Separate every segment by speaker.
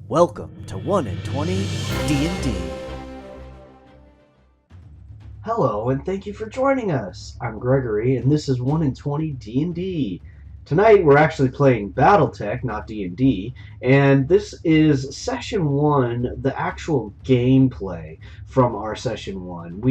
Speaker 1: Welcome to 1 in 20 D&D.
Speaker 2: Hello, and thank you for joining us. I'm Gregory, and this is 1 in 20 D&D. Tonight, we're actually playing Battletech, not D&D, and this is Session 1, the actual gameplay from our Session 1.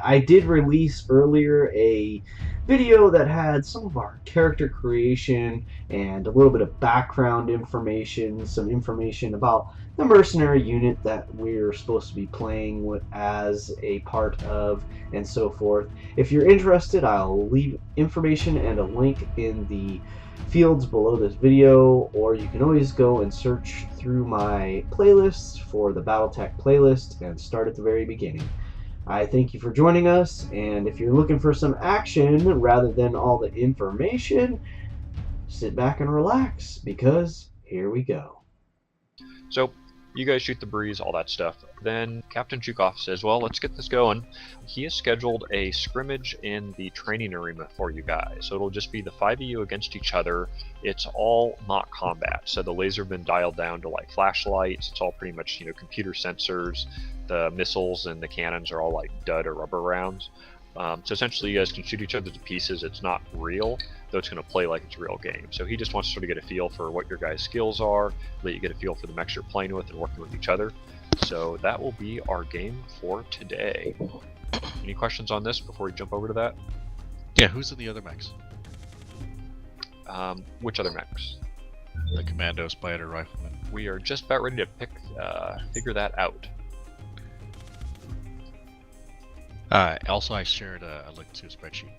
Speaker 2: I did release earlier a video that had some of our character creation and a little bit of background information, some information about the mercenary unit that we're supposed to be playing with as a part of, and so forth. If you're interested, I'll leave information and a link in the fields below this video, or you can always go and search through my playlists for the Battletech playlist and start at the very beginning. I thank you for joining us, and if you're looking for some action rather than all the information, sit back and relax, because here we go.
Speaker 3: So, you guys shoot the breeze, all that stuff. Then Captain Chukov says, well, let's get this going. He has scheduled a scrimmage in the training arena for you guys. So it'll just be the 5 of you against each other. It's all not combat. So the laser have been dialed down to like flashlights. It's all pretty much, computer sensors. The missiles and the cannons are all like dud or rubber rounds. So essentially you guys can shoot each other to pieces. It's not real, though it's going to play like it's a real game. So he just wants to sort of get a feel for what your guys' skills are, let you get a feel for the mechs you're playing with and working with each other. So that will be our game for today. Any questions on this before we jump over to that?
Speaker 4: Yeah, who's in the other mechs?
Speaker 3: Which other mechs?
Speaker 4: The Commando, Spider, Rifleman.
Speaker 3: We are just about ready to figure that out.
Speaker 4: Also, I shared a link to a spreadsheet.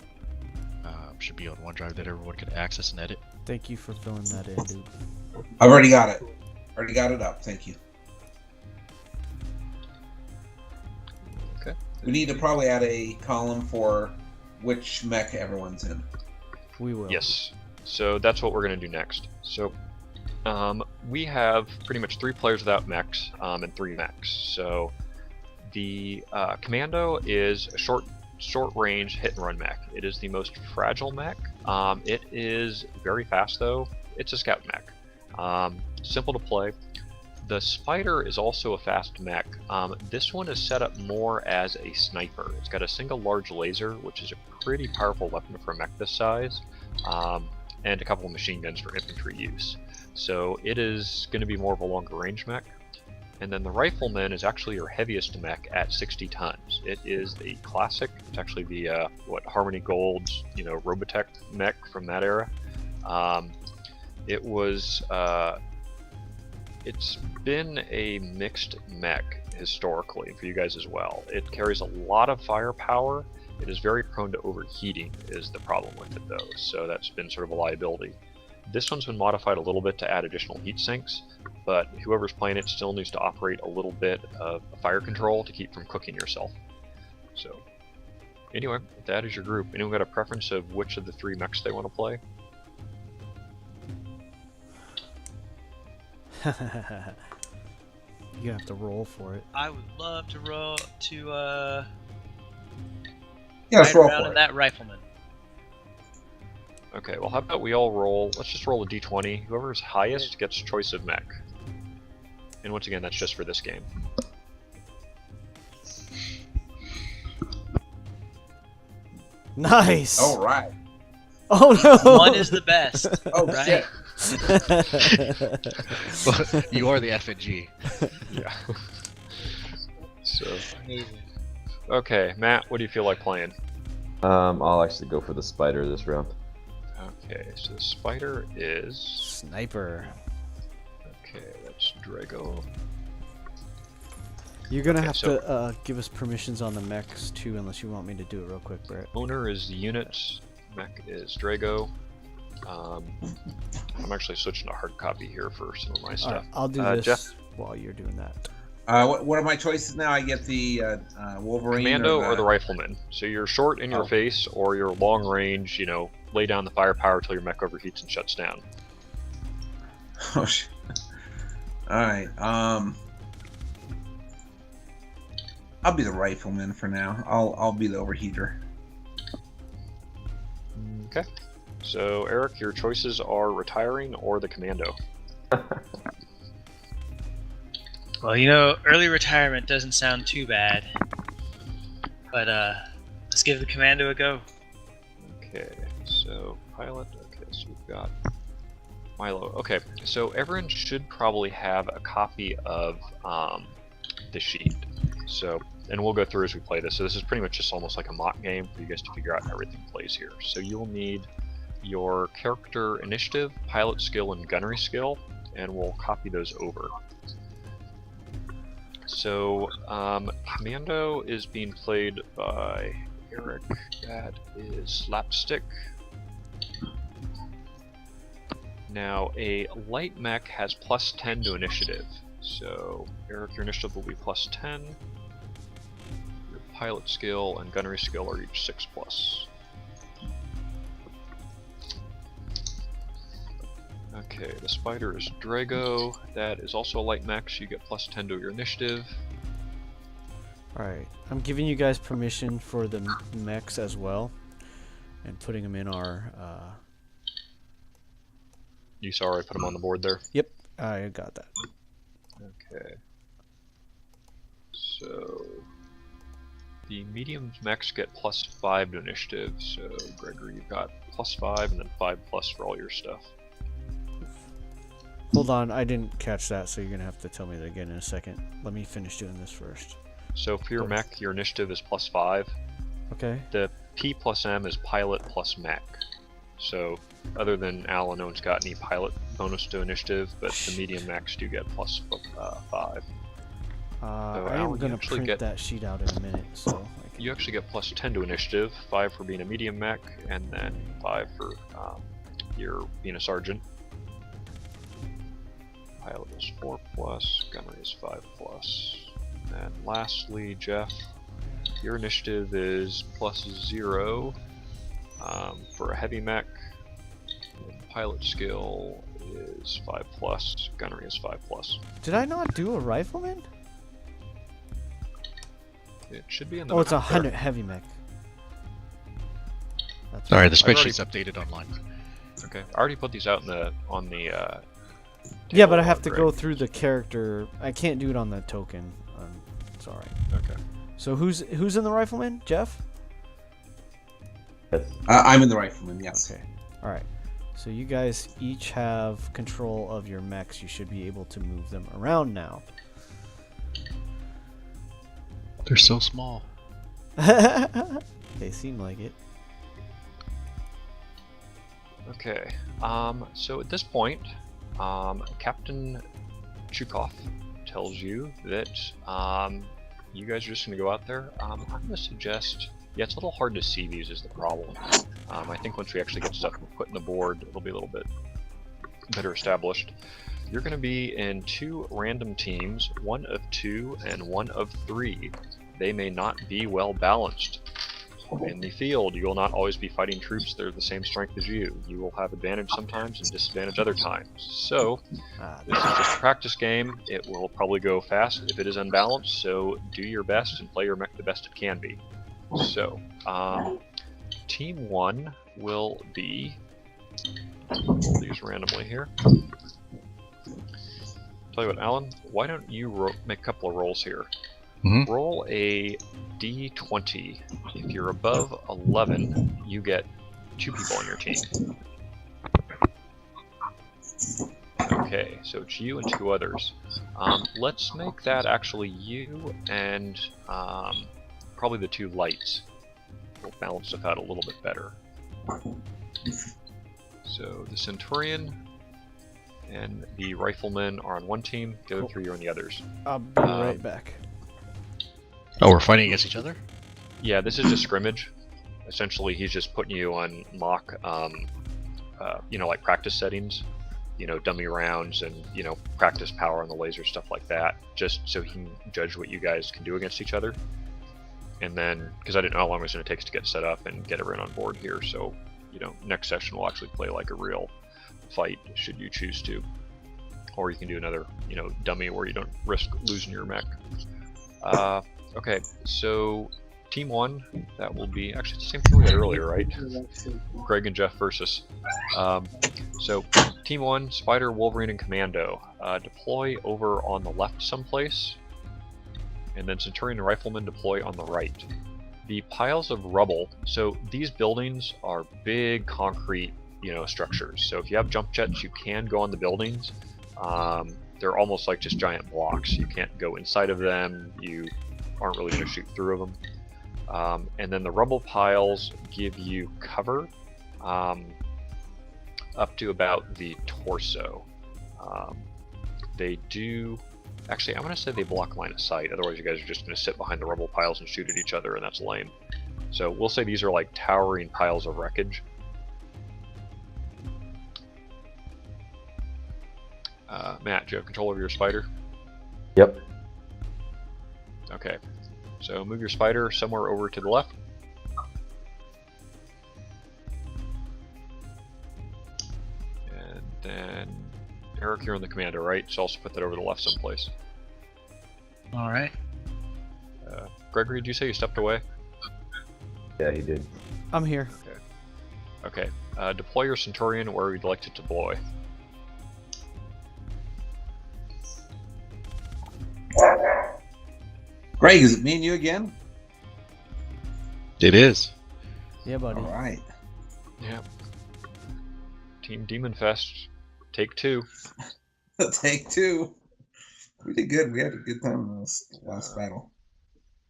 Speaker 4: Should be on OneDrive that everyone can access and edit.
Speaker 1: Thank you for filling that in, dude.
Speaker 5: I've already got it. Already got it up. Thank you.
Speaker 3: Okay.
Speaker 5: We need to probably add a column for which mech everyone's in.
Speaker 1: We will.
Speaker 3: Yes. So that's what we're going to do next. So we have pretty much 3 players without mechs and 3 mechs. So the Commando is a short range hit and run mech. It is the most fragile mech. It is very fast though. It's a scout mech. Simple to play. The Spider is also a fast mech. This one is set up more as a sniper. It's got a single large laser, which is a pretty powerful weapon for a mech this size, and a couple of machine guns for infantry use. So it is going to be more of a longer range mech. And then the Rifleman is actually your heaviest mech at 60 tons. It is the classic. It's actually the Harmony Gold's Robotech mech from that era. It's been a mixed mech historically for you guys as well. It carries a lot of firepower. It is very prone to overheating is the problem with it though. So that's been sort of a liability. This one's been modified a little bit to add additional heat sinks, but whoever's playing it still needs to operate a little bit of fire control to keep from cooking yourself. So, anyway, that is your group. Anyone got a preference of which of the 3 mechs they want to play?
Speaker 1: You're gonna have to roll for it.
Speaker 6: I would love to roll to
Speaker 5: Yeah, let's
Speaker 6: ride
Speaker 5: roll
Speaker 6: around
Speaker 5: for
Speaker 6: in
Speaker 5: it.
Speaker 6: that Rifleman.
Speaker 3: Okay, well how about we all roll, let's just roll a d20. Whoever's highest gets choice of mech. And once again, that's just for this game.
Speaker 1: Nice!
Speaker 5: All right.
Speaker 1: Oh no!
Speaker 6: 1 is the best.
Speaker 5: Oh,
Speaker 6: right?
Speaker 5: shit.
Speaker 4: You are the FNG.
Speaker 3: Yeah. So,
Speaker 6: Amazing.
Speaker 3: okay, Matt, what do you feel like playing?
Speaker 7: I'll actually go for the Spider this round.
Speaker 3: Okay, so the Spider is...
Speaker 1: Sniper.
Speaker 3: Okay, that's Drago.
Speaker 1: You're gonna
Speaker 3: Okay,
Speaker 1: have
Speaker 3: so-
Speaker 1: to give us permissions on the mechs too, unless you want me to do it real quick, Brett.
Speaker 3: Owner is the units, mech is Drago. I'm actually switching to hard copy here for some of my stuff.
Speaker 1: Alright, I'll do this
Speaker 3: Jeff?
Speaker 1: while you're doing that.
Speaker 5: What are my choices now? I get the Wolverine
Speaker 3: Commando or the Rifleman. So you're short in your
Speaker 5: Oh.
Speaker 3: face, or you're long range, lay down the firepower till your mech overheats and shuts down.
Speaker 5: Oh, shit. All right. I'll be the Rifleman for now. I'll be the overheater.
Speaker 3: Okay. So, Eric, your choices are retiring or the Commando.
Speaker 6: Well, you know, early retirement doesn't sound too bad. But, let's give the Commando a go.
Speaker 3: Okay, so pilot. Okay, so we've got Milo. Okay, so everyone should probably have a copy of the sheet. So, and we'll go through as we play this. So this is pretty much just almost like a mock game for you guys to figure out how everything plays here. So you'll need your character initiative, pilot skill, and gunnery skill, and we'll copy those over. So, Commando is being played by Eric. That is Slapstick. Now, a light mech has plus 10 to initiative. So, Eric, your initiative will be plus 10. Your pilot skill and gunnery skill are each 6+. Okay, the spider is Drago. That is also a light mech, so you get plus 10 to your initiative.
Speaker 1: Alright, I'm giving you guys permission for the mechs as well, and putting them in our,
Speaker 3: You saw I put them on the board there?
Speaker 1: Yep, I got that.
Speaker 3: Okay. So, the medium mechs get plus 5 to initiative, so Gregory, you've got plus 5 and then 5+ for all your stuff.
Speaker 1: Hold on, I didn't catch that, so you're gonna have to tell me that again in a second. Let me finish doing this first.
Speaker 3: So for your mech, your initiative is plus 5.
Speaker 1: Okay.
Speaker 3: The P plus M is pilot plus mech. So other than Alan, no one's got any pilot bonus to initiative, but the medium mechs do get plus 5.
Speaker 1: I am
Speaker 3: Alan, you
Speaker 1: gonna
Speaker 3: actually
Speaker 1: print
Speaker 3: get-
Speaker 1: that sheet out in a minute, so I can...
Speaker 3: You actually get plus 10 to initiative, 5 for being a medium mech, and then 5 for your being a sergeant. Pilot is 4+, gunnery is 5+. And lastly, Jeff, your initiative is plus 0 for a heavy mech. And pilot skill is 5+, gunnery is 5+.
Speaker 1: Did I not do a rifleman?
Speaker 3: It should be in the
Speaker 1: Oh, it's a
Speaker 3: map there.
Speaker 1: heavy mech. That's
Speaker 4: Sorry, the
Speaker 3: I've already-
Speaker 4: spreadsheet's updated online.
Speaker 3: Okay, I already put these out in the
Speaker 1: Yeah, but I
Speaker 3: table,
Speaker 1: have to
Speaker 3: Greg.
Speaker 1: go through the character. I can't do it on the token. Sorry.
Speaker 3: Okay.
Speaker 1: So who's in the rifleman? Jeff?
Speaker 7: Yes.
Speaker 5: I'm in the Rifleman, yes.
Speaker 1: Okay. All right. So you guys each have control of your mechs. You should be able to move them around now.
Speaker 4: They're so small.
Speaker 1: They seem like it.
Speaker 3: Okay. So at this point, Captain Chukov tells you that you guys are just going to go out there. I'm going to suggest... Yeah, it's a little hard to see these is the problem. I think once we actually get stuff put in the board, it'll be a little bit better established. You're going to be in 2 random teams, 1 of 2 and 1 of 3. They may not be well balanced. In the field, you will not always be fighting troops that are the same strength as you. You will have advantage sometimes and disadvantage other times. So, this is just a practice game. It will probably go fast if it is unbalanced, so do your best and play your mech the best it can be. So, Team 1 will be... Roll these randomly here. Tell you what, Alan, why don't you make a couple of rolls here?
Speaker 4: Mhm.
Speaker 3: Roll a d20. If you're above 11, you get 2 people on your team. Okay, so it's you and 2 others. Let's make that actually you and probably the 2 lights. We'll balance stuff out a little bit better. So the Centurion and the Rifleman are on one team, the other 3 are on the others.
Speaker 1: I'll be right back.
Speaker 4: Oh, we're fighting against each other?
Speaker 3: Yeah, this is just scrimmage. Essentially, he's just putting you on mock, like practice settings, dummy rounds and, practice power on the laser, stuff like that, just so he can judge what you guys can do against each other. And then, because I didn't know how long it was going to take to get set up and get everyone on board here, so, next session we'll actually play like a real fight, should you choose to. Or you can do another, dummy where you don't risk losing your mech. Okay, so Team 1, that will be actually it's the same thing we had earlier, right? Greg and Jeff versus. So Team 1, Spider, Wolverine, and Commando deploy over on the left someplace, and then Centurion and Rifleman deploy on the right. The piles of rubble. So these buildings are big concrete, structures. So if you have jump jets, you can go on the buildings. They're almost like just giant blocks. You can't go inside of them. You aren't really going to shoot through them. And then the rubble piles give you cover up to about the torso. They do... Actually, I'm going to say they block line of sight. Otherwise, you guys are just going to sit behind the rubble piles and shoot at each other, and that's lame. So we'll say these are like towering piles of wreckage. Matt, do you have control over your spider?
Speaker 7: Yep.
Speaker 3: Okay. So move your spider somewhere over to the left. And then Eric, you're on the Commando, right? So also put that over the left someplace.
Speaker 6: Alright.
Speaker 3: Gregory, did you say you stepped away?
Speaker 7: Yeah, he did.
Speaker 1: I'm here.
Speaker 3: Okay. Deploy your Centurion where you'd like it to deploy.
Speaker 5: Greg, is it me and you again?
Speaker 4: It is.
Speaker 1: Yeah, buddy.
Speaker 5: All right.
Speaker 3: Yeah. Team Demon Fest, take 2.
Speaker 5: Take 2. We did good. We had a good time in this last battle.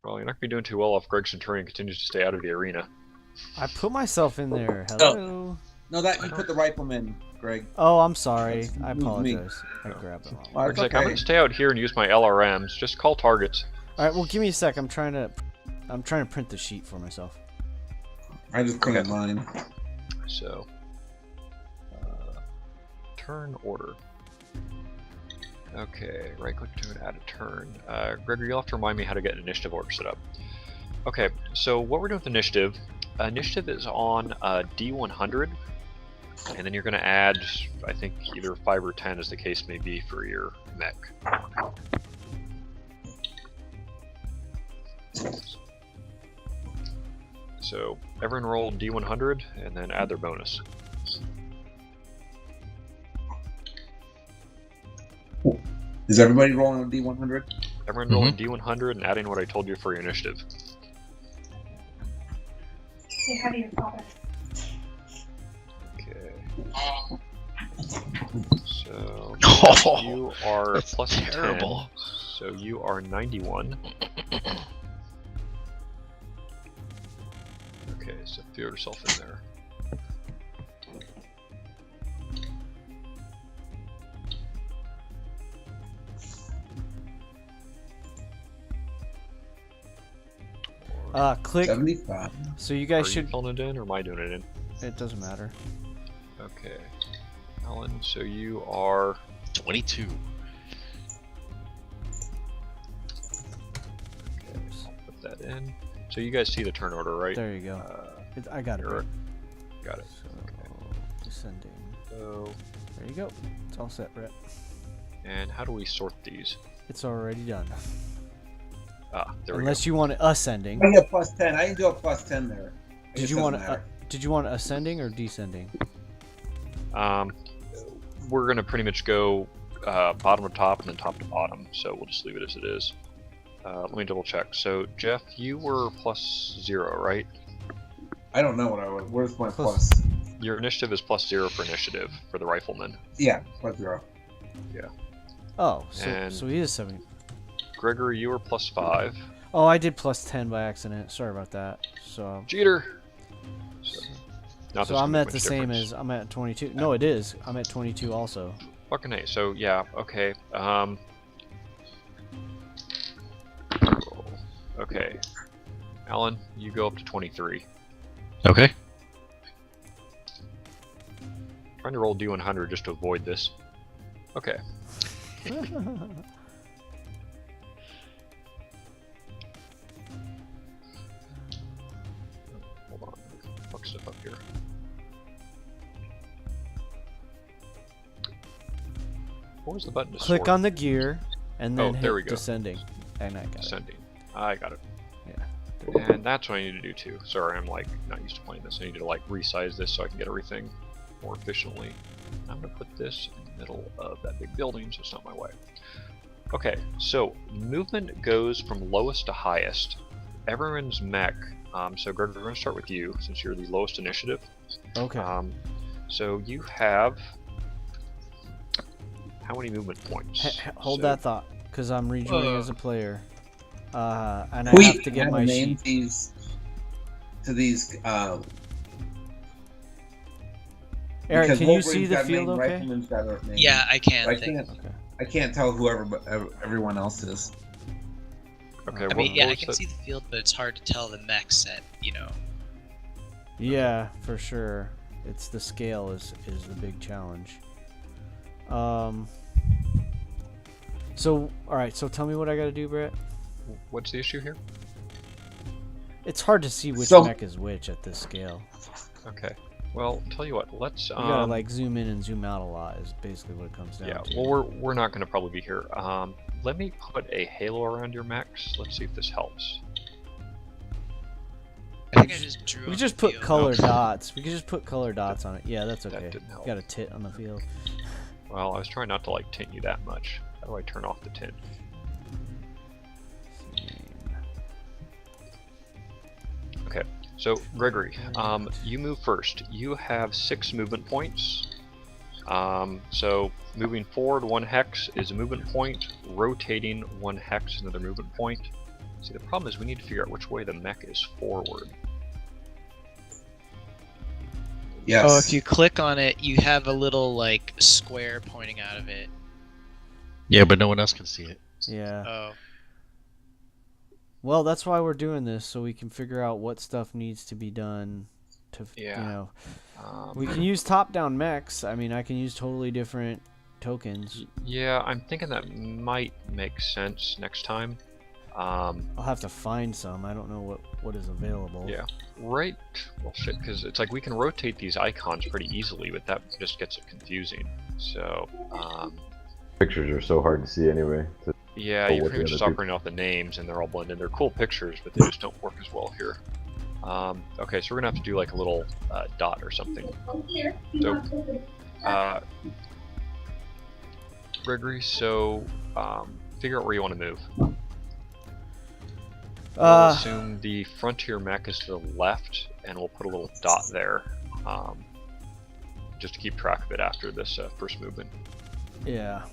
Speaker 3: Well, you're not going to be doing too well if Greg Centurion continues to stay out of the arena.
Speaker 1: I put myself in there. Hello.
Speaker 5: No, that you put the Rifleman, Greg.
Speaker 1: Oh, I'm sorry. I
Speaker 5: Moved me.
Speaker 1: apologize. I grabbed them.
Speaker 5: Well,
Speaker 3: Greg's
Speaker 5: it's
Speaker 3: like, I'm
Speaker 5: okay.
Speaker 3: going to stay out here and use my LRMs. Just call targets.
Speaker 1: All right. Well, give me a sec. I'm trying to print the sheet for myself.
Speaker 5: I just printed mine.
Speaker 3: So, turn order. Okay, right click to add a turn. Gregory, you'll have to remind me how to get an initiative order set up. Okay, so what we're doing with initiative, initiative is on D100, and then you're going to add, I think, either 5 or 10 as the case may be for your mech. So everyone roll D100 and then add their bonus.
Speaker 5: Is everybody rolling a D100?
Speaker 3: Everyone rolling D100 and adding what I told you for your initiative.
Speaker 8: Say hi to your father.
Speaker 3: Okay. So
Speaker 4: Oh,
Speaker 3: you are
Speaker 4: that's
Speaker 3: plus
Speaker 4: terrible.
Speaker 3: 10, so you are 91. Okay, so throw yourself in there.
Speaker 1: Click.
Speaker 5: 75.
Speaker 1: So you guys
Speaker 3: Are
Speaker 1: should.
Speaker 3: you filling it in or am I doing it in?
Speaker 1: It doesn't matter.
Speaker 3: Okay. Alan, so you are
Speaker 4: 22.
Speaker 3: okay, so I'll put that in. So you guys see the turn order, right?
Speaker 1: There you go. I got it.
Speaker 3: Eric. Got it.
Speaker 1: So, descending.
Speaker 3: So,
Speaker 1: There you go. It's all set, Brett.
Speaker 3: and how do we sort these?
Speaker 1: It's already done.
Speaker 3: Ah, there we
Speaker 1: Unless you want it ascending.
Speaker 5: I get plus 10. I can do a plus 10 there. It
Speaker 1: Did
Speaker 5: just
Speaker 1: you want
Speaker 5: doesn't matter.
Speaker 1: Did you want ascending or descending?
Speaker 3: go. We're gonna pretty much go bottom to top and then top to bottom. So we'll just leave it as it is. Let me double check. So Jeff, you were plus 0, right?
Speaker 5: I don't know what I was. Where's my
Speaker 1: Plus-
Speaker 5: plus?
Speaker 3: Your initiative is plus 0 for initiative for the Rifleman.
Speaker 5: Yeah, plus 0.
Speaker 1: Oh, so
Speaker 3: And-
Speaker 1: so he is 70.
Speaker 3: Gregory, you were plus 5.
Speaker 1: Oh, I did plus 10 by accident. Sorry about that. So
Speaker 3: Cheater. So, not
Speaker 1: so
Speaker 3: that it's
Speaker 1: I'm
Speaker 3: gonna
Speaker 1: at
Speaker 3: make
Speaker 1: the
Speaker 3: much
Speaker 1: same
Speaker 3: difference.
Speaker 1: as I'm at 22. No, it is. I'm at 22 also.
Speaker 3: Fucking A. So yeah, okay. Okay. Alan, you go up to 23.
Speaker 4: Okay.
Speaker 3: Trying to roll D100 just to avoid this. Okay. Hold on. Fuck stuff up here. What was the button to
Speaker 1: Click
Speaker 3: sort?
Speaker 1: on the gear and then
Speaker 3: Oh, there we
Speaker 1: hit
Speaker 3: go.
Speaker 1: descending. And I got it.
Speaker 3: Descending. I got it.
Speaker 1: There
Speaker 3: And that's what I need to do too. Sorry, I'm like not used to playing this. I need to like resize this so I can get everything more efficiently. I'm gonna put this in the middle of that big building so it's not my way. Okay, so movement goes from lowest to highest. Everyone's mech. So Gregory, we're gonna start with you since you're the lowest initiative.
Speaker 1: Okay.
Speaker 3: So you have how many movement points?
Speaker 1: Hold
Speaker 3: So-
Speaker 1: that thought, because I'm rejoining as a player. And I
Speaker 5: We
Speaker 1: have to get my
Speaker 5: name
Speaker 1: sheet.
Speaker 5: to these.
Speaker 1: Eric,
Speaker 5: because
Speaker 1: can you
Speaker 5: Wolverine's
Speaker 1: see the
Speaker 5: got a
Speaker 1: field
Speaker 5: name,
Speaker 1: okay?
Speaker 5: Rifleman's got a name.
Speaker 6: Yeah, I can.
Speaker 5: I
Speaker 6: think.
Speaker 5: can't.
Speaker 1: Okay.
Speaker 5: I can't tell whoever, but everyone else is.
Speaker 3: Okay,
Speaker 6: I
Speaker 3: what
Speaker 6: mean, yeah, I
Speaker 3: was
Speaker 6: can
Speaker 3: it?
Speaker 6: see the field, but it's hard to tell the mechs that, you know.
Speaker 1: Yeah, for sure. It's the scale is the big challenge. So, alright, so tell me what I gotta do, Brett.
Speaker 3: What's the issue here?
Speaker 1: It's hard to see which
Speaker 5: So-
Speaker 1: mech is which at this scale.
Speaker 3: Okay. Well, tell you what. Let's.
Speaker 1: You gotta like zoom in and zoom out a lot is basically what it comes down
Speaker 3: Yeah.
Speaker 1: to.
Speaker 3: Well, we're not going to probably be here. Let me put a halo around your mechs. Let's see if this helps.
Speaker 6: I think I just drew.
Speaker 1: We
Speaker 6: on
Speaker 1: could just
Speaker 6: the
Speaker 1: put
Speaker 6: field.
Speaker 1: color dots. We could just put color dots on it. Yeah, that's
Speaker 3: That
Speaker 1: okay.
Speaker 3: didn't help.
Speaker 1: Got a tit on the field.
Speaker 3: Well, I was trying not to like tint you that much. How do I turn off the tint? Okay. So Gregory, you move first. You have 6 movement points. So moving forward 1 hex is a movement point. Rotating 1 hex is another movement point. See, the problem is we need to figure out which way the mech is forward.
Speaker 5: Yes.
Speaker 6: Oh, if you click on it, you have a little like square pointing out of it.
Speaker 4: Yeah, but no one else can see it.
Speaker 1: Yeah.
Speaker 6: Oh,
Speaker 1: Well, that's why we're doing this, so we can figure out what stuff needs to be done to,
Speaker 3: Yeah.
Speaker 1: you know.
Speaker 3: Um,
Speaker 1: We can use top-down mechs. I mean, I can use totally different tokens.
Speaker 3: Yeah, I'm thinking that might make sense next time.
Speaker 1: I'll have to find some. I don't know what is available.
Speaker 3: Yeah. Right. Well, shit, because it's like we can rotate these icons pretty easily, but that just gets it confusing. So,
Speaker 7: Pictures are so hard to see anyway.
Speaker 3: yeah,
Speaker 7: Oh,
Speaker 3: you
Speaker 7: what
Speaker 3: pretty much
Speaker 7: the
Speaker 3: just
Speaker 7: other
Speaker 3: operating off the names, and they're all blended. They're cool pictures, but they just don't work as well here. Okay, so we're gonna have to do like a little dot or something. So, Gregory, so figure out where you want to move. We'll assume the frontier mech is to the left, and we'll put a little dot there, just to keep track of it after this first movement.
Speaker 1: Yeah.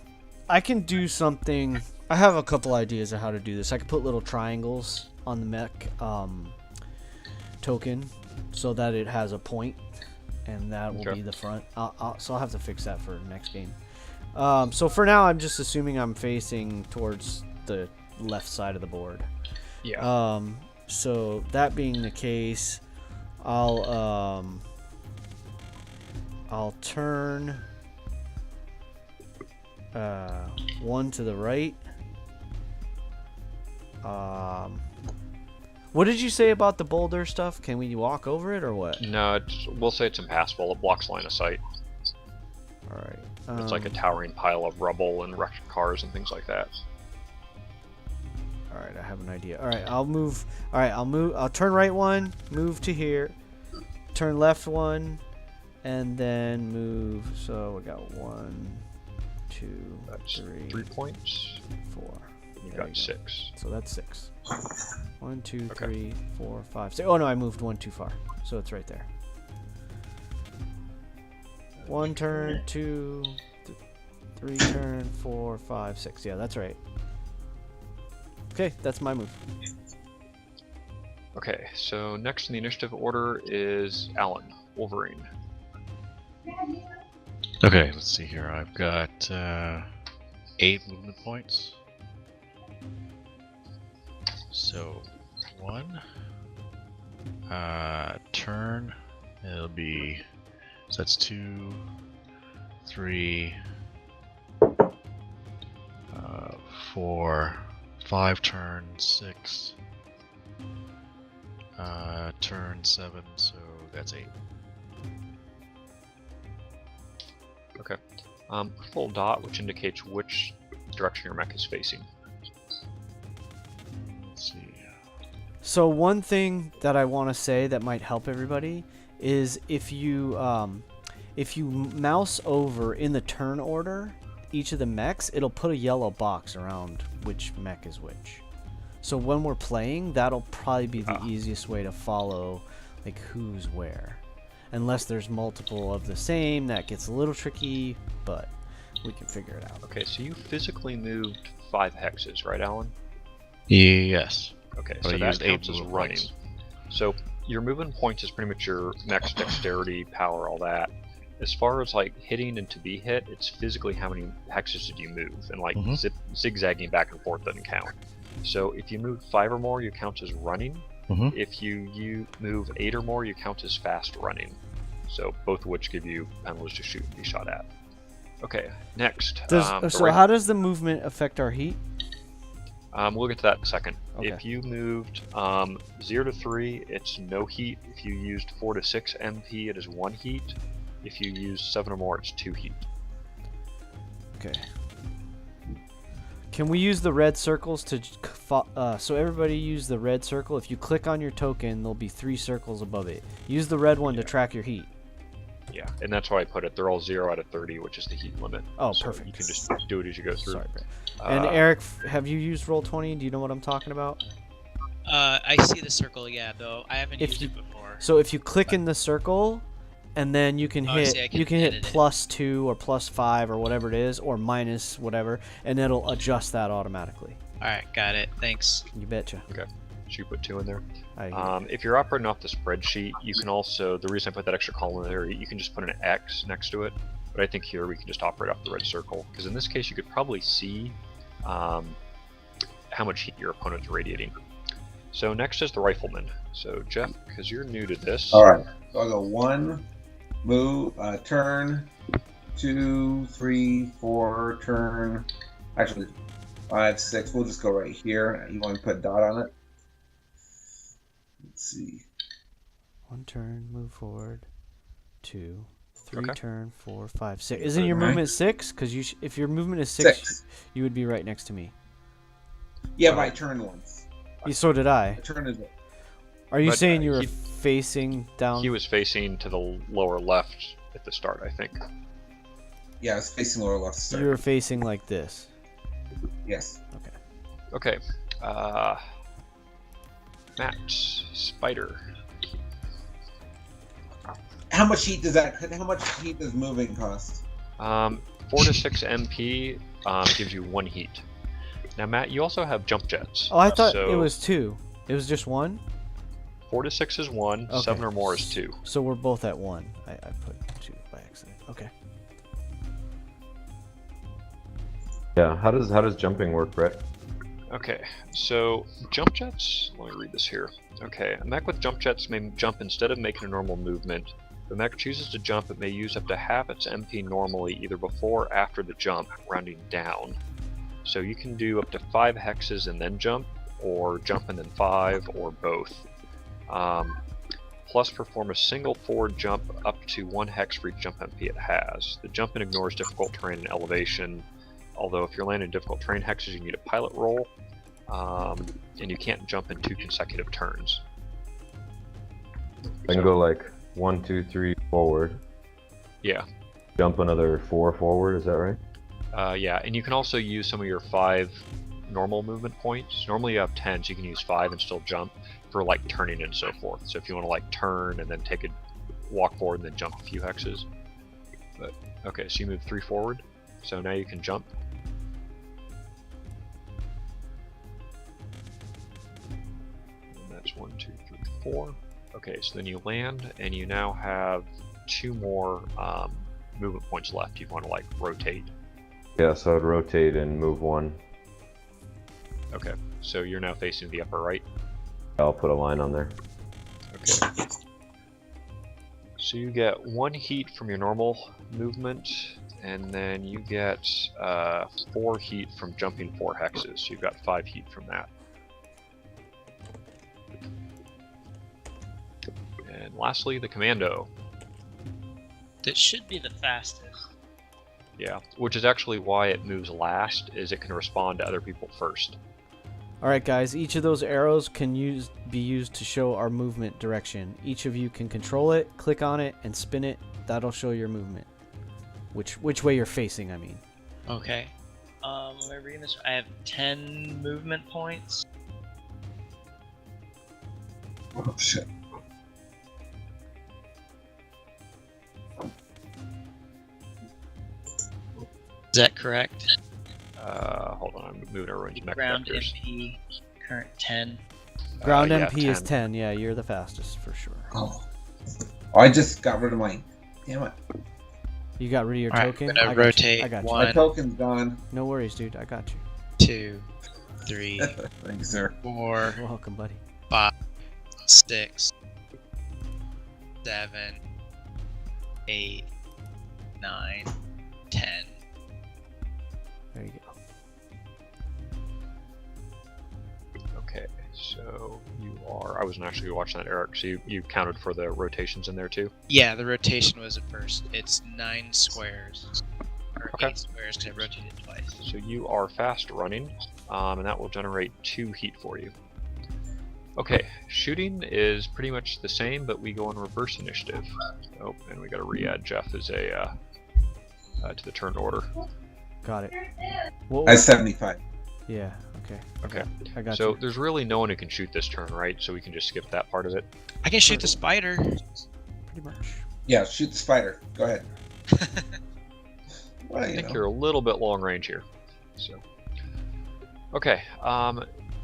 Speaker 1: I can do something. I have a couple ideas of how to do this. I could put little triangles on the mech token so that it has a point, and that will
Speaker 3: Okay.
Speaker 1: be the front. So I'll have to fix that for next game. So for now, I'm just assuming I'm facing towards the left side of the board.
Speaker 3: Yeah.
Speaker 1: So that being the case, I'll turn 1 to the right. What did you say about the boulder stuff? Can we walk over it or what?
Speaker 3: No, we'll say it's impassable. It blocks line of sight.
Speaker 1: All right.
Speaker 3: It's like a towering pile of rubble and wrecked cars and things like that.
Speaker 1: All right, I have an idea. All right, I'll move. All right, I'll move. I'll turn right 1, move to here, turn left 1, and then move. So we got 1, 2,
Speaker 3: That's
Speaker 1: 3,
Speaker 3: 3 points.
Speaker 1: 4.
Speaker 3: You
Speaker 1: There
Speaker 3: got
Speaker 1: you go.
Speaker 3: 6.
Speaker 1: So that's 6. 1, 2,
Speaker 3: Okay.
Speaker 1: 3, 4, 5, 6. Oh no, I moved 1 too far. So it's right there. 1 turn, 2, 3 turn, 4, 5, 6. Yeah, that's right. Okay, that's my move.
Speaker 3: Okay, so next in the initiative order is Alec Wolverine.
Speaker 4: Okay, let's see here. I've got 8 movement points. So 1 turn. It'll be so that's 2, 3, 4, 5 turn, 6. Turn 7, so that's 8.
Speaker 3: Okay. Put a little dot which indicates which direction your mech is facing.
Speaker 4: Let's see.
Speaker 1: So one thing that I want to say that might help everybody is if you mouse over in the turn order each of the mechs, it'll put a yellow box around which mech is which. So when we're playing, that'll probably be the easiest way to follow like who's where. Unless there's multiple of the same, that gets a little tricky, but we can figure it out.
Speaker 3: Okay, so you physically moved 5 hexes, right, Alan?
Speaker 4: Yes.
Speaker 3: Okay,
Speaker 4: But
Speaker 3: so
Speaker 4: I
Speaker 3: that
Speaker 4: used 8
Speaker 3: counts as
Speaker 4: movement
Speaker 3: running.
Speaker 4: points.
Speaker 3: So your movement points is pretty much your mech's dexterity, power, all that. As far as like hitting and to be hit, it's physically how many hexes did you move, and like zigzagging back and forth doesn't count. So if you move 5 or more, you count as running. If you move 8 or more, you count as fast running. So both of which give you penalties to shoot and be shot at. Okay, next.
Speaker 1: So how does the movement affect our heat?
Speaker 3: We'll get to that in a second.
Speaker 1: Okay.
Speaker 3: If you moved 0 to 3, it's no heat. If you used 4 to 6 MP, it is 1 heat. If you use 7 or more, it's 2 heat.
Speaker 1: Okay. Can we use the red circles to so everybody use the red circle? If you click on your token, there'll be 3 circles above it. Use the red one to track your heat.
Speaker 3: Yeah, and that's why I put it. They're all 0 out of 30, which is the heat limit.
Speaker 1: Oh,
Speaker 3: so
Speaker 1: perfect.
Speaker 3: You can just do it as you go through.
Speaker 1: Sorry, Brett. And Eric, have you used Roll20? Do you know what I'm talking about?
Speaker 6: I see the circle, yeah, though I haven't used it before.
Speaker 1: So if you click in the circle, and then you can hit
Speaker 6: edit
Speaker 1: +2 or +5 or whatever it is, or minus whatever, and it'll adjust that automatically.
Speaker 6: Alright, got it. Thanks.
Speaker 1: You betcha.
Speaker 3: Okay. So you put 2 in there.
Speaker 1: I
Speaker 3: If you're operating off the spreadsheet, you can also, the reason I put that extra column in there, you can just put an X next to it. But I think here we can just operate off the red circle, because in this case you could probably see how much heat your opponent's radiating. So next is the Rifleman. So Jeff, because you're new to this.
Speaker 5: Alright, so I'll go 1, move, turn, 2, 3, 4, turn. Actually, 5, 6. We'll just go right here. You want to put a dot on it? Let's see.
Speaker 1: 1 turn, move forward. 2, 3
Speaker 3: Okay.
Speaker 1: turn, 4, 5, 6. Isn't your movement 6? Because if your movement is 6, you would be right next to me.
Speaker 5: Yeah, but I turned once.
Speaker 1: So did I.
Speaker 5: I turned it.
Speaker 1: Are you
Speaker 3: But,
Speaker 1: saying you were
Speaker 3: he-
Speaker 1: facing down?
Speaker 3: He was facing to the lower left at the start, I think.
Speaker 5: Yeah, I was facing lower left to start.
Speaker 1: You were facing like this.
Speaker 5: Yes.
Speaker 3: Okay. Matt, Spider.
Speaker 5: How much heat does that? How much heat does moving cost?
Speaker 3: 4 to 6 MP gives you 1 heat. Now, Matt, you also have jump jets.
Speaker 1: Oh, I thought
Speaker 3: so
Speaker 1: it was 2. It was just 1?
Speaker 3: 4 to 6 is 1,
Speaker 1: Okay.
Speaker 3: 7 or more is 2.
Speaker 1: So we're both at 1. I put 2 by accident. Okay.
Speaker 7: Yeah, how does jumping work, Brett?
Speaker 3: Okay, so jump jets, let me read this here. Okay, a mech with jump jets may jump instead of making a normal movement. If the mech chooses to jump, it may use up to half its MP normally, either before or after the jump, rounding down. So you can do up to 5 hexes and then jump, or jump and then 5, or both. Plus perform a single forward jump up to 1 hex for each jump MP it has. The jump in ignores difficult terrain and elevation, although if you're landing difficult terrain hexes you need a pilot roll, and you can't jump in 2 consecutive turns.
Speaker 7: I can go like 1, 2, 3 forward.
Speaker 3: Yeah.
Speaker 7: Jump another 4 forward, is that right?
Speaker 3: Yeah, and you can also use some of your 5 normal movement points. Normally you have 10, so you can use 5 and still jump for like turning and so forth. So if you want to like turn and then take a walk forward and then jump a few hexes. But okay, so you move 3 forward. So now you can jump. And that's 1, 2, 3, 4. Okay, so then you land and you now have 2 more movement points left. You want to like rotate.
Speaker 7: Yeah, so I'd rotate and move 1.
Speaker 3: Okay, so you're now facing the upper right.
Speaker 7: I'll put a line on there.
Speaker 3: Okay. So you get 1 heat from your normal movement, and then you get 4 heat from jumping 4 hexes. So you've got 5 heat from that. And lastly, the Commando.
Speaker 6: That should be the fastest.
Speaker 3: Yeah, which is actually why it moves last, is it can respond to other people first.
Speaker 1: All right, guys. Each of those arrows can be used to show our movement direction. Each of you can control it, click on it, and spin it. That'll show your movement. Which way you're facing, I mean.
Speaker 6: Okay. Am I reading this? I have 10 movement points.
Speaker 5: Oh shit.
Speaker 6: Is that correct?
Speaker 3: Hold on, I'm moving everyone to mech
Speaker 6: Ground
Speaker 3: vectors.
Speaker 6: MP, current 10.
Speaker 1: Ground
Speaker 3: Yeah,
Speaker 1: MP is
Speaker 3: 10.
Speaker 1: 10. Yeah, you're the fastest for sure.
Speaker 5: Oh. I just got rid of my. Damn it.
Speaker 1: You got rid of your
Speaker 6: All right,
Speaker 1: token?
Speaker 6: I'm gonna
Speaker 1: I got you.
Speaker 6: rotate
Speaker 1: I got you.
Speaker 6: one.
Speaker 5: My token's gone.
Speaker 1: No worries, dude. I got you.
Speaker 6: 2, 3,
Speaker 5: Thank you, sir.
Speaker 6: 4,
Speaker 1: You're welcome, buddy.
Speaker 6: 5, 6, 7, 8, 9, 10.
Speaker 1: There you go.
Speaker 3: Okay, so you are. I wasn't actually watching that, Eric. So you counted for the rotations in there too.
Speaker 6: Yeah, the rotation was at first. It's 9 squares. Or
Speaker 3: Okay.
Speaker 6: 8 squares because I rotated twice.
Speaker 3: So you are fast running, and that will generate 2 heat for you. Okay, shooting is pretty much the same, but we go in reverse initiative. Oh, and we got to re-add Jeff as a to the turn order.
Speaker 1: Got it. What
Speaker 5: I
Speaker 1: was...
Speaker 5: 75.
Speaker 1: Yeah, okay.
Speaker 3: Okay.
Speaker 1: I got
Speaker 3: So
Speaker 1: you.
Speaker 3: there's really no one who can shoot this turn, right? So we can just skip that part of it.
Speaker 6: I can shoot the spider.
Speaker 1: Pretty much.
Speaker 5: Yeah, shoot the spider. Go ahead. Well,
Speaker 3: I
Speaker 5: you
Speaker 3: think
Speaker 5: know.
Speaker 3: you're a little bit long range here. So, okay.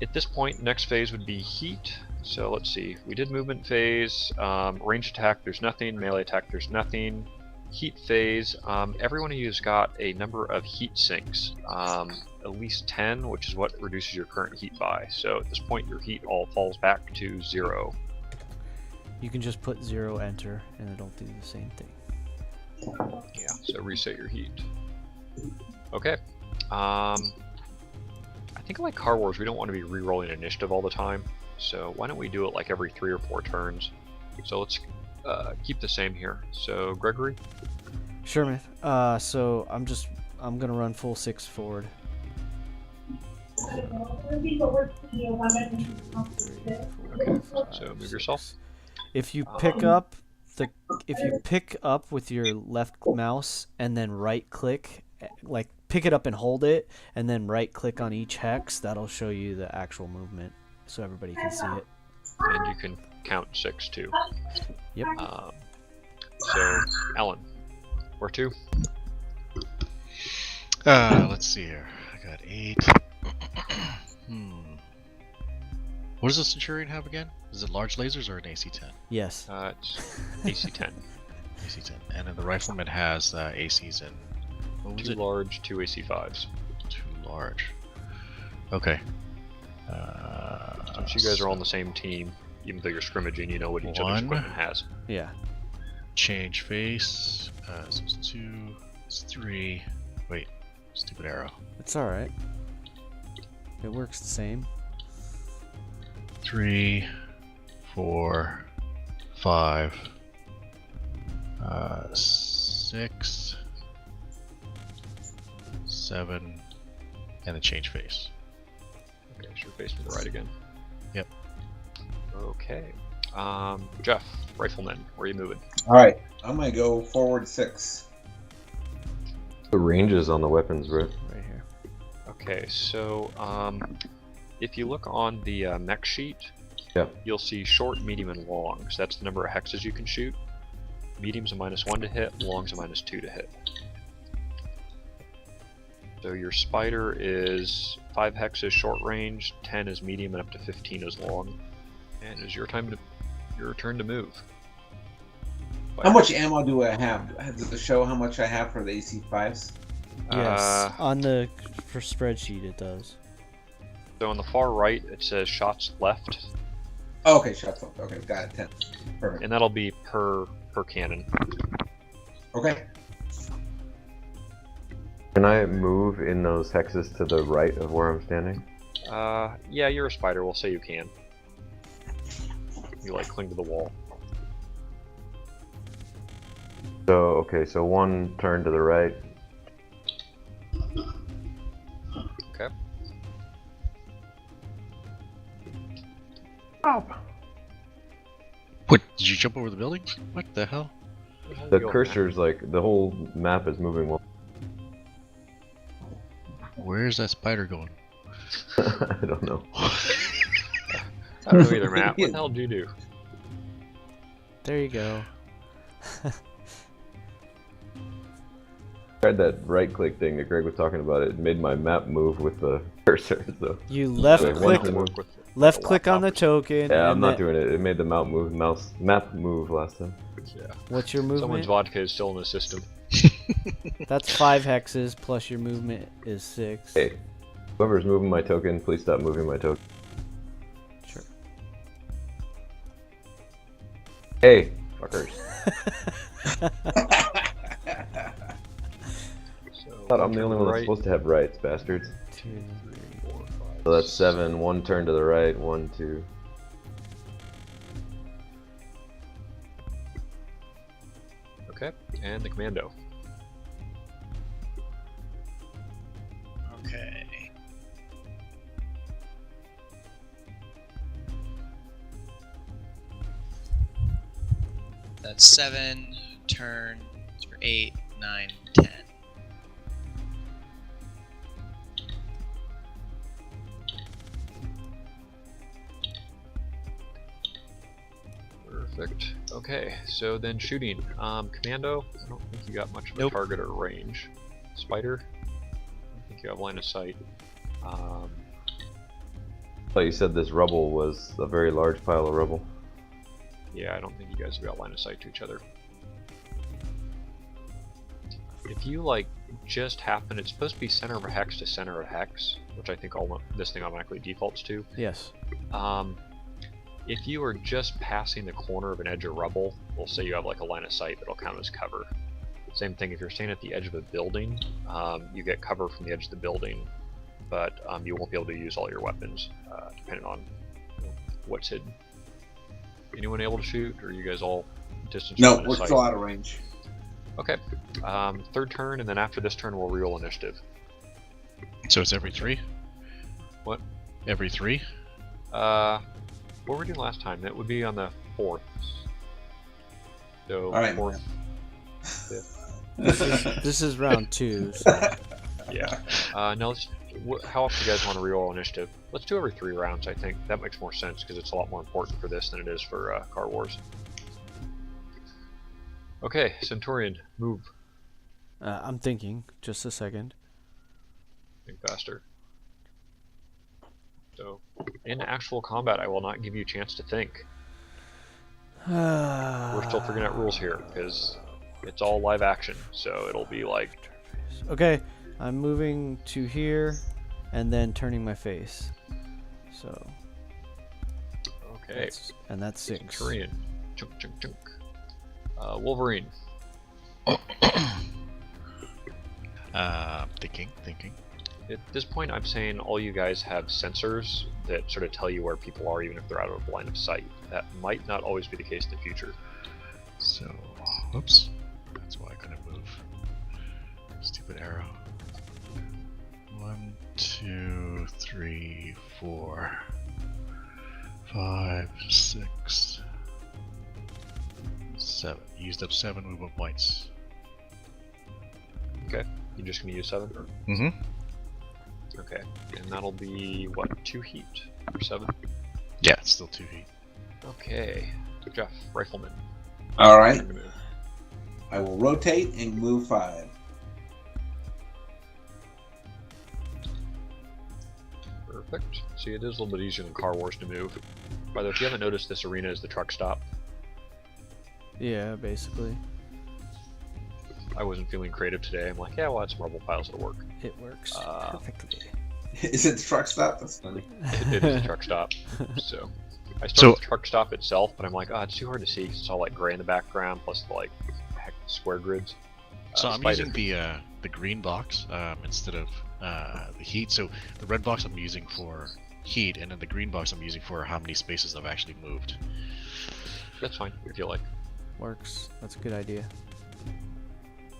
Speaker 3: At this point, next phase would be heat. So let's see. We did movement phase, range attack. There's nothing. Melee attack. There's nothing. Heat phase. Every one of you has got a number of heat sinks. At least 10, which is what reduces your current heat by. So at this point, your heat all falls back to 0.
Speaker 1: You can just put 0 enter and it'll do the same thing.
Speaker 3: Yeah. So reset your heat. Okay. I think like Car Wars, we don't want to be re-rolling initiative all the time. So why don't we do it like every 3 or 4 turns? So let's keep the same here. So Gregory.
Speaker 1: Sure, man. So I'm gonna run full 6 forward.
Speaker 3: Okay. So move yourself.
Speaker 1: If you pick up with your left mouse and then right click, like pick it up and hold it, and then right click on each hex, that'll show you the actual movement, so everybody can see it.
Speaker 3: And you can count 6 too.
Speaker 1: Yep.
Speaker 3: So Alan, where to?
Speaker 4: Let's see here. I got 8. What does the Centurion have again? Is it large lasers or an AC-10?
Speaker 1: Yes.
Speaker 3: It's AC-10.
Speaker 4: AC-10. And then the Rifleman has ACs in... What was
Speaker 3: 2
Speaker 4: it?
Speaker 3: large, 2 AC-5s.
Speaker 4: 2 large. Okay.
Speaker 3: Since you guys are all on the same team, even though you're scrimmaging, you know what each other's
Speaker 4: 1.
Speaker 3: equipment has.
Speaker 1: Yeah.
Speaker 4: Change face. So it's 2. It's 3. Wait. Stupid arrow.
Speaker 1: It's all right. It works the same.
Speaker 4: 3, 4, 5, 6, 7, and then change face.
Speaker 3: Okay, so you're facing to the right again.
Speaker 4: Yep.
Speaker 3: Okay. Jeff, Rifleman, where are you moving?
Speaker 5: All right, I'm gonna go forward 6.
Speaker 7: The ranges on the weapons, right?
Speaker 1: Right here.
Speaker 3: Okay, so if you look on the mech sheet,
Speaker 7: Yeah.
Speaker 3: you'll see short, medium, and long. So that's the number of hexes you can shoot. Medium's a -1 to hit, long's a -2 to hit. So your spider is 5 hexes short range, 10 is medium, and up to 15 is long. And it's your turn to move.
Speaker 5: How much ammo do I have? Does it show how much I have for the AC-5s?
Speaker 1: Yes. On the spreadsheet it does.
Speaker 3: So on the far right, it says shots left,
Speaker 5: Oh, okay, shots left. Okay, got it. 10. Perfect.
Speaker 3: and that'll be per cannon.
Speaker 5: Okay.
Speaker 7: Can I move in those hexes to the right of where I'm standing?
Speaker 3: Yeah, you're a spider. We'll say you can. You like cling to the wall.
Speaker 7: So, okay, so 1 turn to the right.
Speaker 3: Okay.
Speaker 4: What? Did you jump over the building? What the hell?
Speaker 7: The cursor's like the whole map is moving well.
Speaker 4: Where's that spider going?
Speaker 7: I don't know.
Speaker 3: I don't know either, Matt. What the hell do you do?
Speaker 1: There you go.
Speaker 7: Tried that right click thing that Greg was talking about. It made my map move with the cursor. So
Speaker 1: You left
Speaker 7: Wait,
Speaker 1: click
Speaker 7: one move.
Speaker 1: left click on the token.
Speaker 7: yeah, I'm
Speaker 1: and
Speaker 7: not
Speaker 1: then-
Speaker 7: doing it. It made the map move last time.
Speaker 3: Yeah.
Speaker 1: What's your
Speaker 3: Someone's
Speaker 1: movement?
Speaker 3: vodka is still in the system.
Speaker 1: That's 5 hexes plus your movement is 6.
Speaker 7: Hey, whoever's moving my token, please stop moving my token.
Speaker 1: Sure.
Speaker 7: Hey, fuckers. I thought I'm the only one that's supposed to have rights, bastards.
Speaker 1: 2,
Speaker 3: 3, 4, 5.
Speaker 7: So that's 7. 1 turn to the right. 1, 2.
Speaker 3: Okay, and the commando.
Speaker 6: Okay. That's 7, turn for 8, 9, 10.
Speaker 3: Perfect. Okay, so then shooting. Commando, I don't think you got much of a
Speaker 6: Nope.
Speaker 3: target or range. Spider, I don't think you have line of sight.
Speaker 7: I thought you said this rubble was a very large pile of rubble.
Speaker 3: Yeah, I don't think you guys have got line of sight to each other. If you like just happen, it's supposed to be center of a hex to center of a hex, which I think this thing automatically defaults to.
Speaker 1: Yes.
Speaker 3: If you are just passing the corner of an edge of rubble, we'll say you have like a line of sight that'll count as cover. Same thing if you're staying at the edge of a building, you get cover from the edge of the building, but you won't be able to use all your weapons, depending on what's hidden. Anyone able to shoot, or are you guys all distance?
Speaker 5: No,
Speaker 3: line of
Speaker 5: we're
Speaker 3: sight?
Speaker 5: still out of range.
Speaker 3: Okay. Third turn, and then after this turn, we'll reroll initiative.
Speaker 4: So it's every 3?
Speaker 3: What?
Speaker 4: Every 3?
Speaker 3: What were we doing last time? That would be on the 4th. So,
Speaker 5: All right.
Speaker 3: 4th, 5th.
Speaker 1: This is round 2. So.
Speaker 3: Yeah. Now, how often do you guys want to reroll initiative? Let's do every 3 rounds, I think. That makes more sense, because it's a lot more important for this than it is for Car Wars. Okay, Centurion, move.
Speaker 1: I'm thinking. Just a second.
Speaker 3: Think faster. So, in actual combat, I will not give you a chance to think. We're still figuring out rules here, because it's all live action, so it'll be like...
Speaker 1: Okay, I'm moving to here, and then turning my face. So.
Speaker 3: Okay.
Speaker 1: That's 6.
Speaker 3: Centurion. Chunk, chunk, chunk. Wolverine.
Speaker 4: Thinking.
Speaker 3: At this point, I'm saying all you guys have sensors that sort of tell you where people are, even if they're out of line of sight. That might not always be the case in the future.
Speaker 4: So, whoops. That's why I couldn't move. Stupid arrow. 1, 2, 3, 4, 5, 6, 7. Used up 7 movement points.
Speaker 3: Okay, you're just going to use 7?
Speaker 4: Mm-hmm.
Speaker 3: Okay, and that'll be, what, 2 heat for 7?
Speaker 4: Yeah, it's still 2 heat.
Speaker 3: Okay, Jeff, Rifleman.
Speaker 5: All right.
Speaker 3: Turn to move.
Speaker 5: I will rotate and move 5.
Speaker 3: Perfect. See, it is a little bit easier than Car Wars to move. By the way, if you haven't noticed, this arena is the truck stop.
Speaker 1: Yeah, basically.
Speaker 3: I wasn't feeling creative today. I'm like, yeah, we'll add some rubble piles, it'll work.
Speaker 1: It works perfectly.
Speaker 5: Is it the truck stop? That's funny.
Speaker 3: It is a truck stop. So I started
Speaker 4: So-
Speaker 3: with the truck stop itself, but I'm like, oh, it's too hard to see 'cause it's all like gray in the background, plus the like square grids.
Speaker 4: So I'm
Speaker 3: Spider.
Speaker 4: using the green box instead of the heat. So the red box I'm using for heat, and then the green box I'm using for how many spaces I've actually moved.
Speaker 3: That's fine if you like.
Speaker 1: Works. That's a good idea.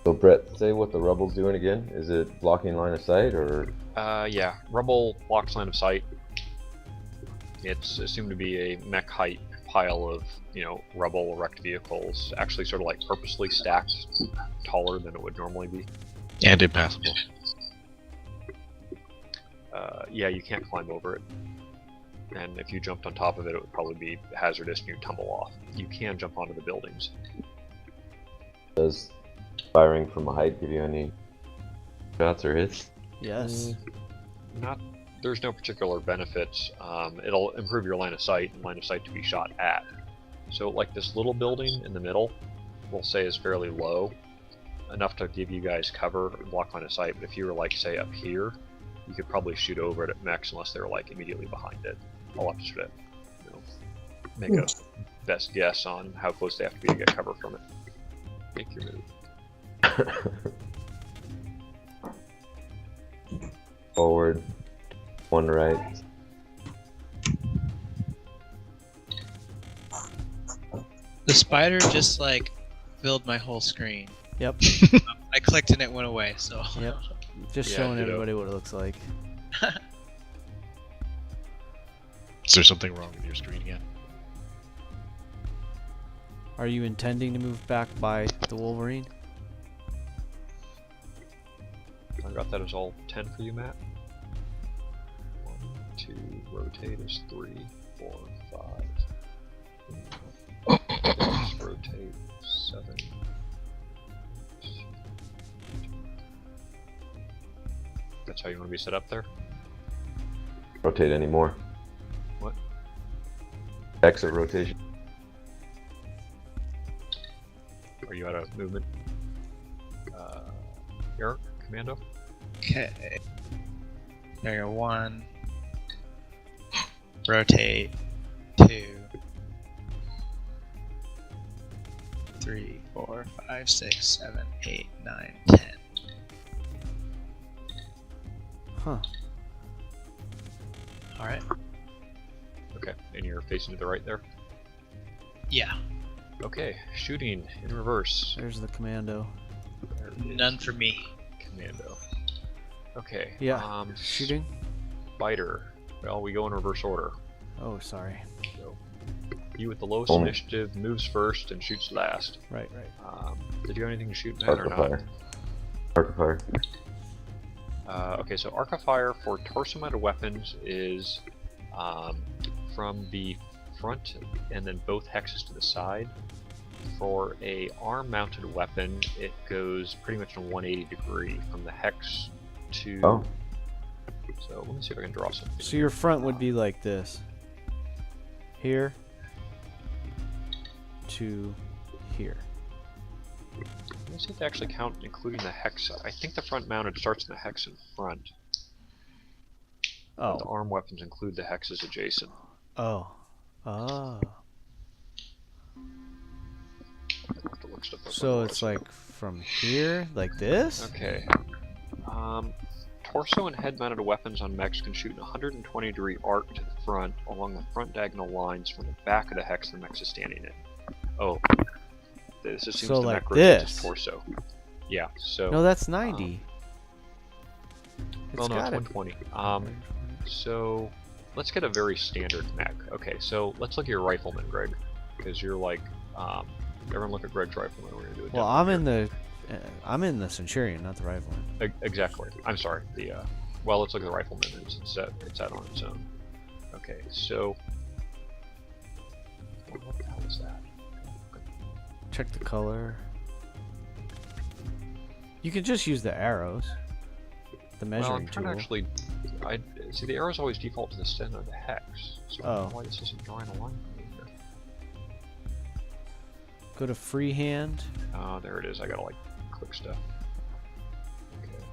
Speaker 7: So Brett, say what the rubble's doing again. Is it blocking line of sight or?
Speaker 3: Yeah, rubble blocks line of sight. It's assumed to be a mech height pile of, rubble wrecked vehicles, actually sort of like purposely stacked taller than it would normally be.
Speaker 4: And impassable.
Speaker 3: Yeah, you can't climb over it. And if you jumped on top of it, it would probably be hazardous and you'd tumble off. You can jump onto the buildings.
Speaker 7: Does firing from a height give you any shots or hits?
Speaker 1: Yes.
Speaker 3: There's no particular benefits. It'll improve your line of sight and line of sight to be shot at. So like this little building in the middle, we'll say is fairly low, enough to give you guys cover and block line of sight. But if you were like say up here, you could probably shoot over it at mechs unless they were like immediately behind it. I'll have to sort of make a best guess on how close they have to be to get cover from it. Make your move.
Speaker 7: Forward, one right.
Speaker 6: The spider just like filled my whole screen.
Speaker 1: Yep.
Speaker 6: I clicked and it went away. So.
Speaker 1: Yep. Just
Speaker 3: Yeah,
Speaker 1: showing
Speaker 3: ditto.
Speaker 1: everybody what it looks like.
Speaker 4: Is there something wrong with your screen again?
Speaker 1: Are you intending to move back by the Wolverine?
Speaker 3: I got that as all 10 for you, Matt. 1, 2, rotate is 3, 4, 5. 6, rotate 7. That's how you want to be set up there?
Speaker 7: Rotate anymore.
Speaker 3: What?
Speaker 7: Exit rotation.
Speaker 3: Are you out of movement? Eric, Commando?
Speaker 6: Okay. There you go. 1. Rotate. 2. 3, 4, 5, 6, 7, 8, 9, 10.
Speaker 1: Huh.
Speaker 6: Alright.
Speaker 3: Okay, and you're facing to the right there?
Speaker 6: Yeah.
Speaker 3: Okay, shooting in reverse.
Speaker 1: There's the Commando.
Speaker 3: There it is.
Speaker 6: None for me.
Speaker 3: Commando. Okay.
Speaker 1: Yeah. Shooting?
Speaker 3: Spider. Well, we go in reverse order.
Speaker 1: Oh, sorry.
Speaker 3: So, you with the lowest
Speaker 7: Only.
Speaker 3: initiative moves first and shoots last.
Speaker 1: Right.
Speaker 3: Did you have anything to shoot, Matt, or
Speaker 7: Arc
Speaker 3: not?
Speaker 7: fire. Arc fire.
Speaker 3: Okay, so Arc of Fire for torso-mounted weapons is from the front and then both hexes to the side. For a arm-mounted weapon, it goes pretty much in a 180 degree from the hex to.
Speaker 7: Oh.
Speaker 3: So let me see if I can draw something.
Speaker 1: So your front would be like this. Here to here.
Speaker 3: Let me see if they actually count, including the hex. I think the front mounted starts in the hex in front. But the
Speaker 1: Oh.
Speaker 3: arm weapons include the hexes adjacent.
Speaker 1: Oh. Ah.
Speaker 3: I'll have to look stuff up
Speaker 1: So
Speaker 3: otherwise.
Speaker 1: it's like from here, like this?
Speaker 3: Okay. Torso and head-mounted weapons on mechs can shoot in a 120-degree arc to the front along the front diagonal lines from the back of the hex the mech is standing in. Oh. This assumes
Speaker 1: So
Speaker 3: the
Speaker 1: like
Speaker 3: mech rotates its
Speaker 1: this.
Speaker 3: torso. Yeah, so...
Speaker 1: No, that's 90.
Speaker 3: well, no, it's
Speaker 1: gotta
Speaker 3: 120. So, let's get a very standard mech. Okay, so let's look at your Rifleman, Greg. Because you're like... everyone look at Greg's Rifleman. We're going to do it.
Speaker 1: Well, I'm in the Centurion, not the Rifleman.
Speaker 3: Exactly. I'm sorry. Well, let's look at the Rifleman. It's out on its own. Okay, so what the hell is that?
Speaker 1: Check the color. You can just use the arrows. The
Speaker 3: Well,
Speaker 1: measuring
Speaker 3: I'm trying
Speaker 1: tool.
Speaker 3: to actually. I see the arrows always default to the center of the hex. So I don't know
Speaker 1: Oh.
Speaker 3: why this isn't drawing a line for me here.
Speaker 1: Go to freehand.
Speaker 3: Oh, there it is. I gotta like click stuff. Okay.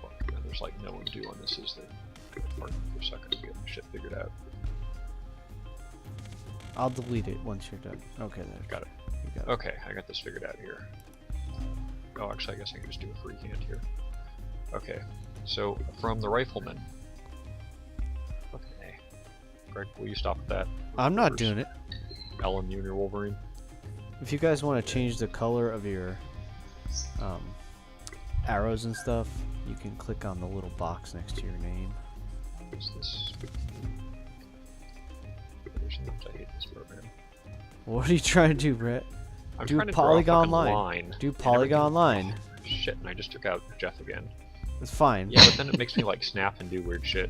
Speaker 3: Fuck, man, there's like no undo on this. Is there? Pardon me for a second. Get my shit figured out.
Speaker 1: I'll delete it once you're done. Okay, there.
Speaker 3: Got it.
Speaker 1: You got it.
Speaker 3: Okay, I got this figured out here. Oh, actually, I guess I can just do a freehand here. Okay, so from the Rifleman. Okay. Greg, will you stop at that?
Speaker 1: I'm not doing it.
Speaker 3: Ellen, you and your Wolverine.
Speaker 1: If you guys want to change the color of your arrows and stuff, you can click on the little box next to your name.
Speaker 3: What's this? I hate this program.
Speaker 1: What are you trying to do, Brett?
Speaker 3: I'm
Speaker 1: Do
Speaker 3: trying to draw a
Speaker 1: polygon
Speaker 3: fucking
Speaker 1: line. Do
Speaker 3: and
Speaker 1: polygon
Speaker 3: everything-
Speaker 1: line.
Speaker 3: Oh, shit, and I just took out Jeff again.
Speaker 1: It's fine.
Speaker 3: Yeah, but then it makes me like snap and do weird shit.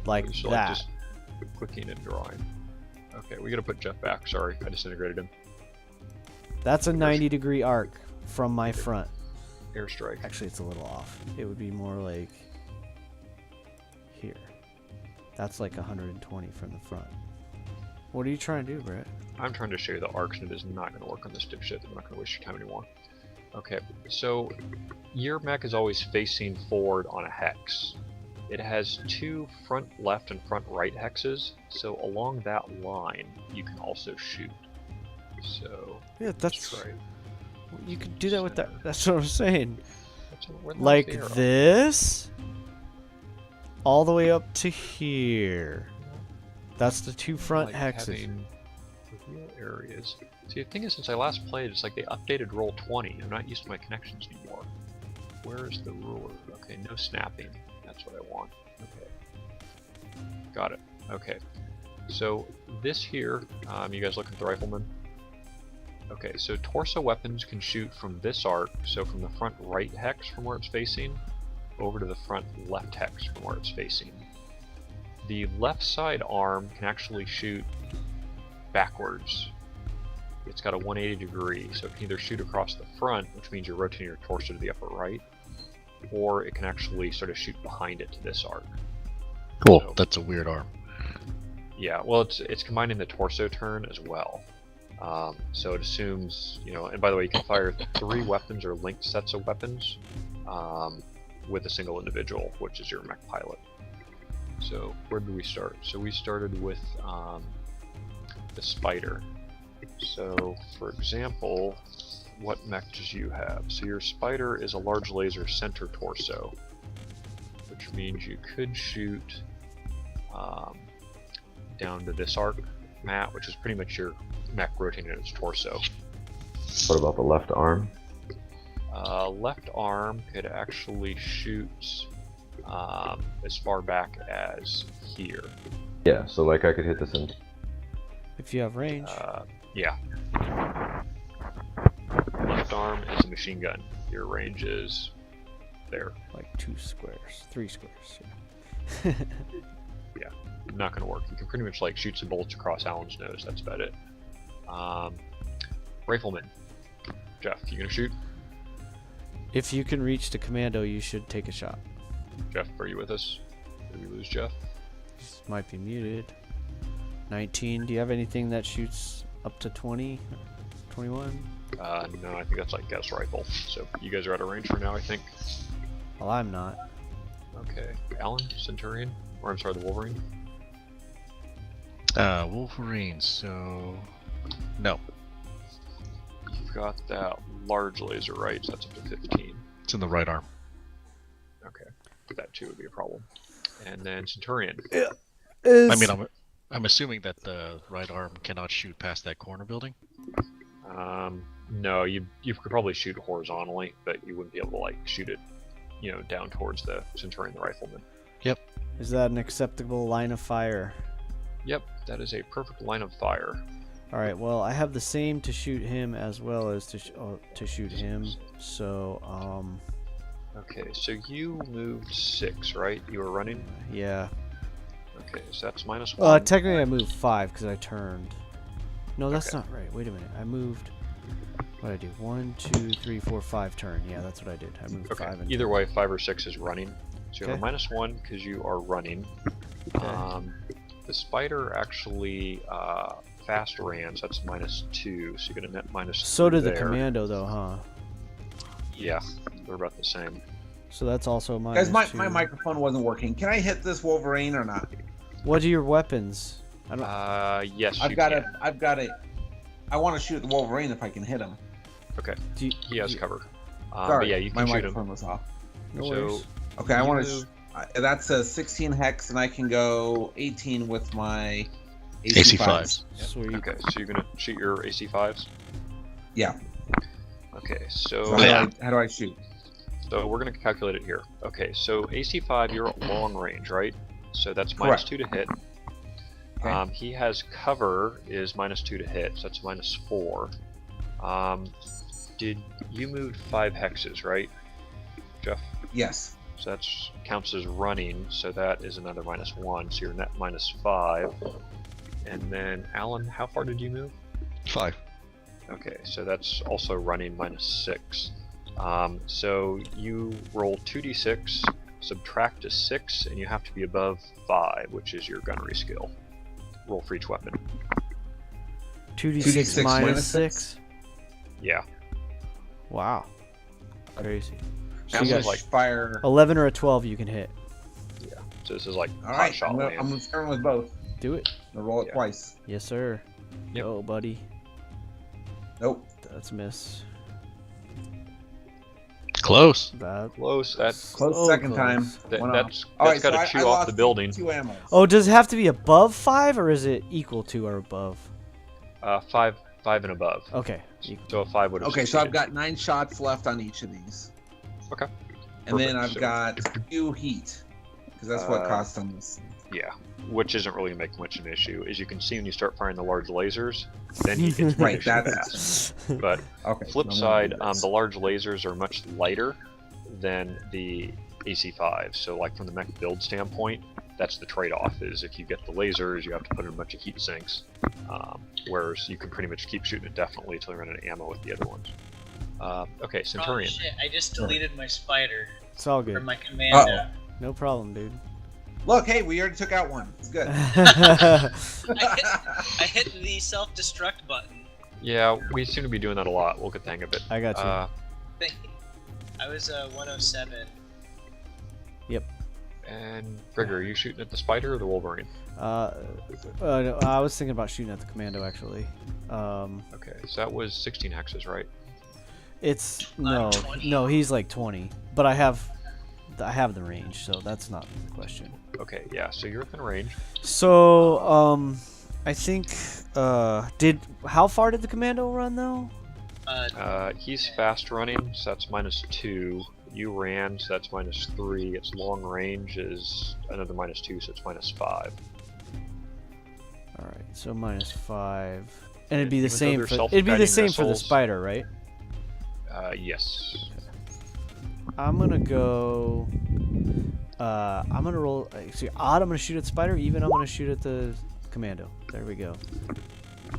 Speaker 1: Like
Speaker 3: So,
Speaker 1: that.
Speaker 3: just clicking and drawing. Okay, we gotta put Jeff back. Sorry, I disintegrated him.
Speaker 1: That's a 90-degree arc from my front.
Speaker 3: Airstrike.
Speaker 1: Actually, it's a little off. It would be more like here. That's like 120 from the front. What are you trying to do, Brett?
Speaker 3: I'm trying to show you the arcs, and it is not going to work on this dipshit. I'm not going to waste your time anymore. Okay, so your mech is always facing forward on a hex. It has 2 front left and front right hexes, so along that line, you can also shoot. So,
Speaker 1: Yeah, that's
Speaker 3: right.
Speaker 1: You could do that with that. That's what I'm saying.
Speaker 3: Where the hell's
Speaker 1: Like
Speaker 3: the arrow?
Speaker 1: this, all the way up to here. That's the 2 front
Speaker 3: Like
Speaker 1: hexes.
Speaker 3: having reveal areas. See, the thing is, since I last played, it's like they updated roll 20. I'm not used to my connections anymore. Where is the ruler? Okay, no snapping. That's what I want. Okay. Got it. Okay. So this here, you guys looking at the Rifleman? Okay, so torso weapons can shoot from this arc, so from the front right hex from where it's facing, over to the front left hex from where it's facing. The left side arm can actually shoot backwards. It's got a 180 degree, so it can either shoot across the front, which means you're rotating your torso to the upper right, or it can actually sort of shoot behind it to this arc.
Speaker 4: Cool.
Speaker 3: So-
Speaker 4: That's a weird arm.
Speaker 3: Yeah, well, it's combining the torso turn as well. So it assumes, and by the way, you can fire 3 weapons or linked sets of weapons with a single individual, which is your mech pilot. So where did we start? So we started with the spider. So for example, what mech do you have? So your spider is a large laser center torso, which means you could shoot down to this arc, Matt, which is pretty much your mech rotating its torso.
Speaker 7: What about the left arm?
Speaker 3: Left arm could actually shoot as far back as here.
Speaker 7: Yeah, so like I could hit this in.
Speaker 1: If you have range.
Speaker 3: Yeah. Left arm is a machine gun. Your range is there.
Speaker 1: Like 2 squares. 3 squares. Yeah.
Speaker 3: Not gonna work. You can pretty much like shoot some bullets across Alan's nose. That's about it. Rifleman. Jeff, you gonna shoot?
Speaker 1: If you can reach the commando, you should take a shot.
Speaker 3: Jeff, are you with us? Did we lose Jeff?
Speaker 1: This might be muted. 19. Do you have anything that shoots up to 20? 21?
Speaker 3: No, I think that's like Gauss rifle. So you guys are out of range for now, I think.
Speaker 1: Well, I'm not.
Speaker 3: Okay. Alan, Centurion? Or I'm sorry, the Wolverine?
Speaker 4: Wolverine, so... No.
Speaker 3: You've got that large laser, right? So that's up to 15.
Speaker 4: It's in the right arm.
Speaker 3: Okay. That too would be a problem. And then Centurion.
Speaker 4: I mean, I'm assuming that the right arm cannot shoot past that corner building.
Speaker 3: No, you could probably shoot horizontally, but you wouldn't be able to like shoot it, down towards the Centurion, the Rifleman.
Speaker 1: Is that an acceptable line of fire?
Speaker 3: Yep, that is a perfect line of fire.
Speaker 1: Alright, well, I have the same to shoot him as well as to shoot him. So,
Speaker 3: Okay, so you moved 6, right? You were running?
Speaker 1: yeah.
Speaker 3: Okay, so that's -1.
Speaker 1: Technically I moved 5 because I turned. No, that's
Speaker 3: Okay.
Speaker 1: not right. Wait a minute. I moved... What did I do? 1, 2, 3, 4, 5 turn. Yeah, that's what I did. I moved
Speaker 3: Okay,
Speaker 1: 5 and
Speaker 3: either way, 5 or 6 is running. So you have a
Speaker 1: Okay.
Speaker 3: -1 because you are running.
Speaker 1: Okay.
Speaker 3: The spider actually fast ran, so that's -2, so you get a net -2
Speaker 1: So did the
Speaker 3: there.
Speaker 1: commando though, huh?
Speaker 3: Yeah, they're about the same.
Speaker 1: So that's also
Speaker 5: Guys,
Speaker 1: -2.
Speaker 5: my microphone wasn't working. Can I hit this Wolverine or not?
Speaker 1: What are your weapons? I don't...
Speaker 3: Yes,
Speaker 5: I've
Speaker 3: you
Speaker 5: got
Speaker 3: can.
Speaker 5: it. I've got it. I want to shoot the Wolverine if I can hit him.
Speaker 3: Okay,
Speaker 1: Do you,
Speaker 3: he has cover.
Speaker 5: Sorry,
Speaker 3: But yeah, you
Speaker 5: my
Speaker 3: can shoot
Speaker 5: microphone
Speaker 3: him.
Speaker 5: was off.
Speaker 1: no
Speaker 3: So
Speaker 1: worries.
Speaker 5: Okay, I
Speaker 3: you
Speaker 5: want
Speaker 3: move-
Speaker 5: to. That's a 16 hex, and I can go 18 with my
Speaker 4: AC5s.
Speaker 1: Sweet.
Speaker 3: Okay, so you're gonna shoot your AC5s.
Speaker 5: Yeah.
Speaker 3: Okay,
Speaker 5: So
Speaker 3: so
Speaker 5: how do I shoot?
Speaker 3: So we're going to calculate it here. Okay, so AC 5, you're at long range, right? So that's minus
Speaker 5: Correct.
Speaker 3: 2 to hit.
Speaker 5: Okay.
Speaker 3: He has cover is minus 2 to hit, so that's minus 4. Did you move 5 hexes, right, Jeff?
Speaker 5: Yes.
Speaker 3: So that counts as running, so that is another minus 1, so you're net minus 5. And then, Alan, how far did you move?
Speaker 4: 5.
Speaker 3: Okay, so that's also running minus 6. So you roll 2d6, subtract a 6, and you have to be above 5, which is your gunnery skill. Roll for each weapon.
Speaker 1: 2d6 minus 6.
Speaker 3: Yeah.
Speaker 1: Wow. Crazy. So
Speaker 3: Sounds
Speaker 1: you got
Speaker 3: like
Speaker 5: fire.
Speaker 1: 11 or a 12 you can hit.
Speaker 3: So this is like
Speaker 5: All
Speaker 3: hot
Speaker 5: right,
Speaker 3: shot
Speaker 5: I'm
Speaker 3: land.
Speaker 5: gonna turn with both.
Speaker 1: Do it.
Speaker 5: I'm gonna roll it
Speaker 3: Yeah.
Speaker 5: twice.
Speaker 1: Yes, sir.
Speaker 3: Yep.
Speaker 1: Go, buddy.
Speaker 5: Nope.
Speaker 1: That's a miss.
Speaker 4: Close.
Speaker 1: That.
Speaker 3: Close. That's
Speaker 5: Close
Speaker 1: Oh,
Speaker 5: second
Speaker 1: close.
Speaker 5: time.
Speaker 3: that,
Speaker 5: Went
Speaker 3: that's
Speaker 5: off. All right,
Speaker 3: got to
Speaker 5: so
Speaker 3: chew
Speaker 5: I
Speaker 3: off
Speaker 5: lost
Speaker 3: the building.
Speaker 5: 2 ammos.
Speaker 1: Oh, does it have to be above 5 or is it equal to or above?
Speaker 3: 5 and above.
Speaker 1: Okay.
Speaker 3: So a 5 would have
Speaker 5: Okay, so I've
Speaker 3: succeeded.
Speaker 5: got 9 shots left on each of these.
Speaker 3: Okay.
Speaker 5: And then
Speaker 3: Perfect,
Speaker 5: I've
Speaker 3: so-
Speaker 5: got 2 heat. Because that's what
Speaker 3: Uh,
Speaker 5: costs on this.
Speaker 3: Yeah, which isn't really make much an issue. As you can see, when you start firing the large lasers, then he gets
Speaker 5: Right,
Speaker 3: pretty
Speaker 5: that's-
Speaker 3: fast. But
Speaker 5: Okay.
Speaker 3: flip
Speaker 5: I'm gonna
Speaker 3: side,
Speaker 5: do this.
Speaker 3: the large lasers are much lighter than the AC-5. So, like from the mech build standpoint, that's the trade-off. Is if you get the lasers, you have to put in a bunch of heat sinks, whereas you can pretty much keep shooting indefinitely until you run out of ammo with the other ones. Okay,
Speaker 6: Oh
Speaker 3: Centurion.
Speaker 6: shit! I just deleted my spider
Speaker 1: It's all
Speaker 6: or
Speaker 1: good.
Speaker 6: my commando.
Speaker 5: Uh-oh.
Speaker 1: No problem, dude.
Speaker 5: Look, hey, we already took out one. It's good.
Speaker 6: I hit the self-destruct button.
Speaker 3: Yeah, we seem to be doing that a lot. We'll get the hang of it.
Speaker 1: I got you.
Speaker 6: I was 107.
Speaker 3: And Gregory, are you shooting at the spider or the Wolverine?
Speaker 1: No, I was thinking about shooting at the commando actually.
Speaker 3: Okay, so that was 16 hexes, right?
Speaker 1: It's
Speaker 6: I'm
Speaker 1: no,
Speaker 6: 20.
Speaker 1: no, he's like 20, but I have the range, so that's not the question.
Speaker 3: Okay, yeah, so you're within range.
Speaker 1: So, I think, how far did the commando run though?
Speaker 3: He's fast running, so that's -2. You ran, so that's -3. Its long range is another -2, so it's -5.
Speaker 1: All right, so -5, and it'd be the
Speaker 3: Even though
Speaker 1: same
Speaker 3: they're
Speaker 1: for it'd be the
Speaker 3: self-guiding
Speaker 1: same for the
Speaker 3: missiles-
Speaker 1: spider, right?
Speaker 3: Yes.
Speaker 1: I'm gonna go. I'm gonna roll. See, odd. I'm gonna shoot at spider. Even. I'm gonna shoot at the commando. There we go.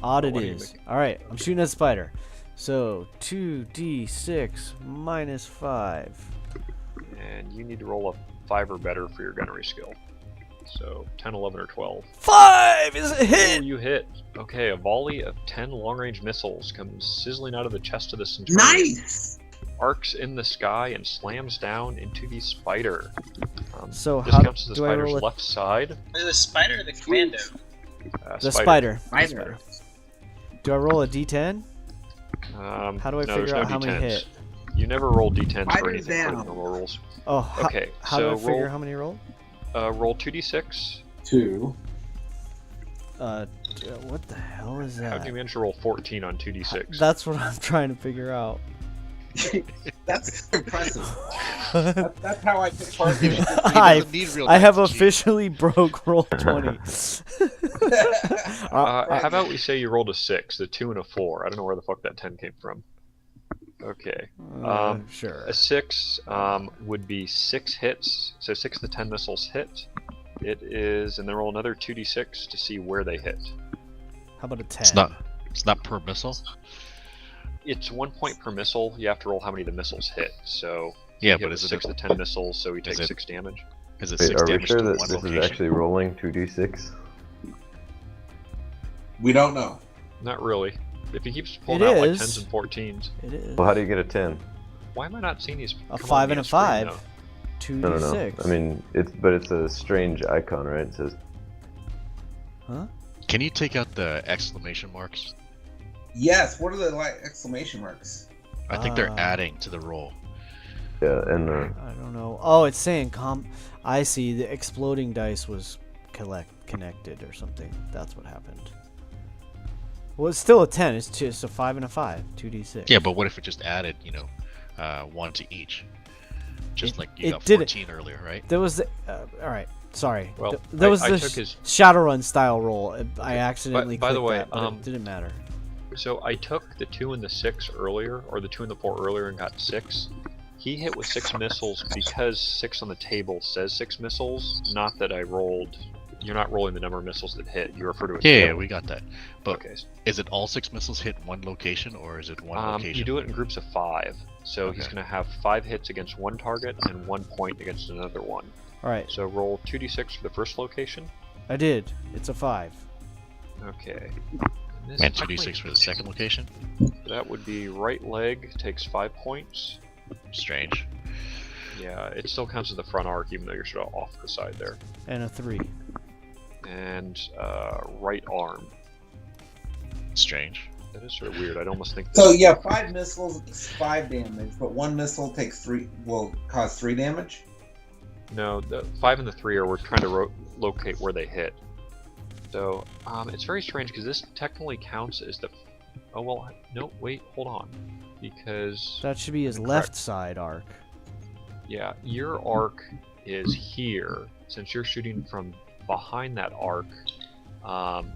Speaker 1: Odd it
Speaker 3: What do you
Speaker 1: is.
Speaker 3: think?
Speaker 1: All right. I'm shooting at spider. So 2d6 -5.
Speaker 3: And you need to roll a 5 or better for your gunnery skill. So 10, 11, or 12.
Speaker 1: 5 is a
Speaker 3: Oh,
Speaker 1: hit.
Speaker 3: you hit. Okay, a volley of 10 long-range missiles comes sizzling out of the chest of the Centurion.
Speaker 5: Nice!
Speaker 3: Arcs in the sky and slams down into the spider.
Speaker 1: So
Speaker 3: this
Speaker 1: how
Speaker 3: counts as the
Speaker 1: do I
Speaker 3: spider's
Speaker 1: roll it?
Speaker 3: left side.
Speaker 6: Was it the spider or the commando?
Speaker 1: The spider. The
Speaker 5: Spider.
Speaker 1: Do I roll a d10?
Speaker 3: How
Speaker 1: do I
Speaker 3: no,
Speaker 1: figure
Speaker 3: there's
Speaker 1: out
Speaker 3: no
Speaker 1: how many
Speaker 3: D10s.
Speaker 1: hit?
Speaker 3: You never roll D10s for
Speaker 5: Spider's
Speaker 3: anything for
Speaker 5: down.
Speaker 3: normal rolls.
Speaker 1: Oh,
Speaker 3: Okay,
Speaker 1: how
Speaker 3: so
Speaker 1: do I figure
Speaker 3: roll,
Speaker 1: how many roll?
Speaker 3: roll 2d6.
Speaker 5: 2.
Speaker 1: What the hell is
Speaker 3: How
Speaker 1: that?
Speaker 3: do you manage to roll 14 on 2d6?
Speaker 1: That's what I'm trying to figure out.
Speaker 5: That's impressive. That's how I pick part
Speaker 4: He
Speaker 1: I
Speaker 4: doesn't need real
Speaker 1: I have
Speaker 4: dice to cheat.
Speaker 1: officially broke roll 20.
Speaker 3: How about we say you rolled a 6, a 2 and a 4. I don't know where the fuck that 10 came from. Okay.
Speaker 1: Sure.
Speaker 3: A 6 would be 6 hits, so 6 of the 10 missiles hit. It is, and then roll another 2d6 to see where they hit.
Speaker 1: How about a 10?
Speaker 4: It's not per missile.
Speaker 3: It's 1 point per missile. You have to roll how many of the missiles hit. So
Speaker 4: Yeah,
Speaker 3: he hit
Speaker 4: but
Speaker 3: with
Speaker 4: is it
Speaker 3: 6 of the 10 missiles, so he
Speaker 4: is
Speaker 3: takes
Speaker 4: it-
Speaker 3: 6 damage.
Speaker 4: Is it
Speaker 7: Wait,
Speaker 4: 6
Speaker 7: are we
Speaker 4: damage
Speaker 7: sure
Speaker 4: to
Speaker 7: that
Speaker 4: one
Speaker 7: this
Speaker 4: location?
Speaker 7: is actually rolling 2d6?
Speaker 5: We don't know.
Speaker 3: Not really. If he keeps pulling
Speaker 1: It
Speaker 3: out like
Speaker 1: is.
Speaker 3: 10s and 14s,
Speaker 1: It is.
Speaker 7: Well, how do you get a 10?
Speaker 3: why am I not seeing these?
Speaker 1: A
Speaker 3: come
Speaker 1: 5
Speaker 3: on
Speaker 1: and
Speaker 3: the
Speaker 1: a
Speaker 3: screen,
Speaker 1: 5.
Speaker 3: though?
Speaker 1: 2d6.
Speaker 7: I mean, it's a strange icon, right? It says
Speaker 1: Huh?
Speaker 4: Can you take out the exclamation marks?
Speaker 5: Yes, what are the exclamation marks?
Speaker 4: I think they're
Speaker 1: Uh,
Speaker 4: adding to the roll.
Speaker 7: yeah, and
Speaker 1: I don't know. Oh, it's saying I see the exploding dice was connected or something. That's what happened. Well, it's still a 10. It's just a 5 and a 5. 2d6.
Speaker 4: Yeah, but what if it just added, 1 to each? Just
Speaker 1: It-
Speaker 4: like you
Speaker 1: it
Speaker 4: got
Speaker 1: did it.
Speaker 4: 14 earlier, right?
Speaker 1: There was all right. Sorry.
Speaker 3: Well,
Speaker 1: There was
Speaker 3: I
Speaker 1: the
Speaker 3: took his-
Speaker 1: Shadowrun style roll. I accidentally
Speaker 3: by the
Speaker 1: clicked
Speaker 3: way,
Speaker 1: that, but it didn't matter.
Speaker 3: So I took the 2 and the 6 earlier, or the 2 and the 4 earlier, and got 6. He hit with 6 missiles because 6 on the table says 6 missiles. Not that I rolled. You're not rolling the number of missiles that hit. You refer to it.
Speaker 4: Yeah, we got that. But
Speaker 3: Okay.
Speaker 4: is it all 6 missiles hit one location, or is it one location?
Speaker 3: You do it in groups of 5. So he's
Speaker 4: Okay.
Speaker 3: going to have 5 hits against one target and 1 point against another one.
Speaker 1: All right.
Speaker 3: So roll 2d6 for the first location.
Speaker 1: I did. It's a 5.
Speaker 3: Okay. This
Speaker 4: And
Speaker 3: technically-
Speaker 4: 2d6 for the second location?
Speaker 3: That would be right leg takes 5 points.
Speaker 4: Strange.
Speaker 3: Yeah, it still counts as the front arc, even though you're sort of off the side there.
Speaker 1: And a 3.
Speaker 3: And right arm.
Speaker 4: Strange.
Speaker 3: That is sort of weird. I'd almost think.
Speaker 5: So yeah, 5 missiles takes 5 damage, but 1 missile takes 3 will cause 3 damage.
Speaker 3: No, the 5 and the 3 are we're trying to locate where they hit. So it's very strange because this technically counts as the. Oh well, no, wait, hold on, because
Speaker 1: That should be his
Speaker 3: Correct.
Speaker 1: left side arc.
Speaker 3: yeah, your arc is here. Since you're shooting from behind that arc,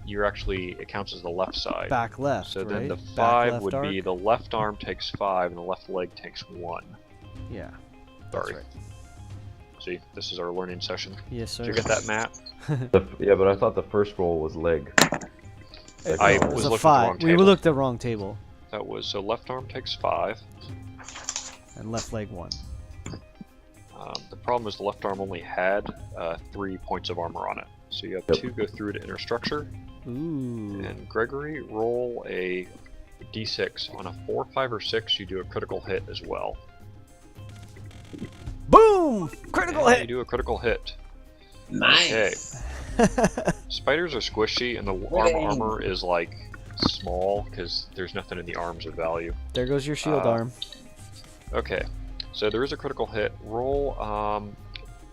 Speaker 3: you're actually it counts as the left side.
Speaker 1: Back left.
Speaker 3: So
Speaker 1: right?
Speaker 3: then the
Speaker 1: Back
Speaker 3: 5
Speaker 1: left
Speaker 3: would be
Speaker 1: arc?
Speaker 3: the left arm takes 5 and the left leg takes 1.
Speaker 1: Yeah.
Speaker 3: Sorry.
Speaker 1: That's right.
Speaker 3: See, this is our learning session.
Speaker 1: Yes, sir.
Speaker 3: Did you get that, Matt?
Speaker 7: Yeah, but I thought the first roll was leg.
Speaker 3: I
Speaker 1: It
Speaker 3: was
Speaker 1: was
Speaker 3: looking
Speaker 1: a
Speaker 3: at the
Speaker 1: 5.
Speaker 3: wrong
Speaker 1: We
Speaker 3: table.
Speaker 1: looked at the wrong table.
Speaker 3: That was so left arm takes 5.
Speaker 1: And left leg 1.
Speaker 3: The problem is the left arm only had 3 points of armor on it. So you have
Speaker 7: Yep.
Speaker 3: 2 go through to inner structure.
Speaker 1: Ooh.
Speaker 3: And Gregory, roll a d6. On a 4, 5, or 6, you do a critical hit as well.
Speaker 1: Boom! Critical
Speaker 3: And
Speaker 1: hit!
Speaker 3: You do a critical hit.
Speaker 5: Nice.
Speaker 3: Spiders are squishy, and the
Speaker 5: Winning.
Speaker 3: armor is like small because there's nothing in the arms of value.
Speaker 1: There goes your shield arm.
Speaker 3: Okay, so there is a critical hit. Roll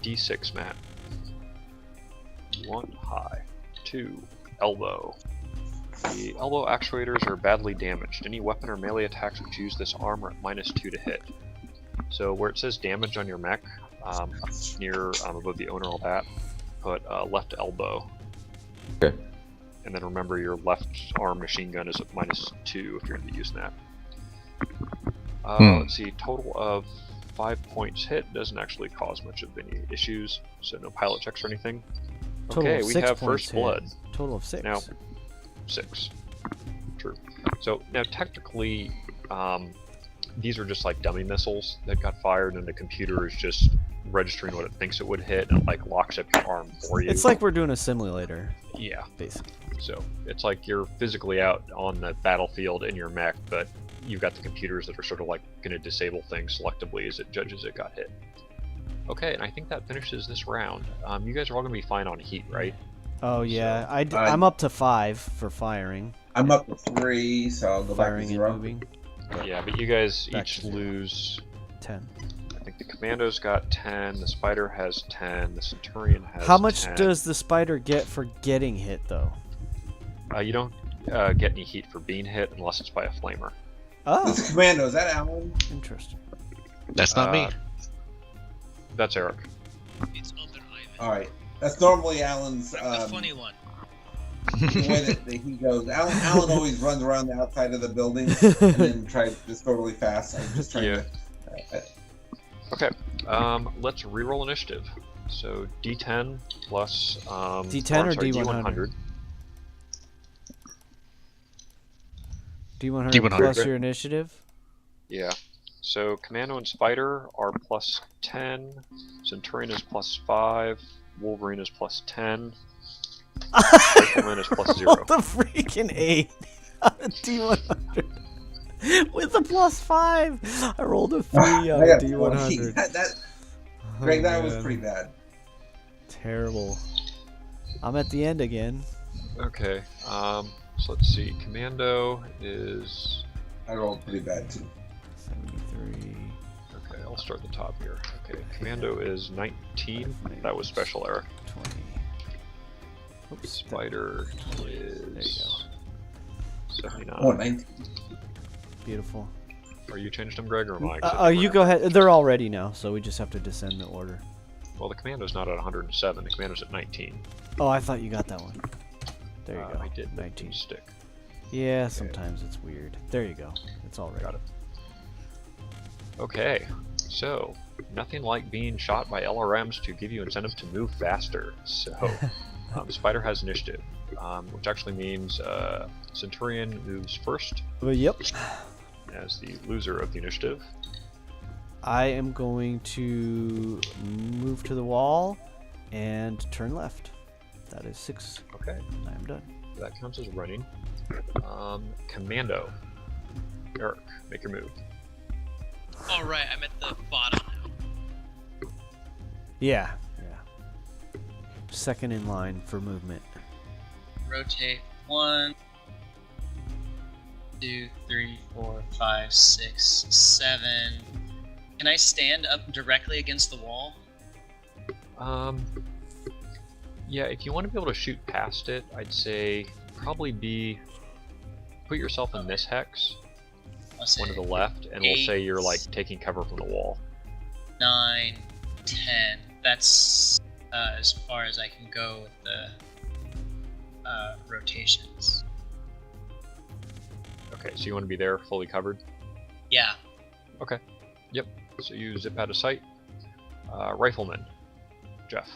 Speaker 3: d6, Matt. 1 high, 2 elbow. The elbow actuators are badly damaged. Any weapon or melee attacks which use this arm are at -2 to hit. So where it says damage on your mech, near above the owner, all that, put left elbow.
Speaker 7: Okay.
Speaker 3: And then remember your left arm machine gun is at -2 if you're going to be using that. Let's see, total of 5 points hit doesn't actually cause much of any issues, so no pilot checks or anything.
Speaker 1: Total
Speaker 3: Okay,
Speaker 1: of
Speaker 3: we
Speaker 1: 6
Speaker 3: have
Speaker 1: points
Speaker 3: first
Speaker 1: hit.
Speaker 3: blood.
Speaker 1: Total of 6.
Speaker 3: Now, 6. True. So now technically, these are just like dummy missiles that got fired, and the computer is just registering what it thinks it would hit, and like locks up your arm for you.
Speaker 1: It's like we're doing a simulator,
Speaker 3: yeah.
Speaker 1: basically.
Speaker 3: So it's like you're physically out on the battlefield in your mech, but you've got the computers that are sort of like going to disable things selectively as it judges it got hit. Okay, and I think that finishes this round. You guys are all going to be fine on heat, right?
Speaker 1: Oh, yeah.
Speaker 5: So,
Speaker 1: I'm up to 5 for firing.
Speaker 5: I'm up to 3, so I'll go back to
Speaker 1: Firing and
Speaker 5: 0.
Speaker 1: moving.
Speaker 3: Yeah, but you guys
Speaker 1: Back
Speaker 3: each
Speaker 1: to 0.
Speaker 3: lose.
Speaker 1: 10.
Speaker 3: I think the Commando's got 10, the Spider has 10, the Centurion has
Speaker 1: How much
Speaker 3: 10.
Speaker 1: does the spider get for getting hit, though?
Speaker 3: You don't get any heat for being hit unless it's by a flamer.
Speaker 1: Oh,
Speaker 5: This is Commando. Is that Alan?
Speaker 1: interesting.
Speaker 4: That's not me.
Speaker 3: That's Eric.
Speaker 6: It's other Ivan.
Speaker 5: All right. That's normally Alan's.
Speaker 6: I'm the funny one.
Speaker 5: The way that he goes. Alan always runs around the outside of the building and then tries just go really fast. I'm just trying to.
Speaker 3: Okay, let's reroll initiative. So D10 plus
Speaker 1: D10 or D100? D100
Speaker 4: D100.
Speaker 1: plus your initiative?
Speaker 3: Yeah. So Commando and Spider are plus 10. Centurion is plus 5. Wolverine is plus 10. Rifleman is plus 0.
Speaker 1: The freaking 8 on a D100 with a plus 5. I rolled a 3 on
Speaker 5: I
Speaker 1: a
Speaker 5: got
Speaker 1: D100.
Speaker 5: Greg, that
Speaker 1: Oh,
Speaker 5: was
Speaker 1: man.
Speaker 5: pretty bad.
Speaker 1: Terrible. I'm at the end again.
Speaker 3: Okay. So let's see. Commando is.
Speaker 5: I rolled pretty bad too.
Speaker 1: 73.
Speaker 3: Okay, I'll start at the top here. Okay, Commando is 19. That was special, Eric.
Speaker 1: 20. Oops.
Speaker 3: Spider
Speaker 1: There you
Speaker 3: is
Speaker 1: go.
Speaker 3: 79.
Speaker 5: Oh, 19.
Speaker 1: Beautiful.
Speaker 3: Are you changed them, Greg, or am I? 'Cause I
Speaker 1: Oh,
Speaker 3: think
Speaker 1: you
Speaker 3: we're-
Speaker 1: go ahead. They're all ready now, so we just have to descend the order.
Speaker 3: Well, the Commando's not at 107. The Commando's at 19.
Speaker 1: Oh, I thought you got that one. There you go.
Speaker 3: I did.
Speaker 1: 19.
Speaker 3: Stick.
Speaker 1: Yeah, sometimes it's weird. There you go. It's all ready.
Speaker 3: Got it. Okay, so nothing like being shot by LRMs to give you incentive to move faster. So Spider has initiative, which actually means Centurion moves first
Speaker 1: Well, yep.
Speaker 3: as the loser of the initiative.
Speaker 1: I am going to move to the wall and turn left. That is 6.
Speaker 3: Okay,
Speaker 1: I am done.
Speaker 3: that counts as running. Commando. Eric, make your move.
Speaker 6: Alright, I'm at the bottom now.
Speaker 1: Yeah. Second in line for movement.
Speaker 6: Rotate 1, 2, 3, 4, 5, 6, 7. Can I stand up directly against the wall?
Speaker 3: Yeah, if you want to be able to shoot past it, I'd say probably put yourself in this hex,
Speaker 6: I'll say
Speaker 3: one to the left, and we'll say you're like
Speaker 6: 8.
Speaker 3: taking cover from the wall.
Speaker 6: 9, 10. That's as far as I can go with the rotations.
Speaker 3: Okay, so you want to be there fully covered?
Speaker 6: Yeah.
Speaker 3: Okay. Yep. So you zip out of sight. Rifleman. Jeff.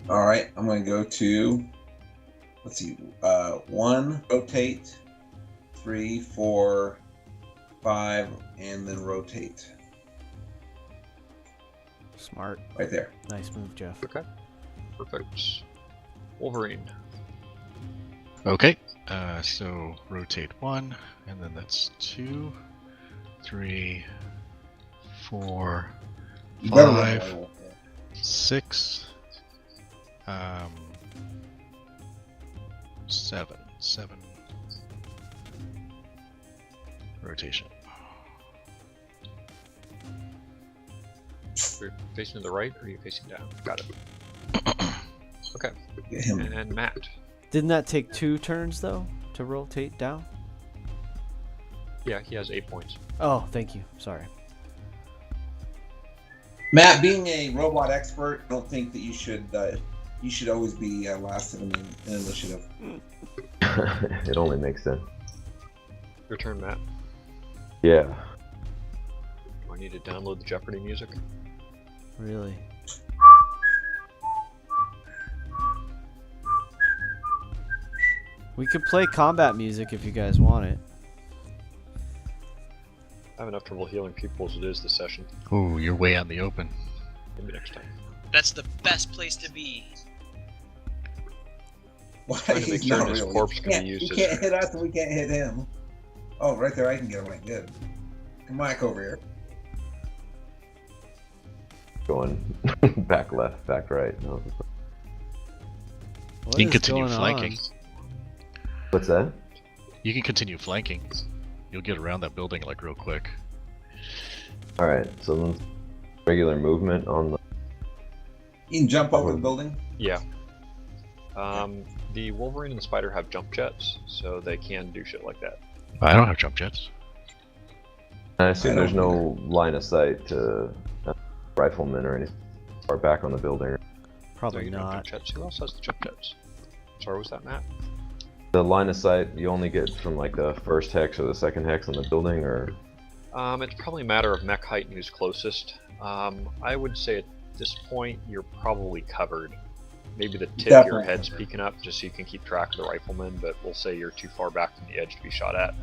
Speaker 5: All right, I'm going to go to, let's see, 1, rotate, 3, 4, 5, and then rotate.
Speaker 1: Smart.
Speaker 5: Right there.
Speaker 1: Nice move, Jeff.
Speaker 3: Okay. Perfect. Wolverine.
Speaker 4: Okay, so rotate 1, and then that's 2, 3, 4,
Speaker 5: You better run
Speaker 4: 5,
Speaker 5: away.
Speaker 4: 6, 7 rotation.
Speaker 3: You're facing to the right, or are you facing down? Got it. Okay.
Speaker 5: Get him.
Speaker 3: And Matt.
Speaker 1: Didn't that take 2 turns, though, to rotate down?
Speaker 3: Yeah, he has 8 points.
Speaker 1: Oh, thank you. Sorry.
Speaker 5: Matt, being a robot expert, I don't think that you should always be last in an initiative.
Speaker 7: It only makes sense.
Speaker 3: Your turn, Matt.
Speaker 7: Yeah.
Speaker 3: Do I need to download the Jeopardy music?
Speaker 1: Really. We could play combat music if you guys want it.
Speaker 3: I have enough trouble healing people as it is this session.
Speaker 4: Ooh, you're way out in the open.
Speaker 3: Maybe next time.
Speaker 6: That's the best place to be.
Speaker 5: Why?
Speaker 3: Trying to make
Speaker 5: He's
Speaker 3: sure
Speaker 5: not
Speaker 3: his
Speaker 5: really.
Speaker 3: corpse
Speaker 5: He
Speaker 3: can be
Speaker 5: can't-
Speaker 3: used
Speaker 5: He
Speaker 3: as-
Speaker 5: can't hit us and we can't hit him. Oh, right there, I can get away. Good. Come Mike over here.
Speaker 7: Going back left, back right. No.
Speaker 1: What
Speaker 4: You can
Speaker 1: is
Speaker 4: continue
Speaker 1: going
Speaker 4: flanking.
Speaker 1: on?
Speaker 7: What's that?
Speaker 4: You can continue flanking. You'll get around that building like real quick.
Speaker 7: Alright, so then regular movement on the.
Speaker 5: You can jump over the building.
Speaker 3: Yeah. The Wolverine and the Spider have jump jets, so they can do shit like that.
Speaker 4: I don't have jump jets.
Speaker 7: I assume
Speaker 5: I
Speaker 7: there's
Speaker 5: don't
Speaker 7: no line of sight to Rifleman or anything. Or back on the building.
Speaker 3: No,
Speaker 1: Probably
Speaker 3: you don't have
Speaker 1: not.
Speaker 3: jump jets. Who else has the jump jets? Sorry, was that Matt?
Speaker 7: The line of sight you only get from like the first hex or the second hex on the building, or
Speaker 3: It's probably a matter of mech height and who's closest. I would say at this point you're probably covered. Maybe the tip of your
Speaker 5: Definitely
Speaker 3: head's
Speaker 5: covered.
Speaker 3: peeking up just so you can keep track of the Rifleman, but we'll say you're too far back from the edge to be shot at.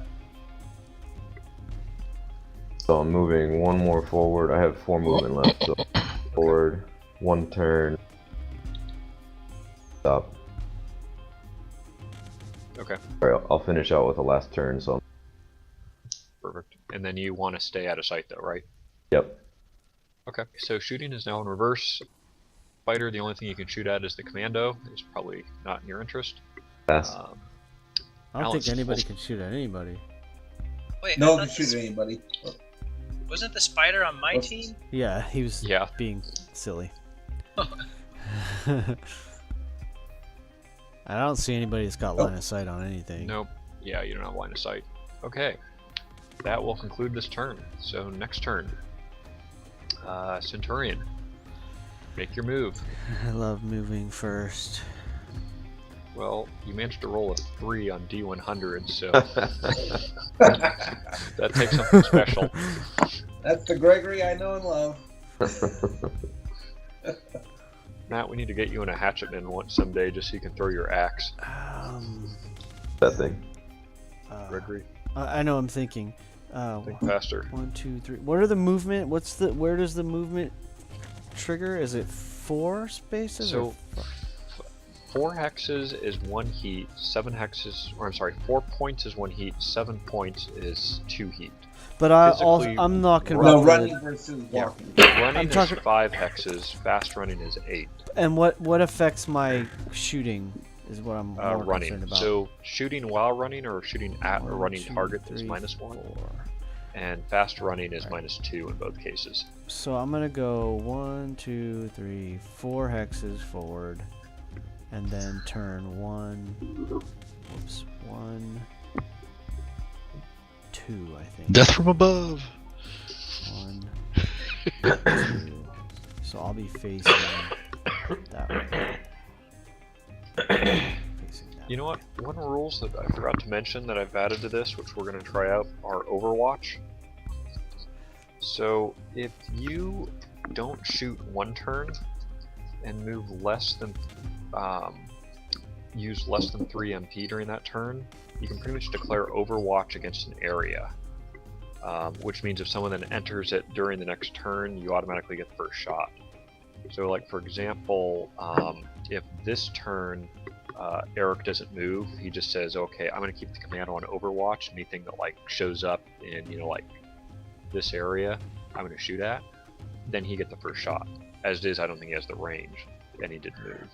Speaker 7: so I'm moving one more forward. I have 4 movement left, so forward, 1 turn, stop.
Speaker 3: Okay,
Speaker 7: Alright, I'll finish out with the last turn. So
Speaker 3: perfect. And then you want to stay out of sight though, right?
Speaker 7: yep.
Speaker 3: Okay, so shooting is now in reverse. Fighter, the only thing you can shoot at is the Commando. It's probably not in your interest.
Speaker 7: Pass.
Speaker 1: I don't
Speaker 3: Alex,
Speaker 1: think anybody
Speaker 3: full-
Speaker 1: can shoot at anybody.
Speaker 6: Wait,
Speaker 5: No
Speaker 6: I
Speaker 5: one can
Speaker 6: thought
Speaker 5: shoot at anybody.
Speaker 6: wasn't the spider on my
Speaker 5: What's-
Speaker 6: team?
Speaker 1: Yeah, he was
Speaker 3: Yeah.
Speaker 1: being silly. I don't see anybody that's got line of sight on anything.
Speaker 3: Nope. Yeah, you don't have line of sight. Okay. that will conclude this turn. So next turn, Centurion, make your move.
Speaker 1: I love moving first.
Speaker 3: Well, you managed to roll a 3 on D100, so that takes something special.
Speaker 5: That's the Gregory I know and love.
Speaker 3: Matt, we need to get you in a hatchetman someday just so you can throw your axe.
Speaker 7: That thing.
Speaker 3: Gregory,
Speaker 1: I know. I'm thinking.
Speaker 3: think faster.
Speaker 1: 1, 2, 3. What are the movement? Where does the movement trigger? Is it 4 spaces?
Speaker 3: So 4 hexes is 1 heat, 7 hexes, or I'm sorry, 4 points is 1 heat, 7 points is 2 heat.
Speaker 1: But
Speaker 3: physically,
Speaker 1: I'm talking
Speaker 5: No,
Speaker 1: about
Speaker 5: running versus walking.
Speaker 3: Running
Speaker 1: I'm
Speaker 3: is
Speaker 1: talking-
Speaker 3: 5 hexes, fast running is 8.
Speaker 1: And what affects my shooting is what I'm more
Speaker 3: Running.
Speaker 1: concerned about.
Speaker 3: So shooting while running or shooting at a
Speaker 1: 1,
Speaker 3: running
Speaker 1: 2,
Speaker 3: target is
Speaker 1: 3,
Speaker 3: -1,
Speaker 1: 4.
Speaker 3: and fast running is
Speaker 1: Alright.
Speaker 3: -2 in both cases.
Speaker 1: So I'm gonna go 1, 2, 3, 4 hexes forward, and then turn 1. Whoops. 1, 2. I think.
Speaker 4: Death from above.
Speaker 1: 1, 2. So I'll be facing that way. Facing that
Speaker 3: You know
Speaker 1: way.
Speaker 3: what? One of the rules that I forgot to mention that I've added to this, which we're going to try out, are Overwatch. So if you don't shoot 1 turn and move less than, use less than 3 MP during that turn, you can pretty much declare Overwatch against an area. Which means if someone then enters it during the next turn, you automatically get the first shot. So like for example, if this turn Eric doesn't move, he just says, okay, I'm going to keep the commando on Overwatch. Anything that like shows up in, you know, like this area, I'm going to shoot at. Then he gets the first shot. As it is, I don't think he has the range, and he didn't move.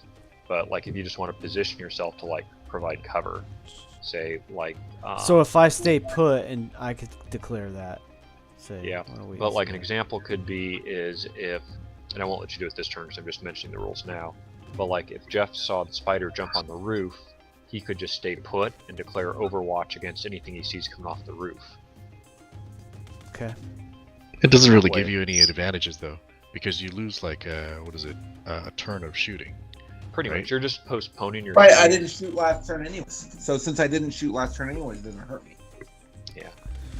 Speaker 3: But like if you just want to position yourself to like provide cover, say like.
Speaker 1: So if I stay put and I could declare that, say.
Speaker 3: Yeah, but like an example could be is if, and I won't let you do it this turn because I'm just mentioning the rules now. But like if Jeff saw the spider jump on the roof, he could just stay put and declare Overwatch against anything he sees coming off the roof.
Speaker 1: Okay.
Speaker 4: It doesn't really
Speaker 3: That way-
Speaker 4: give you any advantages though, because you lose like a turn of shooting.
Speaker 3: Pretty
Speaker 4: Right.
Speaker 3: much, you're just postponing your.
Speaker 5: Right, I
Speaker 3: shooting.
Speaker 5: didn't shoot last turn anyways. So since I didn't shoot last turn anyways, it doesn't hurt me.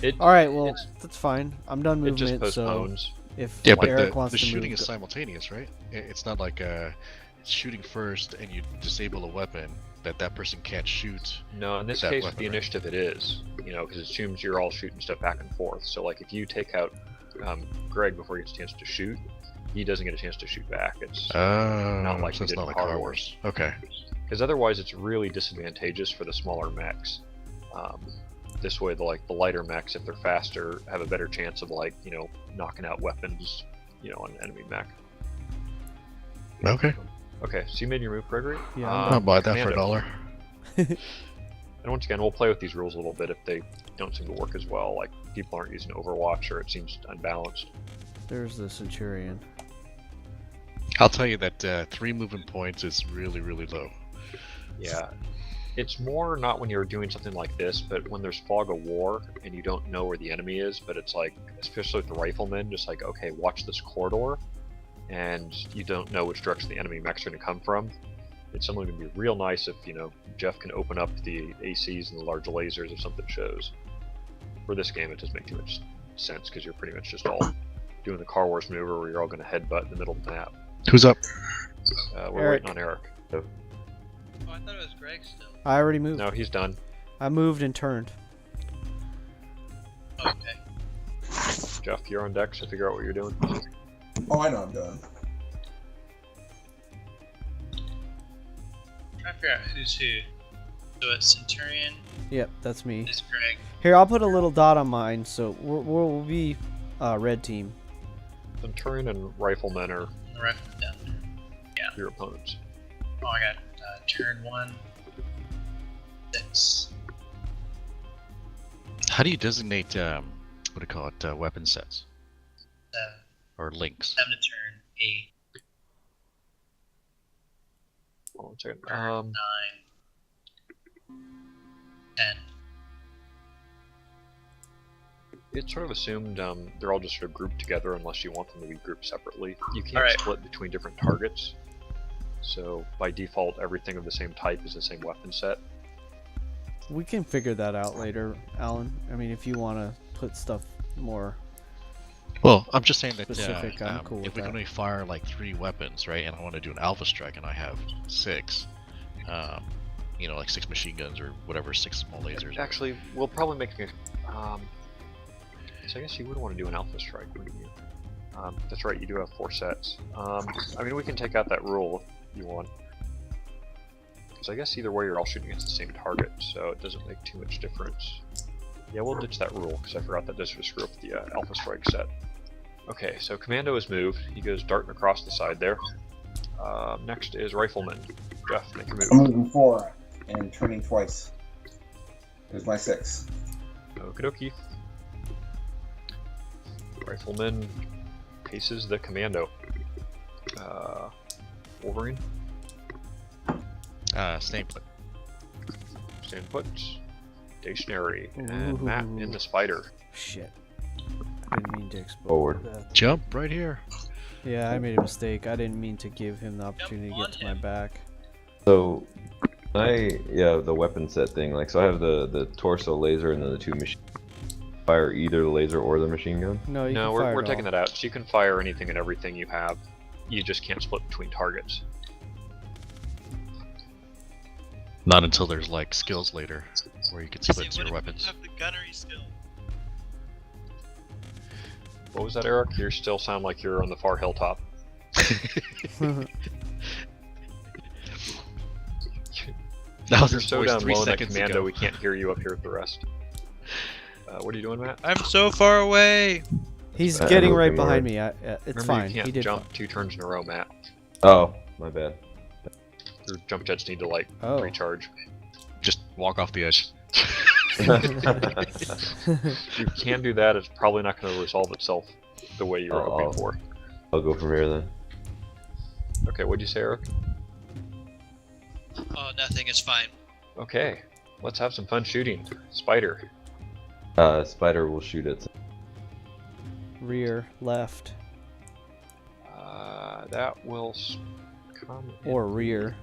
Speaker 3: It,
Speaker 1: All right. Well,
Speaker 3: it's-
Speaker 1: that's fine. I'm done
Speaker 3: it just
Speaker 1: movement. So
Speaker 3: postpones.
Speaker 1: if
Speaker 4: Yeah, but
Speaker 1: Eric
Speaker 4: the
Speaker 1: wants to
Speaker 4: shooting
Speaker 1: move,
Speaker 4: is simultaneous, right? It's not like it's shooting first and you disable a weapon that person can't shoot.
Speaker 3: No, in this
Speaker 4: that
Speaker 3: case,
Speaker 4: weapon,
Speaker 3: the
Speaker 4: right?
Speaker 3: initiative it is, you know, because it assumes you're all shooting stuff back and forth. So like if you take out Greg before he gets a chance to shoot, he doesn't get a chance to shoot back. It's
Speaker 4: Not
Speaker 3: like
Speaker 4: so
Speaker 3: we
Speaker 4: it's
Speaker 3: did
Speaker 4: not
Speaker 3: in
Speaker 4: like
Speaker 3: Car
Speaker 4: Car
Speaker 3: Wars.
Speaker 4: Wars. Okay.
Speaker 3: Because otherwise it's really disadvantageous for the smaller mechs. This way, the lighter mechs, if they're faster, have a better chance of like, you know, knocking out weapons, you know, on an enemy mech.
Speaker 4: Okay.
Speaker 3: Okay, so you made your move, Gregory.
Speaker 1: Yeah,
Speaker 4: I'll buy that for
Speaker 3: Commando.
Speaker 4: $1.
Speaker 3: And once again, we'll play with these rules a little bit if they don't seem to work as well. Like people aren't using Overwatch or it seems unbalanced.
Speaker 1: there's the Centurion.
Speaker 4: I'll tell you that 3 movement points is really, really low.
Speaker 3: Yeah. It's more not when you're doing something like this, but when there's fog of war and you don't know where the enemy is, but it's like, especially with the Rifleman, just like, okay, watch this corridor, and you don't know which direction the enemy mechs are going to come from. It's something going to be real nice if, you know, Jeff can open up the ACs and the large lasers if something shows. For this game, it doesn't make too much sense because you're pretty much just all doing the Car Wars maneuver where you're all going to headbutt in the middle of the map.
Speaker 4: Who's up?
Speaker 3: We're
Speaker 1: Eric.
Speaker 3: waiting on Eric.
Speaker 6: Oh, I thought it was Greg still.
Speaker 1: I already moved.
Speaker 3: No, he's done.
Speaker 1: I moved and turned.
Speaker 6: Oh, okay.
Speaker 3: Jeff, you're on deck, so figure out what you're doing.
Speaker 5: Oh, I know I'm done.
Speaker 6: Trying to figure out who's who. So it's Centurion
Speaker 1: Yep, that's me.
Speaker 6: is Greg.
Speaker 1: Here, I'll put a little dot on mine, so we'll be red team.
Speaker 3: Centurion and Rifleman are
Speaker 6: The Rifleman down there.
Speaker 3: your opponents.
Speaker 6: Oh, I got turn 1. 6.
Speaker 4: How do you designate what do you call it? Weapon sets
Speaker 6: 7.
Speaker 4: or links?
Speaker 6: 7 to turn 8.
Speaker 3: Hold on a second.
Speaker 6: Turn 9. 10.
Speaker 3: it's sort of assumed they're all just sort of grouped together unless you want them to be grouped separately. You can't
Speaker 6: Alright.
Speaker 3: split between different targets. So by default, everything of the same type is the same weapon set.
Speaker 1: We can figure that out later, Alan. I mean, if you want to put stuff more.
Speaker 4: Well, I'm just saying that
Speaker 1: Specific, I'm cool with
Speaker 4: if we can
Speaker 1: that.
Speaker 4: only fire like 3 weapons, right, and I want to do an alpha strike and I have 6, you know, like 6 machine guns or whatever, 6 small lasers.
Speaker 3: Actually, we'll probably make a. So I guess you would want to do an alpha strike, wouldn't you? That's right, you do have 4 sets. I mean, we can take out that rule if you want. Because I guess either way you're all shooting against the same target, so it doesn't make too much difference. Yeah, we'll ditch that rule, because I forgot that does sort of screw up the alpha strike set. Okay, so Commando is moved. He goes darting across the side there. Next is Rifleman. Jeff, make your
Speaker 5: I'm
Speaker 3: move.
Speaker 5: moving 4 and turning twice. There's my 6.
Speaker 3: Okie dokie. Rifleman paces the Commando. Wolverine,
Speaker 4: Staying put.
Speaker 3: stand put. Stationary. And Matt in the Spider.
Speaker 1: Shit. Didn't mean to explode.
Speaker 7: Forward.
Speaker 1: that.
Speaker 4: Jump right here.
Speaker 1: Yeah, I made a mistake. I didn't mean to give him the opportunity to get to my back.
Speaker 7: So, the weapon set thing. Like, so I have the torso laser and then the 2 machine. Fire either the laser or the machine gun.
Speaker 1: No, you
Speaker 3: No,
Speaker 1: can fire
Speaker 3: we're
Speaker 1: it
Speaker 3: taking
Speaker 1: all.
Speaker 3: that out. So you can fire anything and everything you have. You just can't split between targets.
Speaker 4: Not until there's like skills later, where you can
Speaker 6: See,
Speaker 4: split
Speaker 6: what
Speaker 4: your
Speaker 6: if you
Speaker 4: weapons.
Speaker 6: have the gunnery skill?
Speaker 3: What was that, Eric? You still sound like you're on the far hilltop.
Speaker 4: That was
Speaker 3: You're
Speaker 4: his
Speaker 3: so
Speaker 4: voice
Speaker 3: down
Speaker 4: 3
Speaker 3: low in that
Speaker 4: seconds
Speaker 3: Commando,
Speaker 4: ago.
Speaker 3: we can't hear you up here with the rest. What are you doing, Matt?
Speaker 6: I'm so far away.
Speaker 1: He's
Speaker 7: I
Speaker 1: getting
Speaker 7: moved
Speaker 1: right
Speaker 7: him
Speaker 1: behind
Speaker 7: already.
Speaker 1: me. It's
Speaker 3: Remember,
Speaker 1: fine.
Speaker 3: you can't
Speaker 1: He did
Speaker 3: jump
Speaker 1: fine.
Speaker 3: 2 turns in a row, Matt.
Speaker 7: Oh, my bad.
Speaker 3: Your jump jets need to, like,
Speaker 1: Oh.
Speaker 3: recharge.
Speaker 4: Just walk off the edge.
Speaker 3: You can do that, it's probably not going to resolve itself the way you were hoping
Speaker 7: Oh.
Speaker 3: for.
Speaker 7: I'll go from here then.
Speaker 3: Okay, what'd you say, Eric?
Speaker 6: Oh, nothing. It's fine.
Speaker 3: Okay, let's have some fun shooting. Spider.
Speaker 7: Spider will shoot it.
Speaker 1: Rear, left,
Speaker 3: That will come in.
Speaker 1: or rear.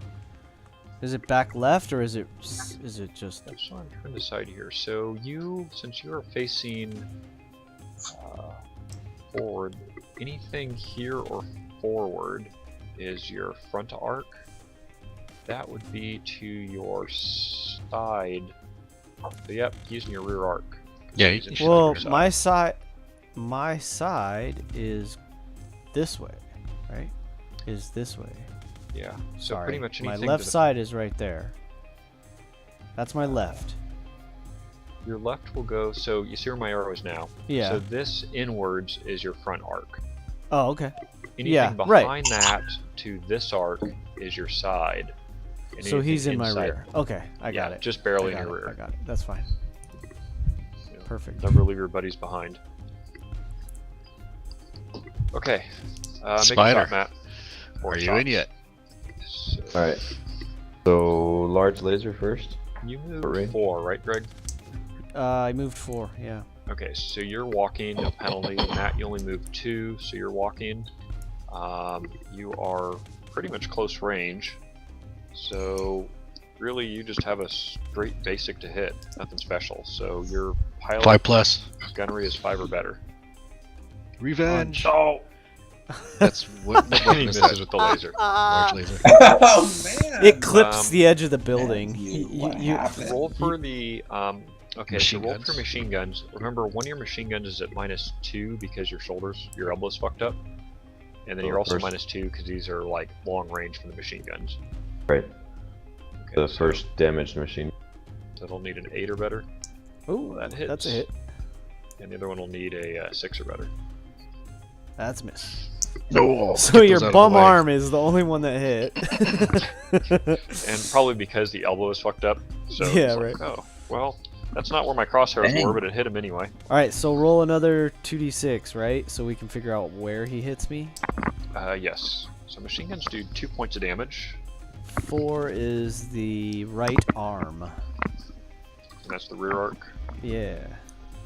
Speaker 1: Is it back left or is it just?
Speaker 3: That's what I'm trying to decide here. So you, since you are facing forward, anything here or forward is your front arc. That would be to your side. So yep, using your rear arc.
Speaker 4: Yeah,
Speaker 3: Using
Speaker 4: you
Speaker 1: Well,
Speaker 3: your
Speaker 1: my side is this way, right? Is this way.
Speaker 3: Yeah. So
Speaker 1: Sorry,
Speaker 3: pretty much
Speaker 1: my
Speaker 3: anything
Speaker 1: left
Speaker 3: to the-
Speaker 1: side is right there. That's my left.
Speaker 3: Your left will go. So you see where my arrow is now.
Speaker 1: Yeah.
Speaker 3: So this inwards is your front arc.
Speaker 1: Oh, okay.
Speaker 3: Anything
Speaker 1: Yeah, right.
Speaker 3: behind that to this arc is your side. And
Speaker 1: So he's in
Speaker 3: anything
Speaker 1: my
Speaker 3: inside-
Speaker 1: rear. Okay, I got
Speaker 3: yeah,
Speaker 1: it.
Speaker 3: just barely
Speaker 1: I
Speaker 3: in
Speaker 1: got
Speaker 3: your
Speaker 1: it,
Speaker 3: rear.
Speaker 1: I got it. That's fine.
Speaker 3: You know,
Speaker 1: Perfect.
Speaker 3: Never leave your buddies behind. Okay. Make
Speaker 4: Spider.
Speaker 3: a shot, Matt. Four
Speaker 4: Are you
Speaker 3: shots.
Speaker 4: in yet?
Speaker 3: So
Speaker 7: Alright. So, large laser first.
Speaker 3: you
Speaker 7: Right.
Speaker 3: moved 4, right, Greg?
Speaker 1: I moved 4. Yeah.
Speaker 3: Okay, so you're walking, no penalty. Matt, you only moved 2, so you're walking. You are pretty much close range. So really, you just have a straight basic to hit, nothing special. So your pilot
Speaker 4: 5+.
Speaker 3: gunnery is 5 or better.
Speaker 4: Revenge.
Speaker 3: Oh!
Speaker 4: That's what
Speaker 3: He
Speaker 4: weapon is
Speaker 3: misses
Speaker 4: that?
Speaker 3: with the laser.
Speaker 4: Large laser.
Speaker 5: Oh man!
Speaker 1: It clips
Speaker 3: Um,
Speaker 1: the edge of the building.
Speaker 5: What happened?
Speaker 3: Roll for the okay,
Speaker 4: Machine
Speaker 3: so roll
Speaker 4: guns?
Speaker 3: for machine guns. Remember, one of your machine guns is at -2 because your shoulders, your elbows fucked up, and then you're also
Speaker 7: First.
Speaker 3: -2 because these are like long range for the machine guns.
Speaker 7: Right.
Speaker 3: Okay,
Speaker 7: The
Speaker 3: so
Speaker 7: first damaged machine.
Speaker 3: it'll need an 8 or better,
Speaker 1: Ooh,
Speaker 3: that hits.
Speaker 1: that's a hit.
Speaker 3: and the other one will need a 6 or better.
Speaker 1: That's a miss.
Speaker 4: No.
Speaker 1: So your
Speaker 4: those out of
Speaker 1: bum
Speaker 4: the way.
Speaker 1: arm is the only one that hit.
Speaker 3: And probably because the elbow is fucked up. So
Speaker 1: Yeah,
Speaker 3: it's like, oh, well, that's not where my crosshairs
Speaker 5: Dang.
Speaker 3: were, but it hit him anyway.
Speaker 1: Alright, so roll another 2d6, right? So we can figure out where he hits me.
Speaker 3: Yes. So machine guns do 2 points of damage,
Speaker 1: 4 is the right arm.
Speaker 3: and that's the rear arc.
Speaker 1: Yeah.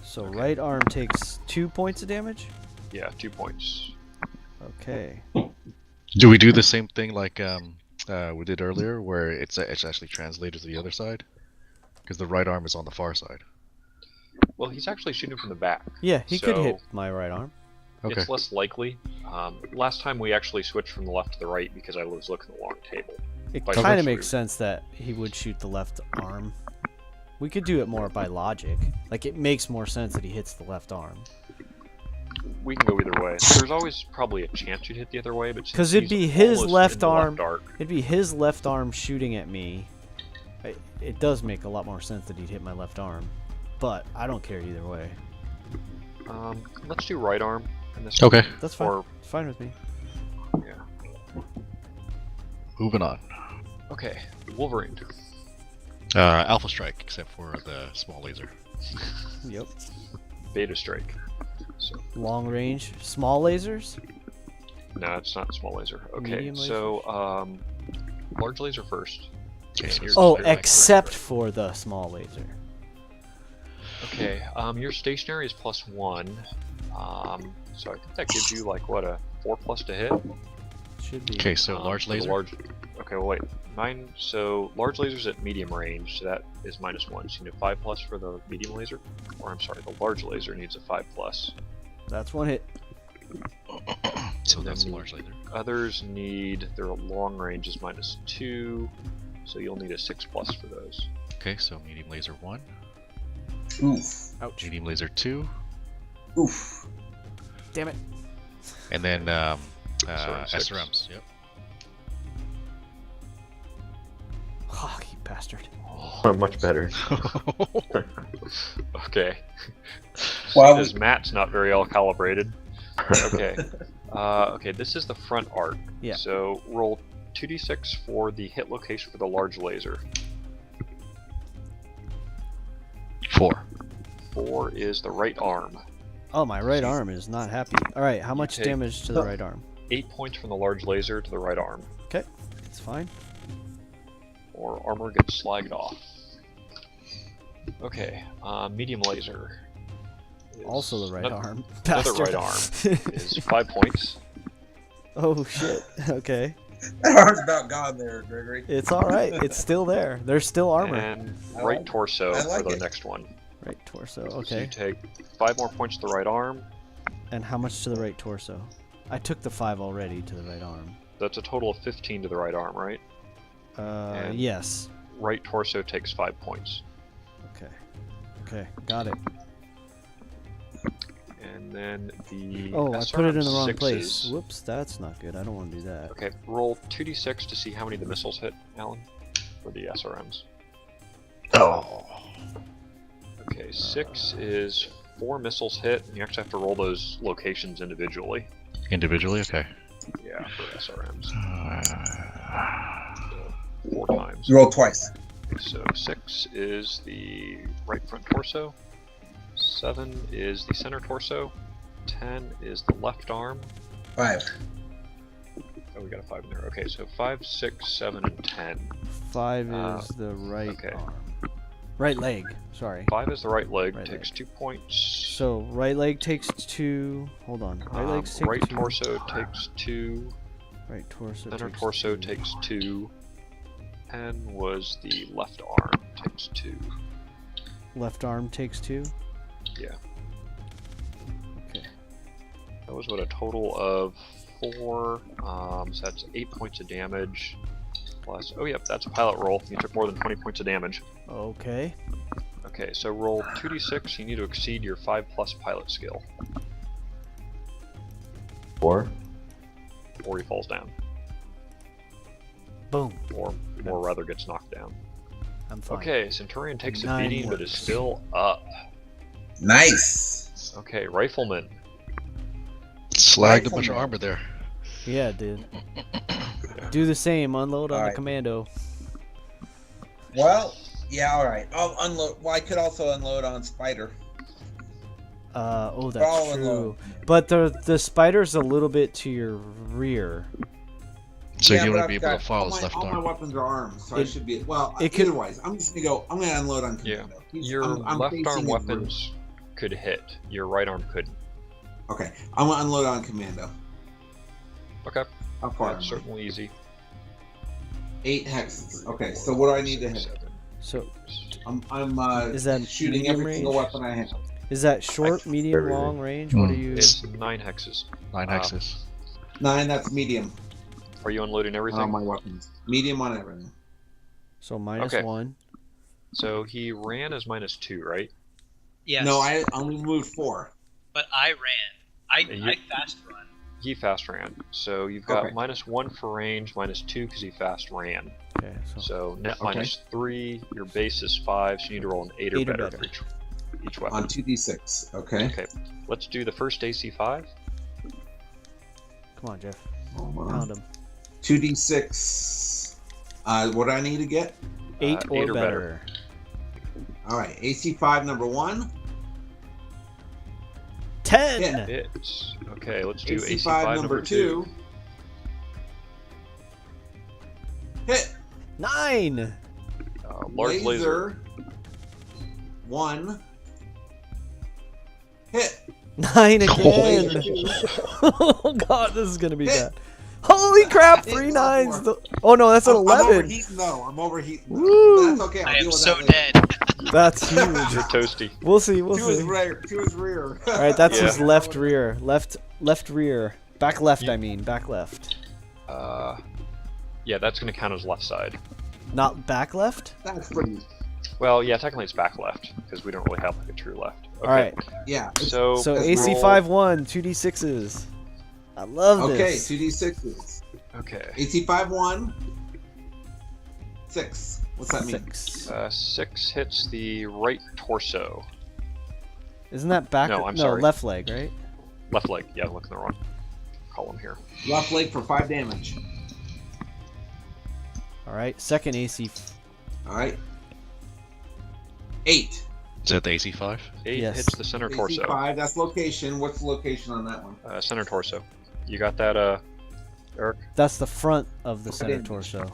Speaker 1: So
Speaker 3: Okay.
Speaker 1: right arm takes 2 points of damage.
Speaker 3: Yeah, 2 points.
Speaker 1: Okay.
Speaker 4: Do we do the same thing like we did earlier, where it's actually translated to the other side? Because the right arm is on the far side.
Speaker 3: Well, he's actually shooting from the back.
Speaker 1: Yeah, he could hit
Speaker 3: So-
Speaker 1: my right arm.
Speaker 4: Okay.
Speaker 3: It's less likely. Last time we actually switched from the left to the right because I was looking at the long table.
Speaker 1: It
Speaker 3: By
Speaker 1: kind of
Speaker 3: virtue-
Speaker 1: makes sense that he would shoot the left arm. We could do it more by logic. Like, it makes more sense that he hits the left arm.
Speaker 3: We can go either way. There's always probably a chance you'd hit the other way, but since
Speaker 1: 'Cause it'd
Speaker 3: he's
Speaker 1: be his
Speaker 3: almost
Speaker 1: left
Speaker 3: in the
Speaker 1: arm.
Speaker 3: arc,
Speaker 1: It'd be his left arm shooting at me. It does make a lot more sense that he'd hit my left arm. But I don't care either way.
Speaker 3: let's do right arm. In this
Speaker 4: Okay.
Speaker 1: That's fine.
Speaker 3: Or
Speaker 1: It's fine with me.
Speaker 3: yeah.
Speaker 4: Moving on.
Speaker 3: Okay, Wolverine.
Speaker 4: Alpha strike, except for the small laser.
Speaker 1: Yep.
Speaker 3: Beta strike. So
Speaker 1: Long range. Small lasers?
Speaker 3: no, it's not small laser. Okay,
Speaker 1: Medium
Speaker 3: so large laser first.
Speaker 4: Okay, so
Speaker 3: Yours
Speaker 1: Oh,
Speaker 3: is very
Speaker 1: except
Speaker 3: correct.
Speaker 1: for the small laser.
Speaker 3: Okay, your stationary is +1. So I think that gives you like what, a 4+ to hit.
Speaker 1: Should be.
Speaker 4: Okay, so large
Speaker 3: For the
Speaker 4: laser.
Speaker 3: Okay, well wait. So large laser's at medium range, so that is -1. So you need a 5+ for the medium laser, or I'm sorry, the large laser needs a 5+.
Speaker 1: That's one hit.
Speaker 4: So
Speaker 3: And
Speaker 4: that's a
Speaker 3: then
Speaker 4: large laser.
Speaker 3: Others need their long range is -2, so you'll need a 6+ for those.
Speaker 4: Okay, so medium laser 1,
Speaker 5: Oof.
Speaker 1: Ouch.
Speaker 4: medium laser 2,
Speaker 5: Oof.
Speaker 1: Damn it.
Speaker 4: and then
Speaker 3: SRM 6.
Speaker 4: SRMs. Yep.
Speaker 1: Oh, you bastard.
Speaker 7: Much better.
Speaker 3: Okay.
Speaker 5: Well,
Speaker 3: Because Matt's not very well calibrated. Okay. Okay, this is the front arc.
Speaker 1: Yeah.
Speaker 3: So roll 2d6 for the hit location for the large laser.
Speaker 4: 4.
Speaker 3: 4 is the right arm.
Speaker 1: Oh, my right arm is not happy. Alright, how much
Speaker 3: take-
Speaker 1: damage to the right arm?
Speaker 3: 8 points from the large laser to the right arm,
Speaker 1: Okay, it's fine.
Speaker 3: or armor gets slagged off. Okay, medium laser. is
Speaker 1: Also the right
Speaker 3: another-
Speaker 1: arm.
Speaker 3: Another
Speaker 1: Bastard.
Speaker 3: right arm is 5 points.
Speaker 1: Oh, shit. Okay.
Speaker 5: that arm's about gone there, Gregory.
Speaker 1: It's alright. It's still there. There's still armor.
Speaker 3: And
Speaker 5: I
Speaker 3: right
Speaker 5: like-
Speaker 3: torso
Speaker 5: I like
Speaker 3: for the
Speaker 5: it.
Speaker 3: next one.
Speaker 1: Right torso.
Speaker 3: So you
Speaker 1: Okay.
Speaker 3: take 5 more points to the right arm.
Speaker 1: And how much to the right torso? I took the 5 already to the right arm.
Speaker 3: That's a total of 15 to the right arm, right? And-
Speaker 1: Yes.
Speaker 3: Right torso takes 5 points.
Speaker 1: Okay. Okay, got it.
Speaker 3: And then the
Speaker 1: Oh, I put it in the
Speaker 3: SRM
Speaker 1: wrong
Speaker 3: 6s.
Speaker 1: place. Whoops, that's not good. I don't want to do that.
Speaker 3: Okay, roll 2d6 to see how many the missiles hit, Alan, for the SRMs.
Speaker 7: Oh.
Speaker 3: Okay, 6 is 4 missiles hit, and you actually have to roll those locations individually.
Speaker 4: Individually, okay.
Speaker 3: Yeah, for SRMs.
Speaker 4: Uh,
Speaker 3: So 4 times.
Speaker 5: You roll twice.
Speaker 3: So 6 is the right front torso. 7 is the center torso. 10 is the left arm.
Speaker 5: 5.
Speaker 3: Oh, we got a 5 in there. Okay, so 5, 6, 7, and 10.
Speaker 1: 5 is the right
Speaker 3: okay.
Speaker 1: arm. Right leg. Sorry.
Speaker 3: 5 is the right leg,
Speaker 1: Right
Speaker 3: takes
Speaker 1: leg.
Speaker 3: 2 points.
Speaker 1: So right leg takes 2. Hold on. Right leg takes
Speaker 3: right
Speaker 1: 2.
Speaker 3: torso takes 2.
Speaker 1: Right torso.
Speaker 3: Center
Speaker 1: takes
Speaker 3: torso
Speaker 1: 2.
Speaker 3: takes 2. 10 was the left arm, takes 2.
Speaker 1: Left arm takes 2.
Speaker 3: Yeah.
Speaker 1: Okay.
Speaker 3: That was what, a total of 4. So that's 8 points of damage. Plus, oh yep, that's a pilot roll. You took more than 20 points of damage.
Speaker 1: Okay.
Speaker 3: Okay, so roll 2d6. You need to exceed your 5+ pilot skill,
Speaker 7: 4.
Speaker 3: or he falls down,
Speaker 1: Boom.
Speaker 3: or rather gets knocked down.
Speaker 1: I'm fine.
Speaker 3: Okay, Centurion takes a
Speaker 1: 9
Speaker 3: beating, but is
Speaker 1: works.
Speaker 3: still up.
Speaker 5: Nice.
Speaker 3: Okay, Rifleman.
Speaker 4: slagged a bunch of armor there.
Speaker 1: Yeah, dude. Do the same. Unload on the
Speaker 5: Alright.
Speaker 1: commando.
Speaker 5: Well, yeah, all right. I'll unload. Well, I could also unload on Spider.
Speaker 1: Oh,
Speaker 5: I'll
Speaker 1: that's true.
Speaker 5: unload.
Speaker 1: But the spider's a little bit to your rear.
Speaker 4: So
Speaker 5: Yeah,
Speaker 4: you
Speaker 5: but
Speaker 4: want to
Speaker 5: I've
Speaker 4: be able
Speaker 5: got-
Speaker 4: to follow
Speaker 5: all
Speaker 4: his
Speaker 5: my-
Speaker 4: left
Speaker 5: all my
Speaker 4: arm.
Speaker 5: weapons are armed, so I
Speaker 1: It-
Speaker 5: should be. Well,
Speaker 1: it could-
Speaker 5: either way, I'm just gonna go. I'm gonna unload on
Speaker 3: Yeah,
Speaker 5: Commando.
Speaker 3: your
Speaker 5: I'm
Speaker 3: left
Speaker 5: facing
Speaker 3: arm
Speaker 5: him
Speaker 3: weapons could hit. Your right arm couldn't.
Speaker 5: Okay, I'm gonna unload on Commando.
Speaker 3: Okay.
Speaker 5: How far?
Speaker 3: That's
Speaker 5: am I?
Speaker 3: certainly easy.
Speaker 5: 8 hexes. Okay, so what do I need to hit?
Speaker 3: 7.
Speaker 1: So
Speaker 5: I'm
Speaker 1: Is that
Speaker 5: shooting
Speaker 1: medium
Speaker 5: every single
Speaker 1: range?
Speaker 5: weapon I have.
Speaker 1: is that short, medium,
Speaker 7: Everything.
Speaker 1: long range? What are you?
Speaker 3: It's 9 hexes.
Speaker 4: 9 hexes.
Speaker 5: 9, that's medium
Speaker 3: Are you unloading
Speaker 5: on all
Speaker 3: everything?
Speaker 5: my weapons. Medium on everything.
Speaker 1: So minus
Speaker 3: Okay.
Speaker 1: 1.
Speaker 3: So he ran as -2, right?
Speaker 6: Yes.
Speaker 5: No, I only moved 4.
Speaker 6: But I ran.
Speaker 3: And
Speaker 6: I fast run.
Speaker 3: He fast ran. So you've got
Speaker 5: Okay.
Speaker 3: -1 for range, -2 because he fast ran.
Speaker 1: Okay, so
Speaker 3: So net
Speaker 5: Okay.
Speaker 3: -3. Your base is 5, so you need to roll an 8 or
Speaker 1: 8 or
Speaker 3: better
Speaker 1: better.
Speaker 3: for each weapon.
Speaker 5: On 2d6. Okay.
Speaker 3: Okay. Let's do the first AC 5.
Speaker 1: come on, Jeff.
Speaker 5: Hold on.
Speaker 1: Pound him.
Speaker 5: 2d6. What do I need to get?
Speaker 1: 8 or
Speaker 3: 8 or better.
Speaker 1: better.
Speaker 5: All right. AC 5, number 1.
Speaker 1: 10.
Speaker 5: Yeah.
Speaker 3: Hits. Okay, let's do
Speaker 5: AC
Speaker 3: AC
Speaker 5: 5, number 2. Hit.
Speaker 1: 9.
Speaker 3: Large laser.
Speaker 5: 1. Hit.
Speaker 1: 9 again.
Speaker 5: Laser 2.
Speaker 1: Oh god, this is gonna be
Speaker 5: Hit.
Speaker 1: bad. Holy crap!
Speaker 5: Hit
Speaker 1: 3
Speaker 5: one
Speaker 1: nines.
Speaker 5: more.
Speaker 1: Oh no, that's an
Speaker 5: I'm
Speaker 1: 11.
Speaker 5: overheating though. I'm overheating. though.
Speaker 1: Woo.
Speaker 5: That's okay. I'll
Speaker 6: I
Speaker 5: deal
Speaker 6: am
Speaker 5: with
Speaker 6: so
Speaker 5: that later.
Speaker 6: dead.
Speaker 1: That's huge.
Speaker 3: You're toasty.
Speaker 1: We'll see. We'll
Speaker 5: To his
Speaker 1: see.
Speaker 5: rear. To his rear.
Speaker 1: All right, that's
Speaker 3: Yeah.
Speaker 1: his left rear. Left rear. Back left. I mean, back left.
Speaker 3: Yeah, that's going to count as left side.
Speaker 1: Not back left.
Speaker 5: That's pretty.
Speaker 3: Well, yeah, technically it's back left because we don't really have like a true left. Okay.
Speaker 1: All right.
Speaker 5: Yeah.
Speaker 3: So,
Speaker 1: So
Speaker 5: let's
Speaker 1: AC
Speaker 5: roll.
Speaker 1: 5-1, 2d6s. I love
Speaker 5: Okay.
Speaker 1: this.
Speaker 5: 2d6s.
Speaker 3: okay.
Speaker 5: AC 5-1. 6. What's that mean?
Speaker 1: 6.
Speaker 3: 6 hits the right torso.
Speaker 1: Isn't that back?
Speaker 3: No, I'm sorry.
Speaker 1: left leg, right?
Speaker 3: Left leg. Yeah, I'm looking at the wrong column here.
Speaker 5: Left leg for 5 damage.
Speaker 1: All right. Second AC.
Speaker 5: All right. 8.
Speaker 4: Is that the AC 5?
Speaker 3: 8
Speaker 1: Yes.
Speaker 3: hits the center
Speaker 5: AC
Speaker 3: torso.
Speaker 5: 5. That's location. What's the location on that one?
Speaker 3: Center torso. You got that, Eric?
Speaker 1: That's the front of the
Speaker 5: Okay.
Speaker 1: center torso.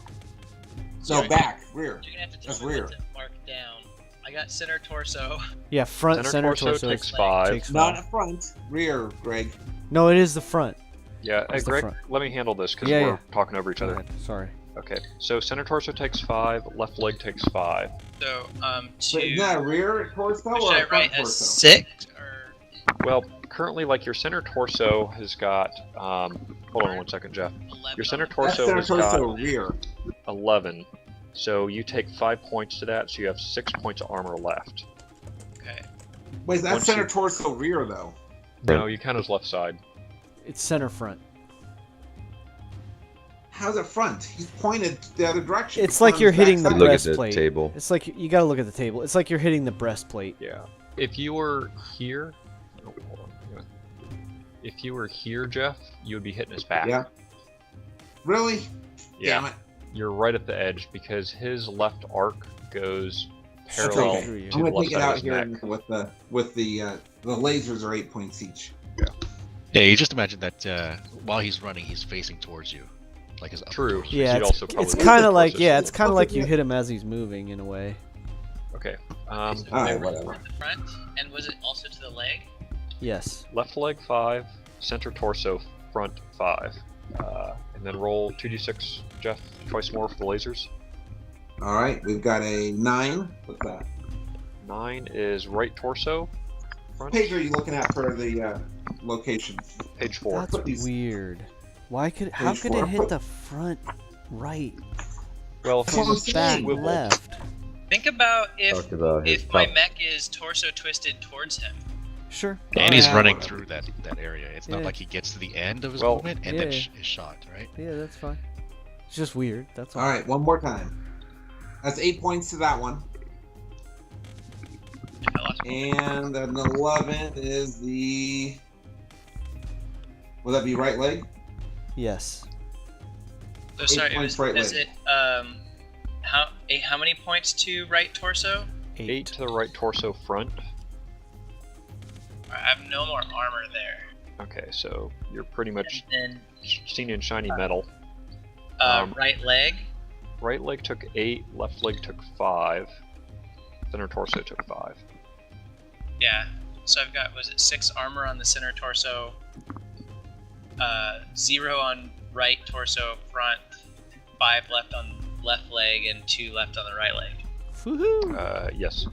Speaker 5: So back, rear.
Speaker 6: You're gonna have to
Speaker 5: That's
Speaker 6: tell me
Speaker 5: rear.
Speaker 6: what to mark down. I got center torso.
Speaker 1: Yeah, front center torso
Speaker 3: takes 5.
Speaker 1: takes
Speaker 5: Not
Speaker 1: 5.
Speaker 5: at front. Rear, Greg.
Speaker 1: No, it is the front.
Speaker 3: Yeah,
Speaker 1: It's the
Speaker 3: Greg,
Speaker 1: front.
Speaker 3: let me handle this because
Speaker 1: Yeah,
Speaker 3: we're
Speaker 1: yeah.
Speaker 3: talking over each
Speaker 1: Go
Speaker 3: other.
Speaker 1: ahead. Sorry.
Speaker 3: Okay, so center torso takes 5, left leg takes 5.
Speaker 6: So
Speaker 5: So
Speaker 6: two.
Speaker 5: isn't that a rear torso
Speaker 6: Should
Speaker 5: or
Speaker 6: I
Speaker 5: a front
Speaker 6: write a
Speaker 5: torso?
Speaker 6: 6 or?
Speaker 3: Well, currently, like your center torso has got. Hold on one second, Jeff.
Speaker 6: 11
Speaker 3: Your center
Speaker 6: on the-
Speaker 5: That's
Speaker 3: torso
Speaker 5: center
Speaker 3: has
Speaker 5: torso
Speaker 3: got
Speaker 5: rear.
Speaker 3: 11. So you take 5 points to that, so you have 6 points of armor left.
Speaker 6: Okay.
Speaker 5: Wait, that's
Speaker 3: Once
Speaker 5: center
Speaker 3: you-
Speaker 5: torso rear though.
Speaker 3: No, you count as left side.
Speaker 1: It's center front.
Speaker 5: How's it front? He's pointed the other direction.
Speaker 1: It's like you're hitting the
Speaker 7: Look at the
Speaker 1: breastplate.
Speaker 7: table.
Speaker 1: It's like you gotta look at the table. It's like you're hitting the breastplate.
Speaker 3: Yeah. If you were here. Oh, hold on. Hang on. If you were here, Jeff, you would be hitting his back.
Speaker 5: Yeah. Really?
Speaker 3: Yeah.
Speaker 5: Damn it.
Speaker 3: You're right at the edge because his left arc goes
Speaker 5: Okay.
Speaker 3: parallel
Speaker 1: Through you.
Speaker 3: to
Speaker 5: I'm
Speaker 3: the
Speaker 5: gonna
Speaker 3: left
Speaker 5: take it
Speaker 3: side of
Speaker 5: out
Speaker 3: his
Speaker 5: here
Speaker 3: neck.
Speaker 5: with the lasers are 8 points each.
Speaker 4: Yeah, you just imagine that while he's running, he's facing towards you, like his upper
Speaker 3: True.
Speaker 4: torso.
Speaker 1: Yeah,
Speaker 3: You'd also
Speaker 1: it's
Speaker 3: probably
Speaker 1: kind of
Speaker 3: look
Speaker 1: like
Speaker 3: closer.
Speaker 1: yeah, it's kind of like you
Speaker 5: Yeah.
Speaker 1: hit him as he's moving in a way.
Speaker 3: Okay.
Speaker 5: All right, whatever.
Speaker 6: The front, and was it also to the leg?
Speaker 1: Yes.
Speaker 3: Left leg 5, center torso front 5, and then roll 2d6, Jeff, twice more for the lasers.
Speaker 5: All right, we've got a 9. What's that?
Speaker 3: 9 is right torso front.
Speaker 5: What page are you looking at for the location?
Speaker 3: Page 4.
Speaker 1: That's
Speaker 5: Put these-
Speaker 1: weird. Why could how
Speaker 5: Page
Speaker 1: could
Speaker 5: 4.
Speaker 1: it hit the front right,
Speaker 3: Well,
Speaker 5: That's what I'm
Speaker 3: he's
Speaker 1: back
Speaker 5: saying.
Speaker 3: swiveled.
Speaker 1: left?
Speaker 6: Think about
Speaker 7: Talked about his
Speaker 6: if my
Speaker 7: top.
Speaker 6: mech is torso twisted towards him.
Speaker 1: Sure.
Speaker 4: And he's
Speaker 5: Yeah,
Speaker 4: running
Speaker 5: whatever.
Speaker 4: through that area. It's
Speaker 1: Yeah.
Speaker 4: not like he gets to the end of his
Speaker 3: Well,
Speaker 4: movement and
Speaker 1: yeah.
Speaker 4: then is shot, right?
Speaker 1: Yeah, that's fine. It's just weird. That's all.
Speaker 5: All right, one more time. That's 8 points to that one.
Speaker 6: I lost
Speaker 5: And an 11 is the. Will that be right leg?
Speaker 1: Yes.
Speaker 6: So sorry,
Speaker 5: points
Speaker 6: is
Speaker 5: right
Speaker 6: it
Speaker 5: leg.
Speaker 6: how many points to right torso?
Speaker 3: 8 to the right torso front.
Speaker 6: I have no more armor there.
Speaker 3: Okay, so you're pretty much
Speaker 6: And
Speaker 3: seen in shiny metal.
Speaker 6: then right leg.
Speaker 3: Right leg took 8, left leg took 5, center torso took 5.
Speaker 6: Yeah. So I've got, was it 6 armor on the center torso, 0 on right torso front, 5 left on left leg, and 2 left on the right leg.
Speaker 1: Woohoo!
Speaker 3: Yes.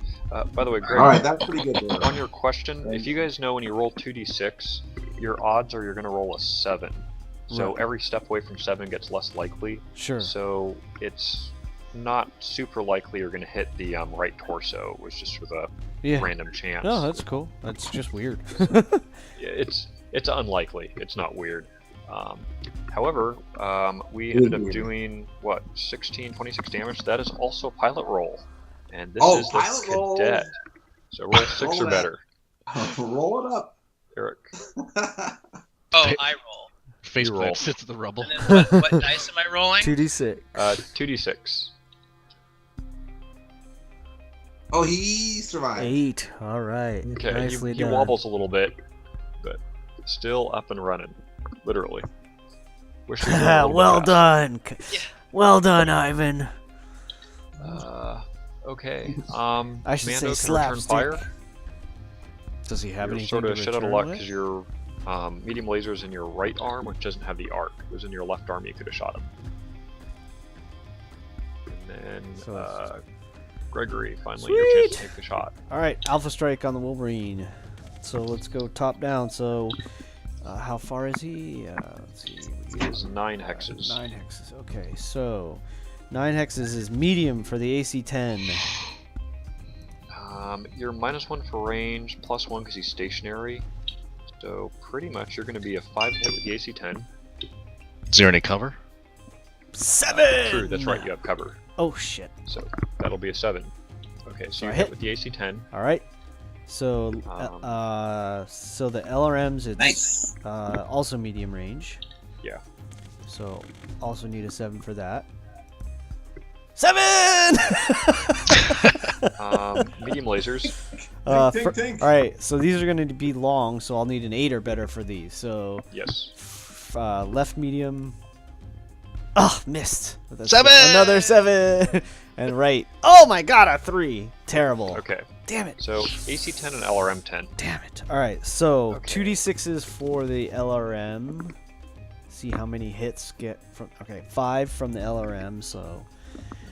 Speaker 3: By the way, Greg,
Speaker 5: All right, that's pretty good. There.
Speaker 3: on your question, if you guys know when you roll 2d6, your odds are you're going to roll a 7. So
Speaker 1: Right.
Speaker 3: every step away from 7 gets less likely.
Speaker 1: Sure.
Speaker 3: So it's not super likely you're going to hit the right torso. It was just sort of a
Speaker 1: Yeah.
Speaker 3: random chance.
Speaker 1: No, that's cool. That's just weird.
Speaker 3: It's unlikely. It's not weird. However, we ended up doing, what, 26 damage? That is also pilot roll. And this is the
Speaker 5: pilot roll.
Speaker 3: cadet. So roll 6
Speaker 5: Roll
Speaker 3: or
Speaker 5: that.
Speaker 3: better.
Speaker 5: Roll it up.
Speaker 3: Eric.
Speaker 6: Oh, I roll.
Speaker 4: Face
Speaker 3: You roll.
Speaker 4: plant sits in the rubble.
Speaker 6: And then what dice am I rolling?
Speaker 1: 2d6.
Speaker 3: 2d6.
Speaker 5: Oh, he survived.
Speaker 1: 8. All right.
Speaker 3: Okay,
Speaker 1: Nicely
Speaker 3: he
Speaker 1: done.
Speaker 3: wobbles a little bit, but still up and running. Literally. Wish we were a little bit
Speaker 1: Well
Speaker 3: faster.
Speaker 1: done.
Speaker 6: Yeah.
Speaker 1: Well done, Ivan.
Speaker 3: Okay.
Speaker 1: I should
Speaker 3: Commando
Speaker 1: say
Speaker 3: can return
Speaker 1: slapstick.
Speaker 3: fire.
Speaker 1: Does he have
Speaker 3: You're
Speaker 1: anything
Speaker 3: sort of
Speaker 1: to
Speaker 3: shit out of
Speaker 1: return
Speaker 3: luck
Speaker 1: with?
Speaker 3: because your medium laser is in your right arm, which doesn't have the arc. If it was in your left arm, you could have shot him. And then
Speaker 1: So
Speaker 3: Gregory, finally your chance to
Speaker 1: Sweet!
Speaker 3: take the shot.
Speaker 1: All right, Alpha Strike on the Wolverine. So let's go top down. So how far is he? Let's see.
Speaker 3: He is 9 hexes.
Speaker 1: 9 hexes. Okay, so 9 hexes is medium for the AC-10.
Speaker 3: You're -1 for range, +1 because he's stationary. So pretty much you're going to be a 5 hit with the AC-10.
Speaker 4: Is there any cover?
Speaker 1: 7.
Speaker 3: True, that's right, you have cover.
Speaker 1: Oh shit.
Speaker 3: So that'll be a 7. Okay, so
Speaker 1: So
Speaker 3: you
Speaker 1: I
Speaker 3: hit
Speaker 1: hit.
Speaker 3: with the AC-10.
Speaker 1: All right. So so the LRMs it's
Speaker 5: Nice.
Speaker 1: Also medium range.
Speaker 3: Yeah.
Speaker 1: So also need a 7 for that. 7.
Speaker 3: Medium lasers.
Speaker 5: Tink, tink.
Speaker 1: All right. So these are going to be long, so I'll need an 8 or better for these. So
Speaker 3: Yes.
Speaker 1: left medium. Oh, missed. That's
Speaker 4: 7!
Speaker 1: Another 7. And right. Oh my god, a 3. Terrible.
Speaker 3: Okay.
Speaker 1: Damn it.
Speaker 3: So AC-10 and LRM-10.
Speaker 1: Damn it. All right. So
Speaker 3: Okay.
Speaker 1: 2d6s for the LRM. See how many hits get from. Okay, 5 from the LRM. So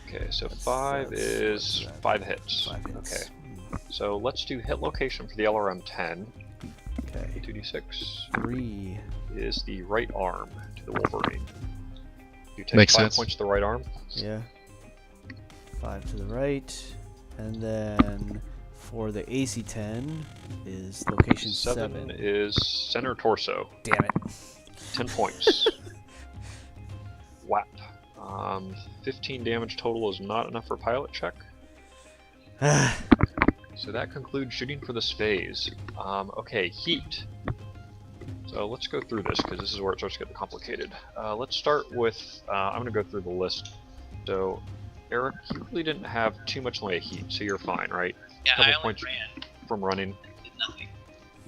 Speaker 3: Okay, so
Speaker 1: That's-
Speaker 3: 5
Speaker 1: that's-
Speaker 3: is
Speaker 1: that's
Speaker 3: 5 hits.
Speaker 1: 5 hits.
Speaker 3: Okay. So let's do hit location for the LRM-10.
Speaker 1: Okay.
Speaker 3: 2d6
Speaker 1: 3.
Speaker 3: is the right arm to the Wolverine. You take
Speaker 4: Makes
Speaker 3: 5
Speaker 4: sense.
Speaker 3: points to the right arm.
Speaker 1: Yeah. 5 to the right, and then for the AC-10 is location 7.
Speaker 3: is center torso.
Speaker 1: Damn it.
Speaker 3: 10 points. Whap. 15 damage total is not enough for pilot check. So that concludes shooting for this phase. Okay, heat. So let's go through this because this is where it starts to get complicated. Let's start with, I'm going to go through the list. So, Eric, you really didn't have too much in the way of heat, so you're fine, right?
Speaker 6: Yeah,
Speaker 3: Couple
Speaker 6: I only
Speaker 3: points
Speaker 6: ran.
Speaker 3: from running.
Speaker 6: Did nothing.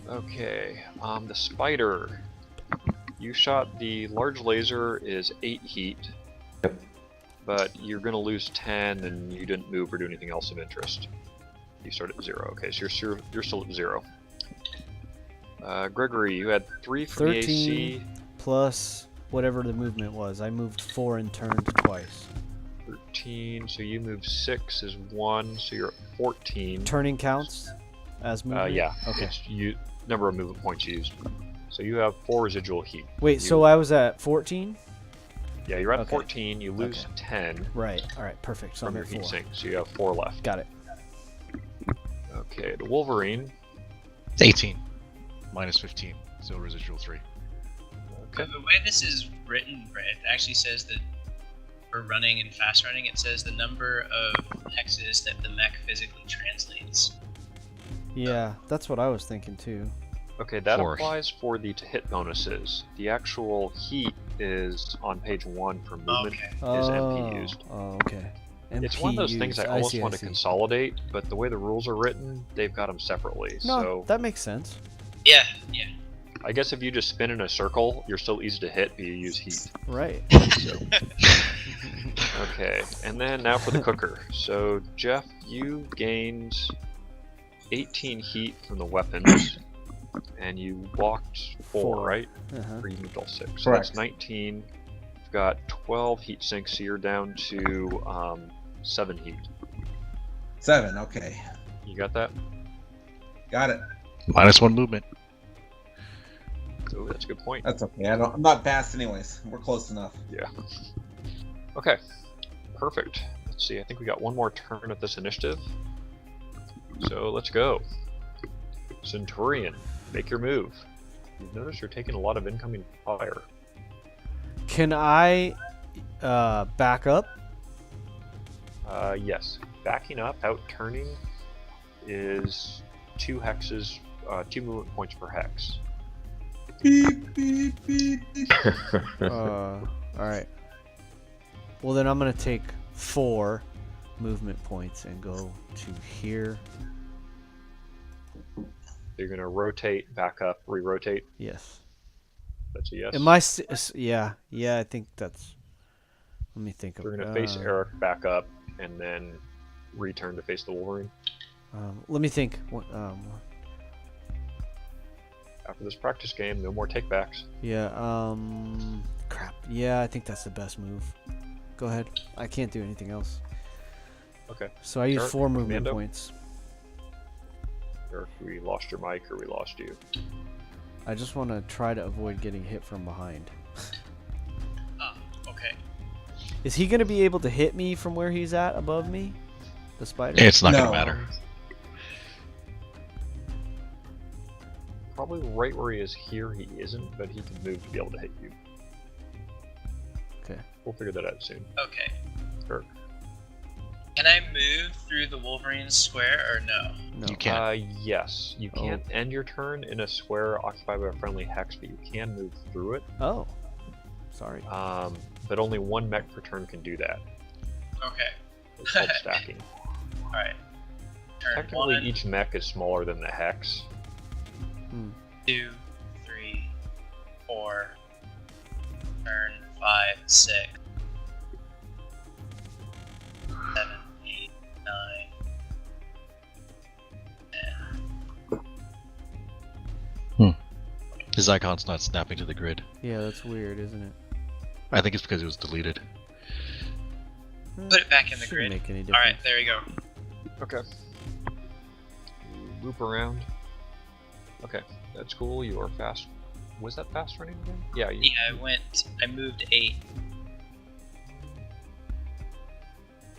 Speaker 3: Okay, the spider. You shot the large laser is 8 heat.
Speaker 7: Yep.
Speaker 3: But you're going to lose 10 and you didn't move or do anything else of interest. You start at 0. Okay, so you're still at 0. Gregory, you had 3 from the
Speaker 1: 13
Speaker 3: AC.
Speaker 1: plus whatever the movement was. I moved 4 and turned twice.
Speaker 3: 13, so you move 6 is 1, so you're at 14.
Speaker 1: Turning counts as movement?
Speaker 3: Yeah,
Speaker 1: Okay.
Speaker 3: it's number of movement points used. So you have 4 residual heat.
Speaker 1: Wait, so I was at 14?
Speaker 3: Yeah, you're at
Speaker 1: Okay.
Speaker 3: 14, you lose
Speaker 1: Okay.
Speaker 3: 10
Speaker 1: Right. All right. Perfect. So
Speaker 3: from
Speaker 1: I'm
Speaker 3: your
Speaker 1: at
Speaker 3: heat
Speaker 1: 4.
Speaker 3: sink, so you have 4 left.
Speaker 1: Got it.
Speaker 3: Okay, the Wolverine.
Speaker 4: 18. Minus 15. So residual 3.
Speaker 3: Okay.
Speaker 6: The way this is written, Brett, it actually says that for running and fast running, it says the number of hexes that the mech physically translates.
Speaker 1: Yeah, that's what I was thinking too.
Speaker 3: Okay, that
Speaker 4: 4.
Speaker 3: applies for the to hit bonuses. The actual heat is on page 1 for movement.
Speaker 6: Okay.
Speaker 3: Is MP used.
Speaker 1: Oh, okay.
Speaker 3: It's one of those things I
Speaker 1: MPUs.
Speaker 3: almost
Speaker 1: see,
Speaker 3: want
Speaker 1: I
Speaker 3: to
Speaker 1: see.
Speaker 3: consolidate, but the way the rules are written, they've got them separately.
Speaker 1: No,
Speaker 3: So
Speaker 1: that makes sense.
Speaker 6: Yeah, yeah.
Speaker 3: I guess if you just spin in a circle, you're still easy to hit, but you use heat.
Speaker 1: Right.
Speaker 3: So. Okay, and then now for the cooker. So Jeff, you gained 18 heat from the weapons, and you walked 4, right?
Speaker 1: Uh-huh.
Speaker 3: Or you moved all 6. So
Speaker 5: Correct.
Speaker 3: that's 19. You've got 12 heat sinks, so you're down to 7 heat.
Speaker 5: 7. Okay,
Speaker 3: You got that?
Speaker 5: got it.
Speaker 4: -1 movement.
Speaker 3: Oh, that's a good point.
Speaker 5: That's okay. I'm not fast, anyways. We're close enough.
Speaker 3: Yeah. Okay. Perfect. Let's see. I think we got one more turn at this initiative. So let's go. Centurion, make your move. You've noticed you're taking a lot of incoming fire.
Speaker 1: Can I back up?
Speaker 3: Yes. Backing up, out turning is 2 hexes, 2 movement points per hex.
Speaker 5: Beep, beep, beep, beep.
Speaker 1: Alright. Well, then I'm going to take 4 movement points and go to here.
Speaker 3: You're going to rotate, back up, re-rotate.
Speaker 1: Yes.
Speaker 3: That's a yes.
Speaker 1: Am I... Yeah, I think that's... Let me think of
Speaker 3: We're going to face Eric back up and then return to face the Wolverine.
Speaker 1: Let me think.
Speaker 3: After this practice game, no more takebacks.
Speaker 1: Yeah, crap. Yeah, I think that's the best move. Go ahead. I can't do anything else.
Speaker 3: Okay.
Speaker 1: So I use
Speaker 3: Start.
Speaker 1: 4 movement
Speaker 3: Commando.
Speaker 1: points.
Speaker 3: Eric, we lost your mic or we lost you.
Speaker 1: I just want to try to avoid getting hit from behind.
Speaker 6: Oh, okay.
Speaker 1: Is he going to be able to hit me from where he's at above me? The spider?
Speaker 4: It's not
Speaker 5: No.
Speaker 4: gonna matter.
Speaker 3: Probably right where he is here, he isn't, but he can move to be able to hit you.
Speaker 1: Okay.
Speaker 3: We'll figure that out soon.
Speaker 6: Okay.
Speaker 3: Eric.
Speaker 6: Can I move through the Wolverine square or no?
Speaker 1: No.
Speaker 4: You can't.
Speaker 3: Yes. You can't end your turn in a square occupied by a friendly hex, but you can move through it.
Speaker 1: Oh. Sorry.
Speaker 3: But only 1 mech per turn can do that.
Speaker 6: Okay.
Speaker 3: It's called stacking.
Speaker 6: Alright. Turn
Speaker 3: Technically,
Speaker 6: 1,
Speaker 3: each mech is smaller than the hex.
Speaker 6: 2, 3, 4. Turn 5, 6. 7, 8, 9.
Speaker 4: His icon's not snapping to the grid.
Speaker 1: Yeah, that's weird, isn't it?
Speaker 4: I think it's because it was deleted.
Speaker 6: Put it back in the
Speaker 1: Shouldn't
Speaker 6: grid.
Speaker 1: make any difference.
Speaker 6: Alright, there we go.
Speaker 3: Okay. Loop around. Okay, that's cool. You are fast. Was that fast running again? Yeah. You,
Speaker 6: Yeah, I moved 8.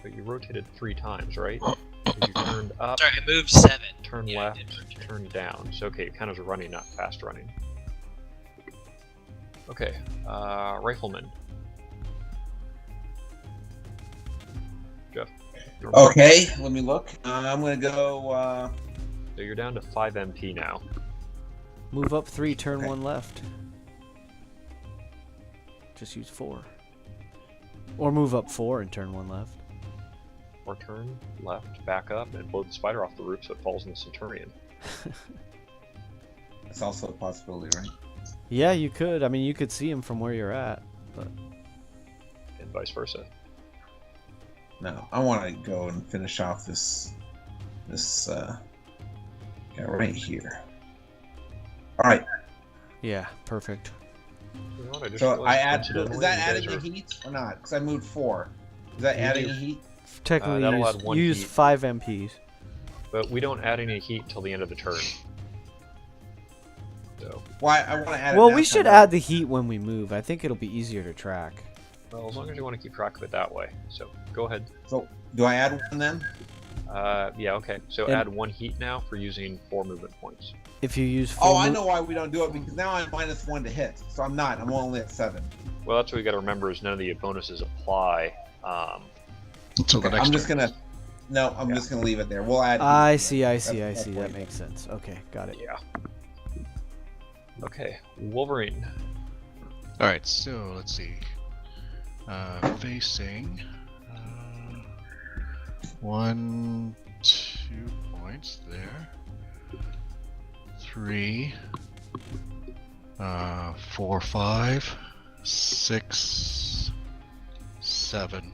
Speaker 3: But you rotated 3 times, right? You turned up,
Speaker 6: Sorry, I moved 7.
Speaker 3: turn
Speaker 6: Yeah, I
Speaker 3: left,
Speaker 6: did rotate.
Speaker 3: turn down. So okay, it kind of running, not fast running. Okay, Rifleman. Jeff. you're up.
Speaker 5: Okay, let me look. I'm gonna go.
Speaker 3: So you're down to 5 MP now.
Speaker 1: Move up 3, turn
Speaker 5: Okay.
Speaker 1: 1 left. Just use 4. Or move up 4 and turn 1 left.
Speaker 3: Or turn left, back up, and blow the spider off the roof so it falls in the Centurion.
Speaker 5: It's also a possibility, right?
Speaker 1: Yeah, you could. I mean, you could see him from where you're at. But
Speaker 3: And vice versa.
Speaker 5: No, I want to go and finish off this guy right here. All right.
Speaker 1: yeah, perfect.
Speaker 3: You know what, I just
Speaker 5: So I
Speaker 3: realized
Speaker 5: add. Is
Speaker 3: coincidentally
Speaker 5: that
Speaker 3: you
Speaker 5: adding
Speaker 3: guys
Speaker 5: the
Speaker 3: are-
Speaker 5: heat or not? Because I moved 4. Is that
Speaker 3: You
Speaker 5: adding
Speaker 3: do.
Speaker 5: heat?
Speaker 1: Technically,
Speaker 3: that'll
Speaker 1: use,
Speaker 3: add 1
Speaker 1: use
Speaker 3: heat.
Speaker 1: 5 MPs.
Speaker 3: But we don't add any heat till the end of the turn. So,
Speaker 5: Why I want to add.
Speaker 1: Well,
Speaker 5: it
Speaker 1: we
Speaker 5: now,
Speaker 1: should
Speaker 5: so
Speaker 1: add the heat when we move. I think it'll be easier to track.
Speaker 3: well, as long as you want to keep track of it that way. So, go ahead.
Speaker 5: So do I add one then?
Speaker 3: Yeah, okay. So
Speaker 1: And-
Speaker 3: add 1 heat now for using 4 movement points.
Speaker 1: If you use 4
Speaker 5: Oh, I know why we don't do it, because now I'm -1 to hit. So I'm not. I'm only at 7.
Speaker 3: Well, that's what we got to remember is none of the bonuses apply.
Speaker 4: Until the
Speaker 5: Okay,
Speaker 4: next
Speaker 5: I'm just
Speaker 4: turn.
Speaker 5: gonna. No, I'm
Speaker 3: Yeah.
Speaker 5: just gonna leave it there. We'll add.
Speaker 1: I
Speaker 5: heat.
Speaker 1: see.
Speaker 5: That's
Speaker 1: That
Speaker 5: fine.
Speaker 1: makes sense. Okay, got it.
Speaker 3: Yeah. Okay, Wolverine.
Speaker 4: Alright, so let's see. Facing 1, 2 points there. 3, 4, 5, 6, 7.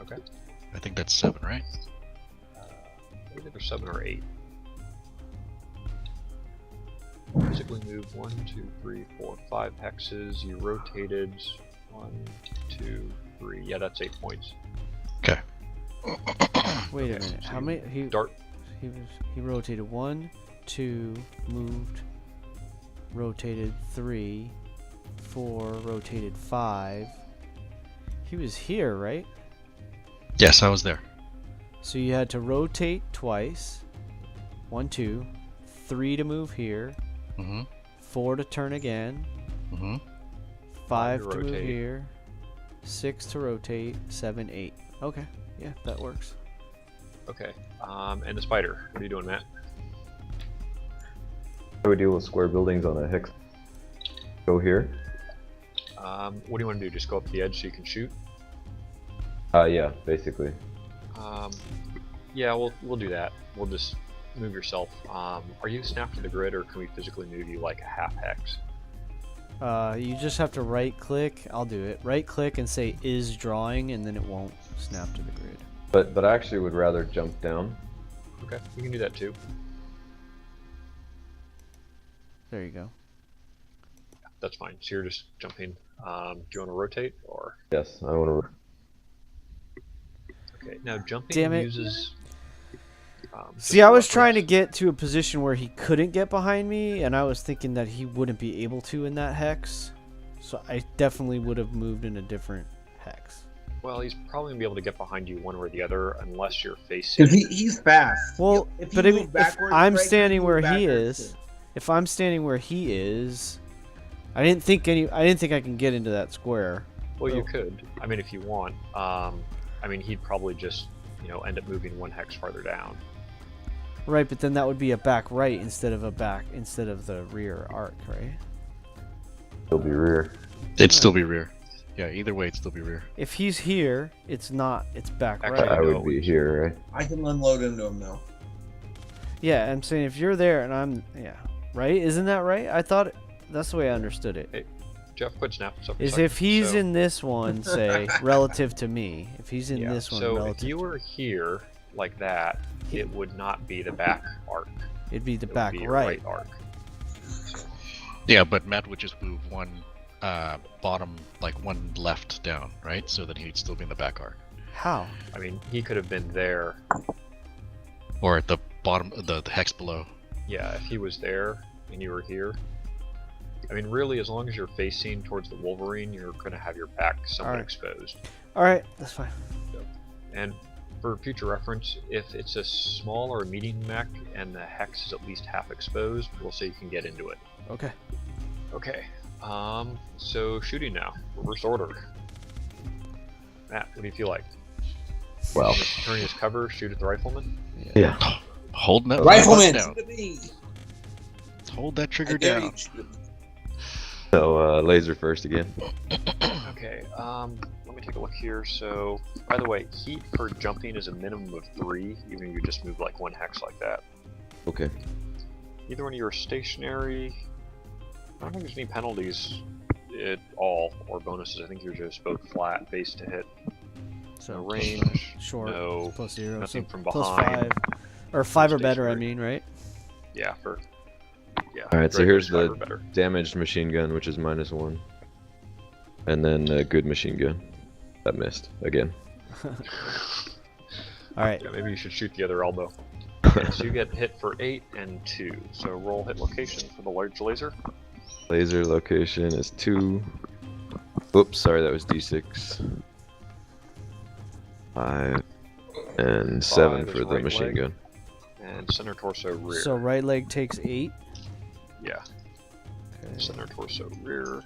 Speaker 3: Okay.
Speaker 4: I think that's 7, right?
Speaker 3: Either 7 or 8. Physically moved 1, 2, 3, 4, 5 hexes. You rotated 1, 2, 3. Yeah, that's 8 points.
Speaker 4: Okay.
Speaker 1: Wait a
Speaker 3: Okay,
Speaker 1: minute.
Speaker 3: so
Speaker 1: How
Speaker 3: you
Speaker 1: many? He rotated 1, 2, moved, rotated 3, 4, rotated 5. He was here, right?
Speaker 4: Yes, I was there.
Speaker 1: So you had to rotate twice. 1, 2, 3 to move here,
Speaker 4: Mm-hmm.
Speaker 1: 4 to turn again,
Speaker 4: Mm-hmm.
Speaker 1: 5
Speaker 3: to
Speaker 1: to move
Speaker 3: rotate.
Speaker 1: here, 6 to rotate, 7, 8. Okay, yeah, that works.
Speaker 3: Okay. And the spider. What are you doing, Matt?
Speaker 7: How do we deal with square buildings on a hex? Go here?
Speaker 3: What do you want to do? Just go up the edge so you can shoot?
Speaker 7: Yeah, basically.
Speaker 3: Yeah, we'll do that. We'll just move yourself. Are you snapped to the grid, or can we physically move you like a half hex?
Speaker 1: You just have to right click. I'll do it. Right click and say is drawing, and then it won't snap to the grid.
Speaker 7: But I actually would rather jump down.
Speaker 3: Okay, you can do that too.
Speaker 1: There you go.
Speaker 3: That's fine. So you're just jumping. Do you want to rotate, or?
Speaker 7: Yes, I want to.
Speaker 3: Okay, now jumping
Speaker 1: Damn it.
Speaker 3: uses.
Speaker 1: See, I was trying to get to a position where he couldn't get behind me, and I was thinking that he wouldn't be able to in that hex. So I definitely would have moved in a different hex.
Speaker 3: Well, he's probably gonna be able to get behind you one way or the other, unless you're facing.
Speaker 5: Because he's fast.
Speaker 1: Well,
Speaker 5: If he
Speaker 1: but I
Speaker 5: moved
Speaker 1: mean, if
Speaker 5: backwards,
Speaker 1: I'm
Speaker 5: Greg,
Speaker 1: standing
Speaker 5: you
Speaker 1: where
Speaker 5: move
Speaker 1: he
Speaker 5: backwards,
Speaker 1: is,
Speaker 5: too.
Speaker 1: if I'm standing where he is, I didn't think I can get into that square.
Speaker 3: Well, you could. I mean, if you want. I mean, he'd probably just, end up moving one hex farther down.
Speaker 1: Right, but then that would be a back right instead of the rear arc, right?
Speaker 7: It'll be rear.
Speaker 4: It'd still be rear. Yeah, either way, it'd still be rear.
Speaker 1: If he's here, it's not. It's back
Speaker 3: Actually,
Speaker 1: right.
Speaker 7: I
Speaker 3: know.
Speaker 7: would be here, right?
Speaker 5: I can unload into him now.
Speaker 1: Yeah, I'm saying if you're there and I'm right? Isn't that right? I thought that's the way I understood it.
Speaker 3: Jeff, quit snapping stuff.
Speaker 1: Is if he's in this one, say, relative to me. If he's in this one,
Speaker 3: so
Speaker 1: relative
Speaker 3: if you were here like that, it would not be the back arc.
Speaker 1: it'd be the
Speaker 3: It
Speaker 1: back
Speaker 3: would be a
Speaker 1: right.
Speaker 3: arc.
Speaker 4: Yeah, but Matt would just move one bottom, like one left down, right? So that he'd still be in the back arc.
Speaker 1: How?
Speaker 3: I mean, he could have been there.
Speaker 4: Or at the bottom, the hex below.
Speaker 3: Yeah, if he was there and you were here. I mean, really, as long as you're facing towards the Wolverine, you're going to have your back somewhat
Speaker 1: Alright.
Speaker 3: exposed.
Speaker 1: All right, that's fine.
Speaker 3: And for future reference, if it's a small or a medium mech and the hex is at least half exposed, we'll say you can get into it.
Speaker 1: Okay.
Speaker 3: Okay. So shooting now. Reverse order. Matt, what do you feel like?
Speaker 7: Well,
Speaker 3: Turning his cover, shoot at the Rifleman?
Speaker 7: yeah.
Speaker 4: Holding that
Speaker 5: Rifleman!
Speaker 4: down.
Speaker 5: Shoot at me!
Speaker 4: Hold that
Speaker 5: I
Speaker 4: trigger
Speaker 5: dare
Speaker 4: down.
Speaker 5: you, shoot at me.
Speaker 7: So, laser first again.
Speaker 3: Okay, let me take a look here. So, by the way, heat for jumping is a minimum of 3, even if you just move like one hex like that.
Speaker 7: Okay.
Speaker 3: Either one of you are stationary. I don't think there's any penalties at all, or bonuses. I think you're just both flat, base to hit.
Speaker 1: So
Speaker 3: No range,
Speaker 1: short,
Speaker 3: no,
Speaker 1: plus 0,
Speaker 3: nothing
Speaker 1: so
Speaker 3: from
Speaker 1: plus
Speaker 3: behind.
Speaker 1: 5. Or 5 or better, I
Speaker 3: Stationary.
Speaker 1: mean, right?
Speaker 3: Yeah, yeah.
Speaker 7: Alright, so
Speaker 3: Greg
Speaker 7: here's
Speaker 3: goes 5 or
Speaker 7: the
Speaker 3: better.
Speaker 7: damaged machine gun, which is -1. And then a good machine gun. That missed, again.
Speaker 1: All right.
Speaker 3: Yeah, maybe you should shoot the other elbow. Okay, so you get hit for 8 and 2. So roll hit location for the large laser.
Speaker 7: Laser location is 2. Oops, sorry, that was D6. 5. And 7
Speaker 3: 5
Speaker 7: for
Speaker 3: is
Speaker 7: the
Speaker 3: right
Speaker 7: machine
Speaker 3: leg.
Speaker 7: gun.
Speaker 3: And center torso rear.
Speaker 1: So right leg takes 8.
Speaker 3: Yeah,
Speaker 1: Okay.
Speaker 3: center torso rear,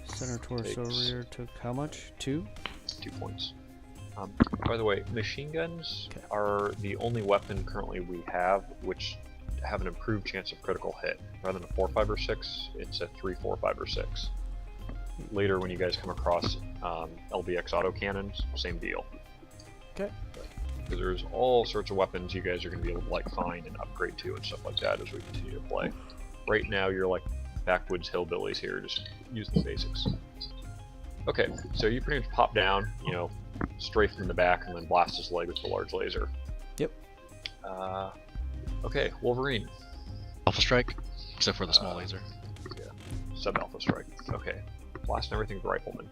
Speaker 1: Center torso
Speaker 3: takes-
Speaker 1: rear took how much? 2?
Speaker 3: 2 points. By the way, machine guns
Speaker 1: Okay.
Speaker 3: are the only weapon currently we have which have an improved chance of critical hit. Rather than a 4, 5, or 6, it's a 3, 4, 5, or 6. Later, when you guys come across LBX autocannons, same deal.
Speaker 1: Okay.
Speaker 3: Because there's all sorts of weapons you guys are going to be able to like find and upgrade to and stuff like that as we continue to play. Right now, you're like backwoods hillbillies here, just use the basics. Okay, so you pretty much pop down, strafe him in the back and then blast his leg with the large laser.
Speaker 1: Yep.
Speaker 3: Okay, Wolverine.
Speaker 4: Alpha strike, except for the small laser.
Speaker 3: Sub-alpha strike. Okay. Blast and everything with Rifleman.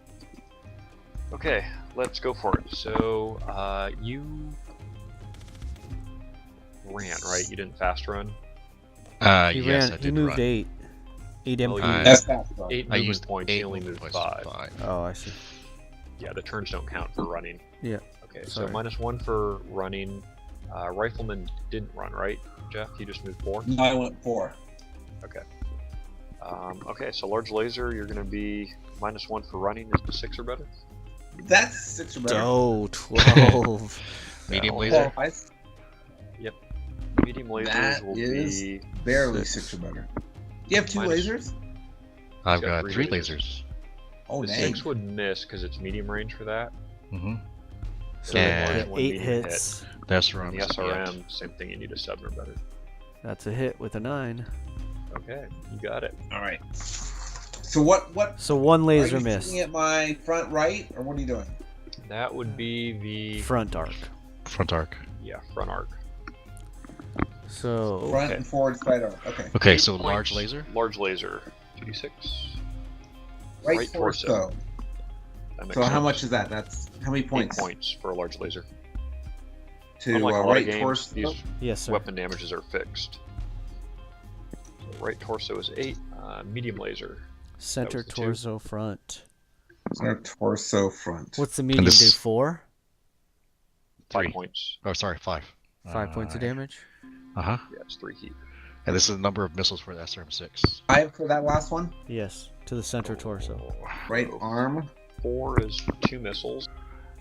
Speaker 3: Okay, let's go for it. So, you ran, right? You didn't fast run?
Speaker 1: He
Speaker 4: Yes,
Speaker 1: ran.
Speaker 4: I
Speaker 1: He
Speaker 4: did
Speaker 1: moved
Speaker 4: run.
Speaker 1: 8. 8
Speaker 3: Oh,
Speaker 1: MP.
Speaker 3: you-
Speaker 5: That's fast run.
Speaker 3: 8
Speaker 4: I
Speaker 3: movement
Speaker 4: used
Speaker 3: points,
Speaker 4: 8
Speaker 3: you only
Speaker 4: movement
Speaker 3: moved
Speaker 4: points.
Speaker 3: 5.
Speaker 1: Oh, I see.
Speaker 3: Yeah, the turns don't count for running.
Speaker 1: Yeah.
Speaker 3: Okay,
Speaker 1: Sorry.
Speaker 3: so -1 for running. Rifleman didn't run, right, Jeff? You just moved 4?
Speaker 5: No, I went 4.
Speaker 3: Okay, so large laser, you're going to be -1 for running. Is the 6 or better?
Speaker 5: That's 6 or better.
Speaker 1: Oh, 12.
Speaker 4: Medium
Speaker 3: Yeah,
Speaker 4: laser.
Speaker 5: Qualifies.
Speaker 3: Medium lasers
Speaker 5: That
Speaker 3: will
Speaker 5: is-
Speaker 3: be
Speaker 5: Barely
Speaker 1: 6.
Speaker 5: 6 or better. Do you have 2
Speaker 3: Minus-
Speaker 5: lasers?
Speaker 4: I've
Speaker 3: got
Speaker 4: got
Speaker 3: 3
Speaker 4: 3 lasers.
Speaker 5: Oh,
Speaker 3: the
Speaker 5: dang.
Speaker 3: 6 would miss because it's medium range for that.
Speaker 4: Mm-hmm.
Speaker 1: So
Speaker 4: Yeah.
Speaker 1: the 8 hits.
Speaker 4: That's
Speaker 3: And
Speaker 4: wrong.
Speaker 3: the SRM, same thing. You need a 7 or better.
Speaker 1: That's a hit with a 9.
Speaker 3: Okay, you got it.
Speaker 5: All right. So what?
Speaker 1: So 1 laser
Speaker 5: are you
Speaker 1: missed.
Speaker 5: shooting at my front right, or what are you doing?
Speaker 3: That would be the
Speaker 1: Front arc.
Speaker 4: Front arc.
Speaker 3: front arc.
Speaker 1: So
Speaker 5: Front
Speaker 3: Okay.
Speaker 5: and forward side arc. Okay.
Speaker 4: Okay,
Speaker 3: 8
Speaker 4: so
Speaker 3: points.
Speaker 4: large laser.
Speaker 3: Large laser. 2d6.
Speaker 5: Right
Speaker 3: torso.
Speaker 5: torso.
Speaker 3: That makes
Speaker 5: So how
Speaker 3: sense.
Speaker 5: much is that? That's how many
Speaker 3: 8
Speaker 5: points?
Speaker 3: points for a large laser.
Speaker 5: To
Speaker 3: Unlike a lot
Speaker 5: right
Speaker 3: of games,
Speaker 5: torso.
Speaker 3: these
Speaker 1: yes, sir.
Speaker 3: weapon damages are fixed. So right torso is 8. Medium laser.
Speaker 1: Center
Speaker 3: was the 2.
Speaker 1: torso front.
Speaker 5: Center torso front.
Speaker 1: What's the medium do?
Speaker 4: this-
Speaker 1: 4?
Speaker 3: 5
Speaker 4: 3.
Speaker 3: points.
Speaker 4: Oh, sorry, 5.
Speaker 1: 5 points of damage.
Speaker 4: Uh huh.
Speaker 3: Yeah, it's 3 heat.
Speaker 4: And this is the number of missiles for the SRM-6.
Speaker 5: 5 for that last one.
Speaker 1: Yes, to the center torso.
Speaker 5: Right
Speaker 3: So
Speaker 5: arm.
Speaker 3: 4 is 2 missiles.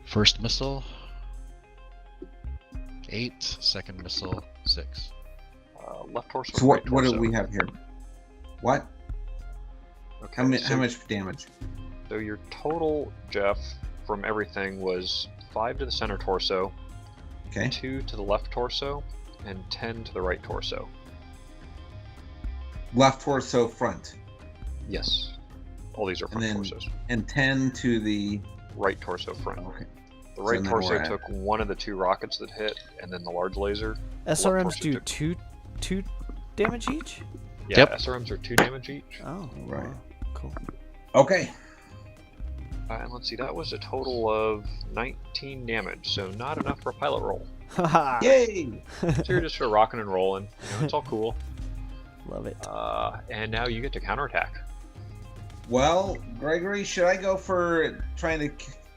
Speaker 4: First missile. 8. Second missile. 6.
Speaker 3: Left torso.
Speaker 5: So what?
Speaker 3: right
Speaker 5: What do
Speaker 3: torso.
Speaker 5: we have here? What?
Speaker 3: Okay,
Speaker 5: How many?
Speaker 3: so,
Speaker 5: How much damage?
Speaker 3: So your total, Jeff, from everything was 5 to the center torso,
Speaker 5: Okay.
Speaker 3: 2 to the left torso, and 10 to the right torso.
Speaker 5: Left torso front,
Speaker 3: Yes. All these are front
Speaker 5: then-
Speaker 3: torsos.
Speaker 5: and 10 to the.
Speaker 3: Right torso front.
Speaker 5: Okay.
Speaker 3: The right
Speaker 5: now
Speaker 3: torso
Speaker 5: we're at-
Speaker 3: took one of the 2 rockets that hit, and then the large laser.
Speaker 1: SRMs
Speaker 3: torso
Speaker 1: do
Speaker 3: took-
Speaker 1: 2 damage each?
Speaker 3: Yeah,
Speaker 4: Yep.
Speaker 3: SRMs are 2 damage each.
Speaker 1: Oh,
Speaker 5: Right.
Speaker 1: wow. Cool.
Speaker 5: Okay.
Speaker 3: And let's see, that was a total of 19 damage, so not enough for a pilot roll.
Speaker 1: Haha.
Speaker 5: Yay!
Speaker 3: So you're just sort of rocking and rolling. You know, it's all cool.
Speaker 1: Love it.
Speaker 3: And now you get to counterattack.
Speaker 5: Well, Gregory, should I go for trying to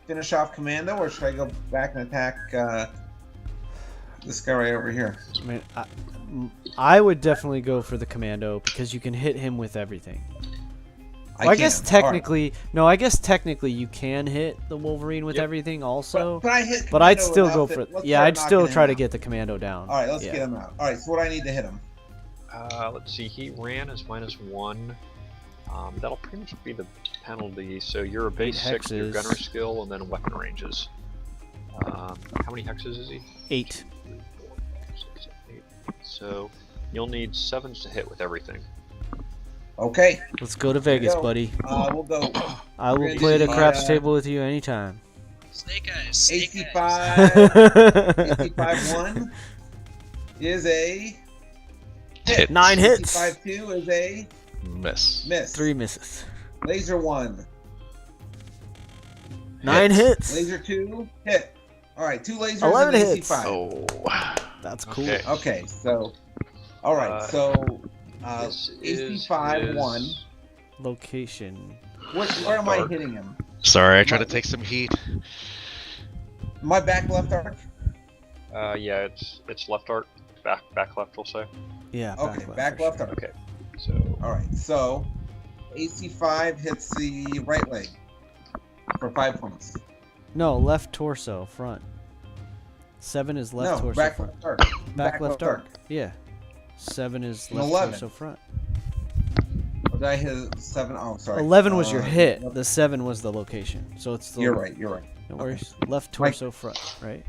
Speaker 5: finish off Commando, or should I go back and attack this guy right over here?
Speaker 1: I mean, I would definitely go for the Commando because you can hit him with everything. Well, I guess
Speaker 5: can. All right.
Speaker 1: technically, no. I guess technically you can hit the Wolverine with
Speaker 3: Yep.
Speaker 1: everything also.
Speaker 5: But I hit.
Speaker 1: But I'd
Speaker 5: Commando
Speaker 1: still
Speaker 5: enough
Speaker 1: go
Speaker 5: that-
Speaker 1: for
Speaker 5: let's
Speaker 1: yeah.
Speaker 5: start
Speaker 1: I'd still
Speaker 5: knocking
Speaker 1: try
Speaker 5: him
Speaker 1: to
Speaker 5: out.
Speaker 1: get the Commando down.
Speaker 5: All right, let's
Speaker 1: Yeah.
Speaker 5: get him out. All right, so what do I need to hit him?
Speaker 3: Let's see, he ran as -1. That'll pretty much be the penalty. So you're a base 6, your
Speaker 1: hexes.
Speaker 3: gunner skill, and then weapon ranges. How many hexes is he?
Speaker 1: 8.
Speaker 3: 3, 4, 5, 6, 8. So you'll need 7s to hit with everything.
Speaker 5: Okay,
Speaker 1: Let's go to Vegas,
Speaker 5: go.
Speaker 1: buddy.
Speaker 5: we'll go.
Speaker 1: I will
Speaker 5: Ready,
Speaker 1: play the craps
Speaker 5: uh,
Speaker 1: table with you anytime.
Speaker 6: Snake eyes. Snake
Speaker 5: AC
Speaker 6: eyes.
Speaker 5: 5. AC 5-1 is a hit.
Speaker 1: 9 hits.
Speaker 5: AC 5-2 is a
Speaker 4: Miss.
Speaker 5: miss.
Speaker 1: 3 misses.
Speaker 5: Laser 1.
Speaker 1: 9 hits.
Speaker 5: Laser 2 hit. All right, 2 lasers.
Speaker 1: 11
Speaker 5: and AC
Speaker 1: hits.
Speaker 5: 5.
Speaker 4: Oh.
Speaker 1: That's cool.
Speaker 3: Okay.
Speaker 5: Okay, so all right,
Speaker 3: Uh,
Speaker 5: so
Speaker 3: This
Speaker 5: AC
Speaker 3: is
Speaker 5: 5-1.
Speaker 3: his-
Speaker 1: Location.
Speaker 5: Where am I
Speaker 3: Dark.
Speaker 5: hitting him?
Speaker 4: Sorry, I tried to take some heat.
Speaker 5: My back left arc.
Speaker 3: Yeah, it's left arc, back left, we'll say.
Speaker 1: Yeah.
Speaker 5: Okay,
Speaker 1: left
Speaker 5: back
Speaker 1: for
Speaker 5: left
Speaker 1: sure.
Speaker 5: arc.
Speaker 3: Okay. So
Speaker 5: All right, so AC 5 hits the right leg for 5 points.
Speaker 1: No, left torso front. 7 is left
Speaker 5: no,
Speaker 1: torso
Speaker 5: back
Speaker 1: front.
Speaker 5: left arc.
Speaker 1: Back left arc. Yeah. 7 is
Speaker 5: And
Speaker 1: left
Speaker 5: 11.
Speaker 1: torso front.
Speaker 5: Or did I hit 7? Oh, sorry.
Speaker 1: 11 was your hit.
Speaker 5: left-
Speaker 1: The 7 was the location. So it's the
Speaker 5: You're right. You're right.
Speaker 1: No worries. Left torso front, right?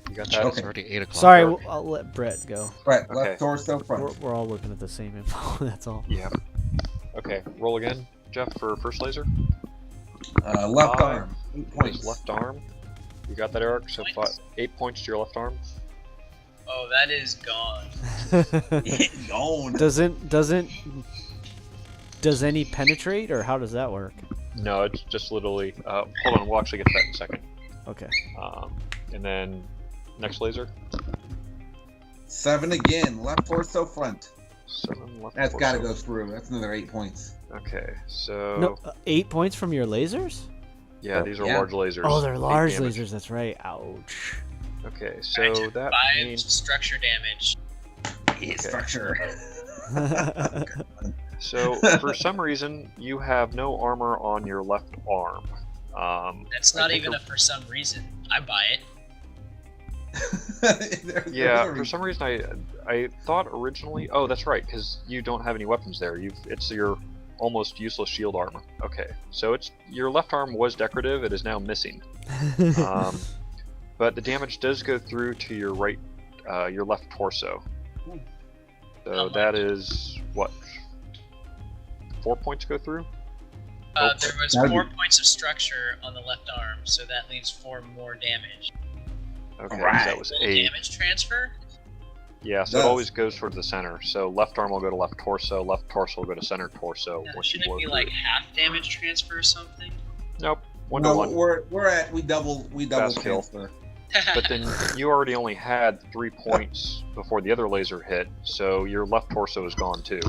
Speaker 3: you got
Speaker 4: Jeff,
Speaker 3: that?
Speaker 4: it's already 8 o'clock.
Speaker 1: Sorry,
Speaker 3: Dark.
Speaker 1: I'll let Brett go.
Speaker 5: Right,
Speaker 3: Okay.
Speaker 5: left torso
Speaker 1: We're,
Speaker 5: front.
Speaker 1: we're all looking at the same info. That's all.
Speaker 3: Yeah. Okay, roll again, Jeff, for first laser.
Speaker 5: Left
Speaker 3: 5
Speaker 5: arm. 8
Speaker 3: His
Speaker 5: points.
Speaker 3: left arm. You got that, Eric? So 8 points to your left arm.
Speaker 6: Oh, that is gone.
Speaker 5: Gone.
Speaker 1: Does any penetrate, or how does that work?
Speaker 3: No, it's just literally. Hold on, we'll actually get to that in a second.
Speaker 1: Okay.
Speaker 3: And then next laser.
Speaker 5: 7 again. Left torso front.
Speaker 3: 7 left.
Speaker 5: That's got to
Speaker 3: torso.
Speaker 5: go through. That's another 8 points.
Speaker 3: Okay, so
Speaker 1: No, 8 points from your lasers?
Speaker 3: yeah, these are
Speaker 5: Yeah.
Speaker 3: large lasers.
Speaker 1: Oh, they're
Speaker 3: 8
Speaker 1: large
Speaker 3: damage.
Speaker 1: lasers. That's right. Ouch.
Speaker 3: Okay,
Speaker 6: I
Speaker 3: so
Speaker 6: took
Speaker 3: that
Speaker 6: 5
Speaker 3: means
Speaker 6: structure damage.
Speaker 5: Structure.
Speaker 3: so for some reason you have no armor on your left arm.
Speaker 6: That's
Speaker 3: I
Speaker 6: not
Speaker 3: think
Speaker 6: even
Speaker 3: you're-
Speaker 6: a for some reason. I buy it.
Speaker 3: Yeah, for some reason I thought originally. Oh, that's right, because you don't have any weapons there. It's your almost useless shield armor. Okay, so it's your left arm was decorative. It is now missing. But the damage does go through to your right, your left torso. So
Speaker 6: How
Speaker 3: that
Speaker 6: much?
Speaker 3: is what? 4 points go through.
Speaker 6: There was
Speaker 5: That'd
Speaker 6: 4
Speaker 5: be-
Speaker 6: points of structure on the left arm, so that leaves 4 more damage.
Speaker 3: Okay, so
Speaker 5: Alright.
Speaker 3: that was
Speaker 6: Will
Speaker 3: 8.
Speaker 6: damage transfer?
Speaker 3: Yeah, so it
Speaker 5: Does.
Speaker 3: always goes towards the center. So left arm will go to left torso, left torso will go to center torso.
Speaker 6: Yeah,
Speaker 3: once you
Speaker 6: shouldn't
Speaker 3: blow
Speaker 6: it be
Speaker 3: through.
Speaker 6: like half damage transfer or something?
Speaker 3: Nope, 1 to
Speaker 5: No,
Speaker 3: 1.
Speaker 5: we double
Speaker 3: Fast kill.
Speaker 5: transfer.
Speaker 3: But then you already only had 3 points before the other laser hit, so your left torso is gone too.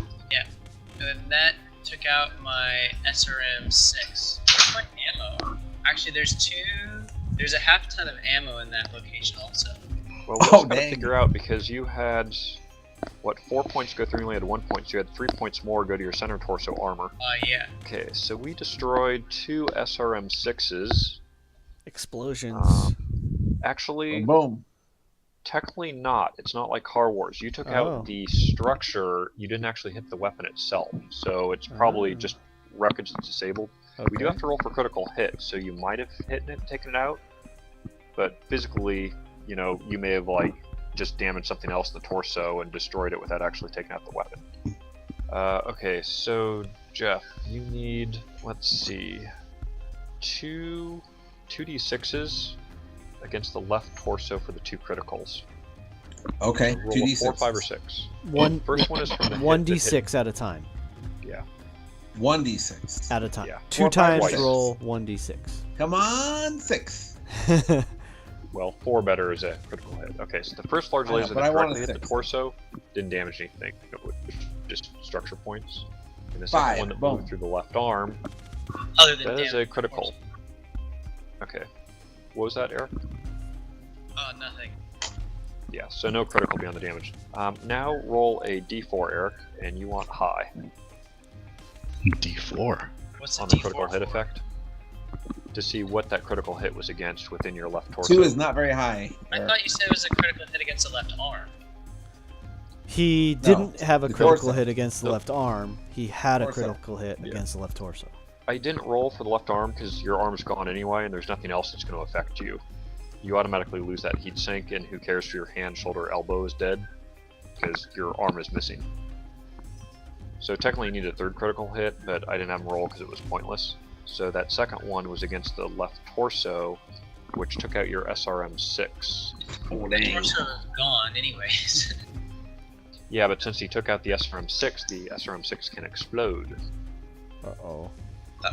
Speaker 6: And that took out my SRM-6. Where's my ammo? Actually, there's a half ton of ammo in that location also.
Speaker 3: Well, we
Speaker 5: Oh,
Speaker 3: also gotta
Speaker 5: dang.
Speaker 3: figure out because you had 4 points go through, you only had 1 point, so you had 3 points more go to your center torso armor.
Speaker 6: Yeah.
Speaker 3: Okay, so we destroyed 2 SRM-6s.
Speaker 1: Explosions.
Speaker 3: Actually,
Speaker 5: Boom.
Speaker 3: technically not. It's not like Car Wars. You took
Speaker 1: Oh.
Speaker 3: out the structure, you didn't actually hit the weapon itself. So it's probably
Speaker 1: Ah.
Speaker 3: just wreckage that's disabled.
Speaker 1: Okay.
Speaker 3: We do have to roll for critical hit, so you might have hit it and taken it out. But physically, you may have just damaged something else in the torso and destroyed it without actually taking out the weapon. Okay, so Jeff, you need, let's see, 2d6s against the left torso for the 2 criticals.
Speaker 5: Okay.
Speaker 3: Roll a
Speaker 5: 2d6.
Speaker 3: 4, 5, or 6.
Speaker 1: One
Speaker 3: First one is from the hit,
Speaker 1: 1d6 at a time.
Speaker 5: 1d6.
Speaker 1: At a time.
Speaker 3: Yeah.
Speaker 1: 2
Speaker 5: 4, 5,
Speaker 1: times
Speaker 3: twice.
Speaker 1: roll 1d6.
Speaker 5: Come on, 6.
Speaker 3: Well, 4 better is a critical hit. Okay, so the first large
Speaker 5: I know,
Speaker 3: laser
Speaker 5: but
Speaker 3: that
Speaker 5: I want a
Speaker 3: directly hit the
Speaker 5: 6.
Speaker 3: torso didn't damage anything. It was just structure points. And the
Speaker 5: 5,
Speaker 3: second one that
Speaker 5: boom.
Speaker 3: moved through the left arm,
Speaker 6: Other than
Speaker 3: that is
Speaker 6: damage.
Speaker 3: a critical. Okay. What was that, Eric?
Speaker 6: Oh, nothing.
Speaker 3: Yeah, so no critical beyond the damage. Now roll a d4, Eric, and you want high
Speaker 4: D4.
Speaker 6: What's a
Speaker 3: on the
Speaker 6: D4
Speaker 3: critical hit
Speaker 6: for?
Speaker 3: effect to see what that critical hit was against within your left torso.
Speaker 5: 2 is not very high.
Speaker 6: I thought you said it was a critical hit against the left arm.
Speaker 1: He didn't have a
Speaker 5: the
Speaker 1: critical
Speaker 5: torso.
Speaker 1: hit against the
Speaker 3: The-
Speaker 1: left arm. He had a
Speaker 5: Torso.
Speaker 1: critical hit
Speaker 3: Yeah.
Speaker 1: against the left torso.
Speaker 3: I didn't roll for the left arm because your arm's gone anyway, and there's nothing else that's going to affect you. You automatically lose that heat sink, and who cares if your hand, shoulder, elbow is dead, because your arm is missing. So technically you need a 3rd critical hit, but I didn't have him roll because it was pointless. So that second one was against the left torso, which took out your SRM-6.
Speaker 5: Oh,
Speaker 6: The
Speaker 5: dang.
Speaker 6: torso is gone anyways.
Speaker 3: Yeah, but since he took out the SRM-6, the SRM-6 can explode.
Speaker 1: Uh-oh.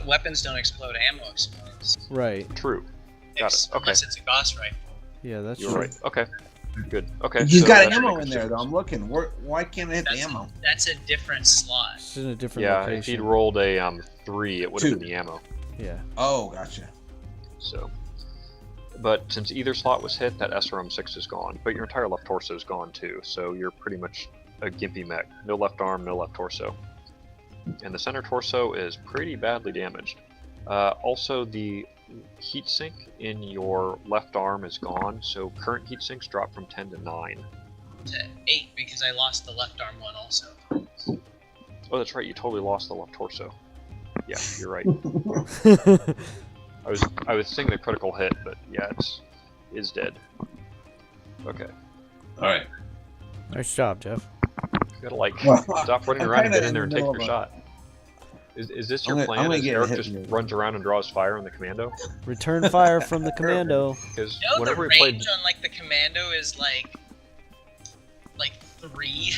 Speaker 6: Weapons don't explode, ammo explodes.
Speaker 1: Right.
Speaker 3: True. Got it. Okay.
Speaker 6: Unless it's a Gauss rifle.
Speaker 1: Yeah, that's
Speaker 3: You're
Speaker 1: true.
Speaker 3: right. Okay. Good. Okay.
Speaker 5: He's
Speaker 3: so
Speaker 5: got
Speaker 3: that should
Speaker 5: ammo
Speaker 3: make
Speaker 5: in
Speaker 3: a
Speaker 5: there, though.
Speaker 3: difference.
Speaker 5: I'm looking. Why can't I hit the
Speaker 6: That's,
Speaker 5: ammo?
Speaker 6: that's a different slot.
Speaker 1: It's in a different
Speaker 3: Yeah,
Speaker 1: location.
Speaker 3: if he'd rolled a 3, it would have
Speaker 5: 2.
Speaker 3: been the ammo.
Speaker 1: Yeah.
Speaker 5: Oh, gotcha.
Speaker 3: So, but since either slot was hit, that SRM-6 is gone. But your entire left torso is gone too. So you're pretty much a gimpy mech. No left arm, no left torso. And the center torso is pretty badly damaged. Also, the heatsink in your left arm is gone. So current heatsinks drop from 10 to 9.
Speaker 6: To 8 because I lost the left arm one also.
Speaker 3: Oh, that's right. You totally lost the left torso. Yeah, you're right. I was thinking the critical hit, but yeah, is dead. Okay.
Speaker 5: Alright.
Speaker 1: Nice job, Jeff.
Speaker 3: You gotta
Speaker 5: Well,
Speaker 3: stop running
Speaker 5: I'm
Speaker 3: around and
Speaker 5: kinda
Speaker 3: get in
Speaker 5: in
Speaker 3: there and
Speaker 5: the
Speaker 3: take
Speaker 5: middle
Speaker 3: your
Speaker 5: of
Speaker 3: shot. Is this your
Speaker 5: I'm
Speaker 3: plan?
Speaker 5: gonna
Speaker 3: Is
Speaker 5: get
Speaker 3: Eric
Speaker 5: hit
Speaker 3: just
Speaker 5: in the-
Speaker 3: runs around and draws fire on the commando?
Speaker 1: Return fire from the commando.
Speaker 3: Because
Speaker 6: You know,
Speaker 3: whenever
Speaker 6: the
Speaker 3: we played,
Speaker 6: range on like the Commando is like 3.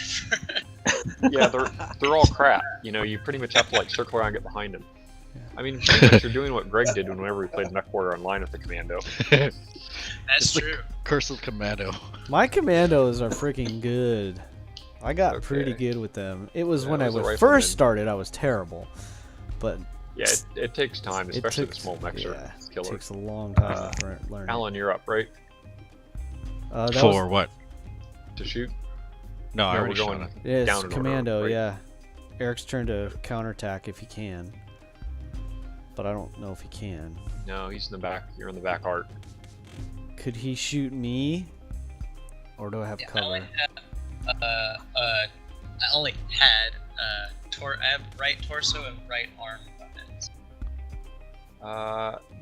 Speaker 3: Yeah, they're all crap. You know, you pretty much have to like circle around and get behind them. I mean, pretty much you're doing what Greg did whenever we played MechWarrior Online with the Commando.
Speaker 6: That's
Speaker 4: It's the
Speaker 6: true.
Speaker 4: Curse of Commando.
Speaker 1: My commandos are freaking good. I got
Speaker 3: Okay.
Speaker 1: pretty good with them. It was
Speaker 3: Yeah,
Speaker 1: when
Speaker 3: it
Speaker 1: I
Speaker 3: was a
Speaker 1: was
Speaker 3: Rifleman.
Speaker 1: first started, I was terrible. But
Speaker 3: Yeah, it takes time,
Speaker 1: it
Speaker 3: especially
Speaker 1: took,
Speaker 3: the small mechs
Speaker 1: yeah,
Speaker 3: are
Speaker 1: it
Speaker 3: killer.
Speaker 1: takes a long time to learn.
Speaker 3: Alan, you're up, right?
Speaker 1: That
Speaker 4: For
Speaker 1: was,
Speaker 4: what?
Speaker 3: To shoot?
Speaker 4: No, I
Speaker 3: No,
Speaker 4: already
Speaker 3: we're
Speaker 4: shot
Speaker 3: going
Speaker 4: it.
Speaker 1: yeah, it's
Speaker 3: down in order,
Speaker 1: commando,
Speaker 3: right?
Speaker 1: yeah. Eric's turn to counterattack if he can. But I don't know if he can.
Speaker 3: No, he's in the back. You're in the back arc.
Speaker 1: Could he shoot me? Or do I have
Speaker 6: Yeah,
Speaker 1: cover?
Speaker 6: I only had I have right torso and right arm buttons.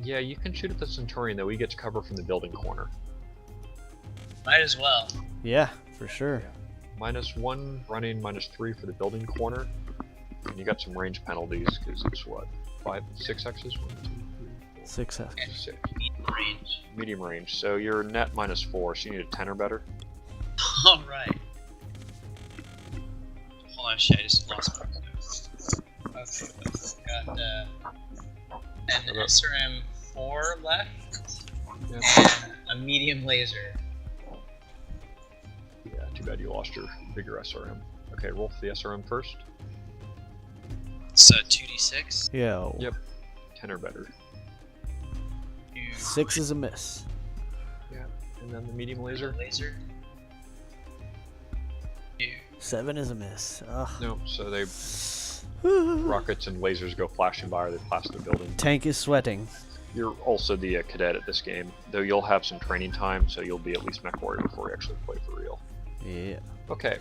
Speaker 3: Yeah, you can shoot at the Centurion, though. He gets cover from the building corner.
Speaker 6: Might as well.
Speaker 1: Yeah, for sure.
Speaker 3: -1 running, -3 for the building corner. And you got some range penalties, because it's what? 6 X's? 1, 2, 3, 4,
Speaker 1: 6
Speaker 3: 6.
Speaker 6: Medium range.
Speaker 3: Medium range. So you're net -4, so you need a 10 or better.
Speaker 6: Alright. Hold on, shit, I just lost my Okay. Got an
Speaker 3: Okay.
Speaker 6: SRM 4 left.
Speaker 3: Yeah.
Speaker 6: A medium laser.
Speaker 3: Yeah, too bad you lost your bigger SRM. Okay, roll for the SRM first.
Speaker 6: So 2d6.
Speaker 1: Yeah.
Speaker 3: Yep. 10 or better.
Speaker 1: 6 is a miss.
Speaker 3: And then the medium laser?
Speaker 6: Laser. 2.
Speaker 1: 7 is a miss. Ugh.
Speaker 3: No, so they rockets and lasers go flashing by or they blast the building.
Speaker 1: Tank is sweating.
Speaker 3: You're also the cadet at this game, though you'll have some training time, so you'll be at least MechWarrior before you actually play for real.
Speaker 1: Yeah.
Speaker 3: Okay,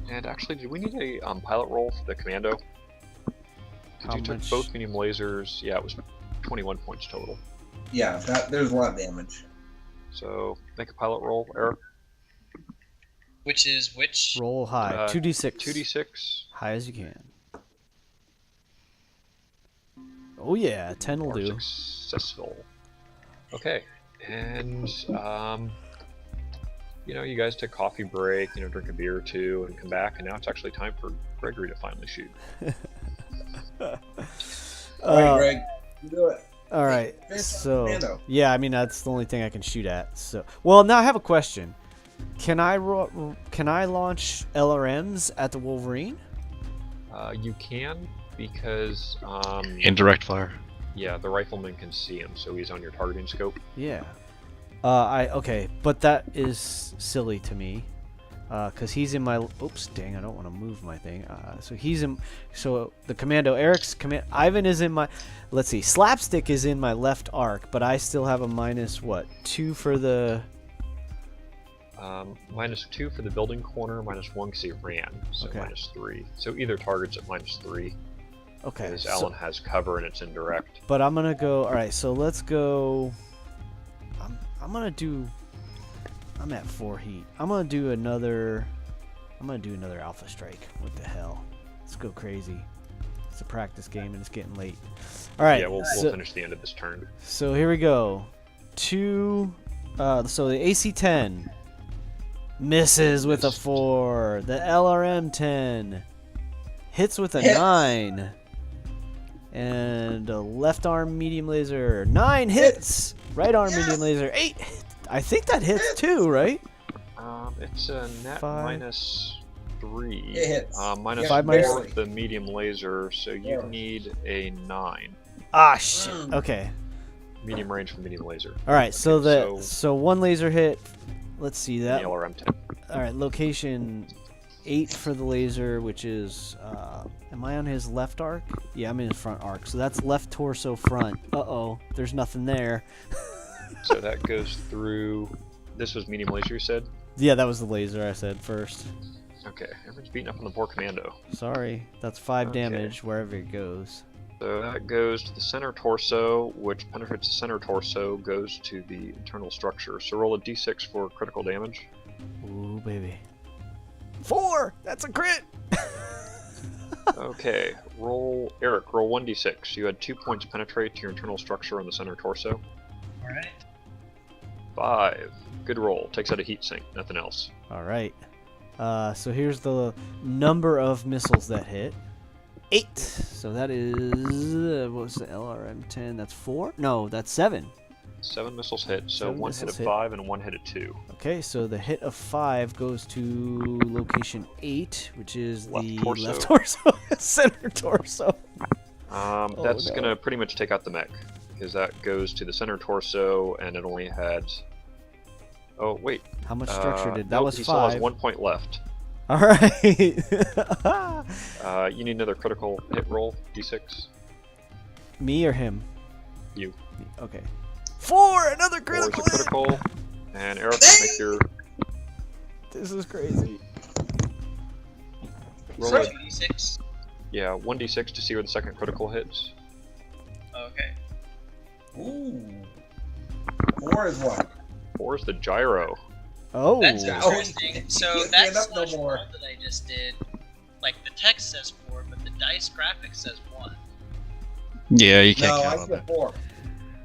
Speaker 3: and actually, do we need a pilot roll for the Commando?
Speaker 1: How
Speaker 3: Because you took
Speaker 1: much?
Speaker 3: both medium lasers. Yeah, it was 21 points total.
Speaker 5: Yeah, there's a lot of damage.
Speaker 3: So make a pilot roll, Eric.
Speaker 6: Which is which?
Speaker 1: Roll high. 2d6.
Speaker 3: 2d6.
Speaker 1: High as you can. Oh yeah, 10 will
Speaker 3: Or
Speaker 1: do.
Speaker 3: successful. Okay, and you know, you guys take a coffee break, you know, drink a beer or two, and come back, and now it's actually time for Gregory to finally shoot.
Speaker 5: Alright, Greg, you do it.
Speaker 1: All right.
Speaker 5: Finish off
Speaker 1: So
Speaker 5: Commando.
Speaker 1: yeah, I mean that's the only thing I can shoot at. So well, now I have a question. Can I launch LRMs at the Wolverine?
Speaker 3: You can, because
Speaker 4: Indirect fire.
Speaker 3: yeah, the Rifleman can see him, so he's on your targeting scope.
Speaker 1: Yeah. Okay, but that is silly to me, cause he's in my. Oops, dang! I don't want to move my thing. So he's in. So the Commando, Eric's command. Ivan is in my. Let's see. Slapstick is in my left arc, but I still have a -2 for the.
Speaker 3: -2 for the building corner, -1 because he ran, so
Speaker 1: Okay.
Speaker 3: -3. So either target's at -3,
Speaker 1: Okay.
Speaker 3: because
Speaker 1: so-
Speaker 3: Alan has cover and it's indirect.
Speaker 1: But I'm gonna go. All right, so let's go. I'm gonna do. I'm at 4 heat. I'm gonna do another Alpha Strike. What the hell? Let's go crazy. It's a practice game and it's getting late. All right.
Speaker 3: Yeah, we'll
Speaker 1: so,
Speaker 3: finish the end of this turn.
Speaker 1: so here we go. 2. So the AC-10 misses with a 4. The LRM-10 hits with a
Speaker 5: Hits.
Speaker 1: 9. And a left arm medium laser 9 hits. Right arm medium laser 8. I think that hits too, right?
Speaker 3: It's a net
Speaker 1: 5.
Speaker 3: -3.
Speaker 5: It hits.
Speaker 3: -4
Speaker 5: Yeah,
Speaker 1: 5
Speaker 5: barely.
Speaker 3: with the medium laser, so you
Speaker 5: Barely.
Speaker 3: need a 9.
Speaker 1: Ah shit. Okay.
Speaker 3: Medium range for medium laser.
Speaker 1: All right. So
Speaker 3: Okay,
Speaker 1: so one laser hit. Let's see
Speaker 3: The
Speaker 1: that.
Speaker 3: LRM-10.
Speaker 1: All right. Location 8 for the laser, which is. Am I on his left arc? Yeah, I'm in his front arc. So that's left torso front. Uh-oh. There's nothing there.
Speaker 3: So that goes through. This was medium laser, you said?
Speaker 1: Yeah, that was the laser I said first.
Speaker 3: Okay, everyone's beating up on the poor Commando.
Speaker 1: Sorry. That's 5
Speaker 3: Okay.
Speaker 1: damage wherever it goes.
Speaker 3: So that goes to the center torso, which penetrates the center torso, goes to the internal structure. So roll a d6 for critical damage.
Speaker 1: Ooh, baby. 4! That's a crit!
Speaker 3: Okay, Eric, roll 1d6. You had 2 points penetrate to your internal structure on the center torso.
Speaker 6: Alright.
Speaker 3: 5. Good roll. Takes out a heat sink, nothing else.
Speaker 1: All right. So here's the number of missiles that hit. 8. So that is what was the LRM 10? That's 4? No, that's 7.
Speaker 3: 7 missiles hit. So
Speaker 1: 7
Speaker 3: one hit
Speaker 1: missiles
Speaker 3: of
Speaker 1: hit.
Speaker 3: 5 and one hit of 2.
Speaker 1: Okay, so the hit of 5 goes to location 8, which is
Speaker 3: Left
Speaker 1: the
Speaker 3: torso.
Speaker 1: left torso, center torso.
Speaker 3: That's
Speaker 1: no.
Speaker 3: gonna pretty much take out the mech, because that goes to the center torso, and it only had. Oh wait.
Speaker 1: How much structure did that?
Speaker 3: Nope,
Speaker 1: Was
Speaker 3: he still has
Speaker 1: 5.
Speaker 3: 1 point left.
Speaker 1: All right.
Speaker 3: You need another critical hit roll, d6.
Speaker 1: Me or him?
Speaker 3: You.
Speaker 1: Okay. 4. Another
Speaker 3: 4 is a
Speaker 1: critical. hit!
Speaker 3: critical, and Eric, make your
Speaker 1: This is crazy.
Speaker 3: roll.
Speaker 6: So
Speaker 3: A,
Speaker 6: 2d6.
Speaker 3: yeah, 1d6 to see where the second critical hits.
Speaker 6: Okay.
Speaker 5: Ooh. 4 is what?
Speaker 3: 4 is the gyro.
Speaker 1: Oh.
Speaker 6: That's
Speaker 5: Yeah.
Speaker 6: interesting. So
Speaker 5: Can't
Speaker 6: that
Speaker 5: stand up no
Speaker 6: slash
Speaker 5: more.
Speaker 6: roll that I just did, like the text says 4, but the dice graphic says 1.
Speaker 4: Yeah, you can't
Speaker 5: No,
Speaker 4: count
Speaker 5: I
Speaker 4: on
Speaker 5: see a
Speaker 4: that.
Speaker 5: 4.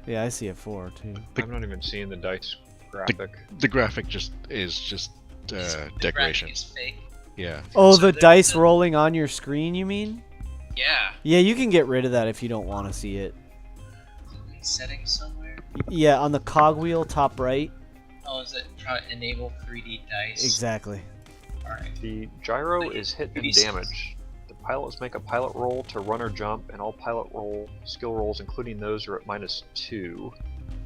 Speaker 1: Yeah, I see a 4 too.
Speaker 3: I'm not even seeing the dice graphic.
Speaker 4: The graphic is just
Speaker 6: The graphic
Speaker 4: decoration.
Speaker 6: is fake.
Speaker 4: Yeah.
Speaker 1: Oh,
Speaker 6: So
Speaker 1: the
Speaker 6: the-
Speaker 1: dice
Speaker 6: the-
Speaker 1: rolling on your screen, you mean?
Speaker 6: Yeah.
Speaker 1: Yeah, you can get rid of that if you don't want to see it.
Speaker 6: Settings somewhere.
Speaker 1: Yeah, on the cogwheel top right.
Speaker 6: Oh, is it enable 3D dice?
Speaker 1: Exactly.
Speaker 6: Alright.
Speaker 3: The gyro
Speaker 6: Like
Speaker 3: is hit and
Speaker 6: 2d6.
Speaker 3: damaged. The pilots make a pilot roll to run or jump, and all pilot roll skill rolls, including those, are at -2.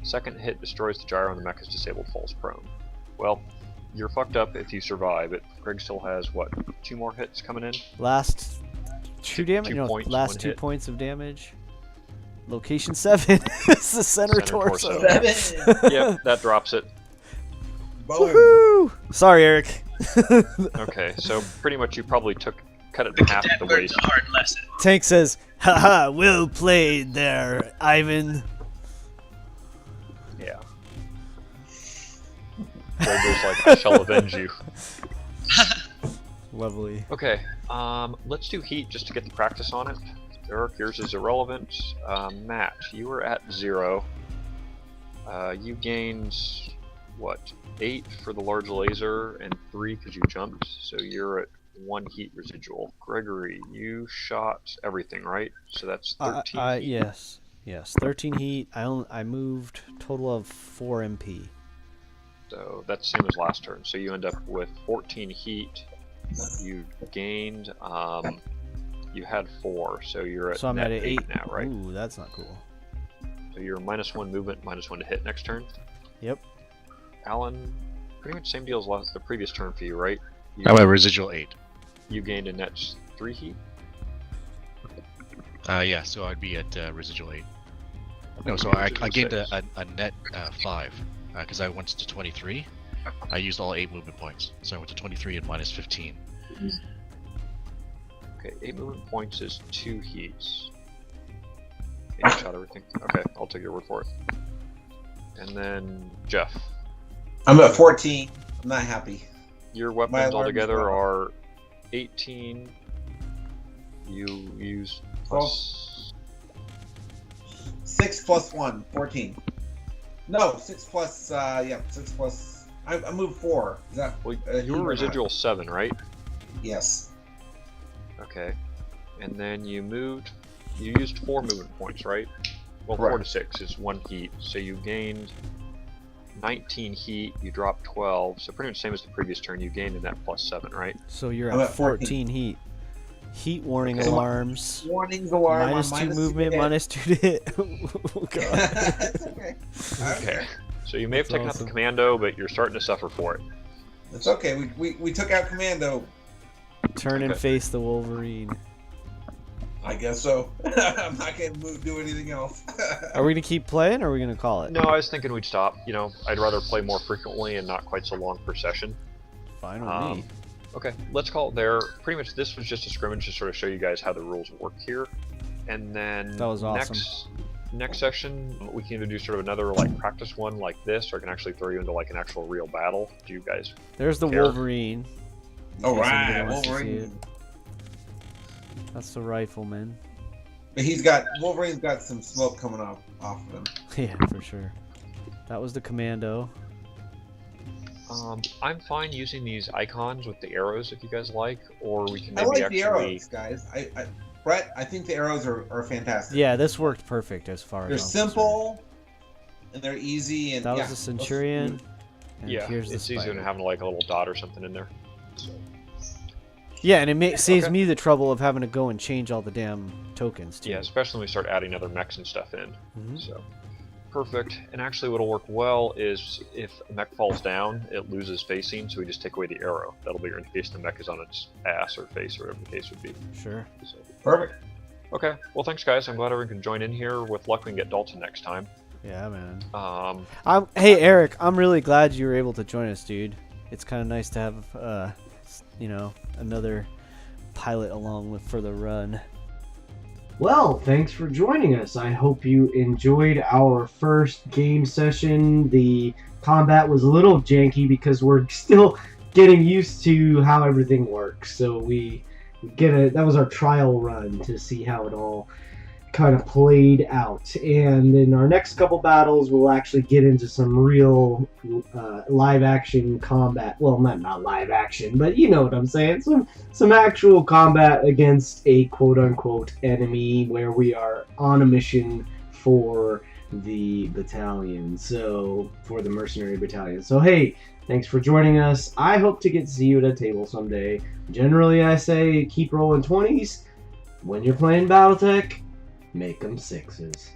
Speaker 3: Second hit destroys the gyro and the mech is disabled, falls prone. Well, you're fucked up if you survive it. Greg still has, what, 2 more hits coming in?
Speaker 1: Last 2 damage?
Speaker 3: 2
Speaker 1: No,
Speaker 3: points,
Speaker 1: last
Speaker 3: 1
Speaker 1: 2
Speaker 3: hit.
Speaker 1: points of damage. Location 7. It's the center torso.
Speaker 3: torso.
Speaker 5: 7.
Speaker 3: Yep, that drops it.
Speaker 5: Boom.
Speaker 1: Woohoo! Sorry, Eric.
Speaker 3: Okay, so pretty much you probably cut it in half at
Speaker 6: That
Speaker 3: the
Speaker 6: learned
Speaker 3: waist.
Speaker 6: a hard lesson.
Speaker 1: Tank says, haha, well played there, Ivan.
Speaker 3: Yeah. Greg goes like, I shall avenge you.
Speaker 1: Lovely.
Speaker 3: Okay, let's do heat just to get the practice on it. Eric, yours is irrelevant. Matt, you were at 0. You gained, what, 8 for the large laser and 3 because you jumped, so you're at 1 heat residual. Gregory, you shot everything, right? So that's 13 heat.
Speaker 1: Yes. 13 heat. I moved total of 4 MP.
Speaker 3: So that's the same as last turn. So you end up with 14 heat. You gained, you had 4, so you're at
Speaker 1: So I'm
Speaker 3: net
Speaker 1: at
Speaker 3: 8 now, right?
Speaker 1: Ooh, that's not cool.
Speaker 3: So you're -1 movement, -1 to hit next turn.
Speaker 1: Yep.
Speaker 3: Alan, pretty much same deal as the previous turn for you, right?
Speaker 4: I'm at residual 8.
Speaker 3: You gained a net 3 heat.
Speaker 4: Yeah, so I'd be at residual 8. No, so I gained a net 5 because I went to 23. I used all 8 movement points, so I went to 23 and -15.
Speaker 3: Okay, 8 movement points is 2 heats. You shot everything. Okay, I'll take your word for it. And then Jeff,
Speaker 5: I'm at 14. I'm not happy.
Speaker 3: your
Speaker 5: My
Speaker 3: weapons
Speaker 5: alarm is
Speaker 3: altogether
Speaker 5: going
Speaker 3: are 18. You use plus
Speaker 5: 6 plus 1, 14. No, 6 plus, 6 plus. I moved 4. Is that.
Speaker 3: well,
Speaker 5: heat
Speaker 3: you
Speaker 5: or
Speaker 3: were
Speaker 5: not?
Speaker 3: residual 7, right?
Speaker 5: Yes.
Speaker 3: Okay. And then you used 4 movement points, right? Well, 4 to
Speaker 5: Correct.
Speaker 3: 6 is 1 heat, so you gained 19 heat, you dropped 12, so pretty much the same as the previous turn, you gained a net +7, right?
Speaker 1: So you're
Speaker 5: I'm
Speaker 1: at
Speaker 5: at
Speaker 1: 14 heat. Heat warning
Speaker 3: Okay.
Speaker 1: alarms.
Speaker 5: Warnings alarm.
Speaker 1: -2 movement, -2 to hit. Oh, God.
Speaker 5: It's okay.
Speaker 3: Okay. So you may have
Speaker 1: That's
Speaker 3: taken
Speaker 1: awesome.
Speaker 3: out the commando, but you're starting to suffer for it.
Speaker 5: It's okay. We took out Commando.
Speaker 1: Turn and
Speaker 3: Okay.
Speaker 1: face the Wolverine.
Speaker 5: I guess so. I'm not going to do anything else.
Speaker 1: Are we gonna keep playing, or are we gonna call it?
Speaker 3: No, I was thinking we'd stop. You know, I'd rather play more frequently and not quite so long per session.
Speaker 1: Fine with
Speaker 3: Um,
Speaker 1: me.
Speaker 3: Okay, let's call it there. Pretty much this was just a scrimmage to sort of show you guys how the rules work here. And then
Speaker 1: That was awesome.
Speaker 3: next session, we can either do sort of another like practice one like this, or I can actually throw you into like an actual real battle. Do you guys?
Speaker 1: There's the
Speaker 3: care.
Speaker 1: Wolverine.
Speaker 5: All
Speaker 1: If somebody
Speaker 5: right,
Speaker 1: wants to see
Speaker 5: Wolverine.
Speaker 1: That's the Rifleman.
Speaker 5: But Wolverine's got some smoke coming off of him.
Speaker 1: Yeah, for sure. That was the Commando.
Speaker 3: I'm fine using these icons with the arrows if you guys like, or we can
Speaker 5: I
Speaker 3: maybe
Speaker 5: like
Speaker 3: actually.
Speaker 5: the arrows, guys. Brett, I think the arrows are fantastic.
Speaker 1: Yeah, this worked perfect as far
Speaker 5: They're
Speaker 1: as I'm
Speaker 5: simple, and they're easy. And
Speaker 1: concerned. That
Speaker 5: yeah,
Speaker 1: was a Centurion. And
Speaker 3: Yeah,
Speaker 1: here's the
Speaker 3: it's easier
Speaker 1: spider.
Speaker 3: than having like a little dot or something in there. So,
Speaker 1: Yeah, and it saves
Speaker 3: Okay.
Speaker 1: me the trouble of having to go and change all the damn tokens too.
Speaker 3: yeah, especially when we start adding other mechs and stuff in.
Speaker 1: Mhm.
Speaker 3: So, perfect. And actually, what'll work well is if a mech falls down, it loses facing, so we just take away the arrow. That'll be in case the mech is on its ass or face or whatever the case would be.
Speaker 1: Sure.
Speaker 3: So,
Speaker 5: perfect.
Speaker 3: okay, well, thanks, guys. I'm glad everyone can join in here. With luck, we can get Dalton next time.
Speaker 1: Yeah, man.
Speaker 3: Um,
Speaker 1: Hey, Eric, I'm really glad you were able to join us, dude. It's kind of nice to have, another pilot along for the run.
Speaker 2: Well, thanks for joining us. I hope you enjoyed our first game session. The combat was a little janky because we're still getting used to how everything works. So that was our trial run to see how it all kind of played out. And in our next couple battles, we'll actually get into some real live action combat. Well, not live action, but you know what I'm saying. Some actual combat against a quote unquote enemy where we are on a mission for the battalion. So for the mercenary battalion. So hey, thanks for joining us. I hope to get to see you at a table someday. Generally, I say keep rolling 20s. When you're playing Battletech, make them 6s.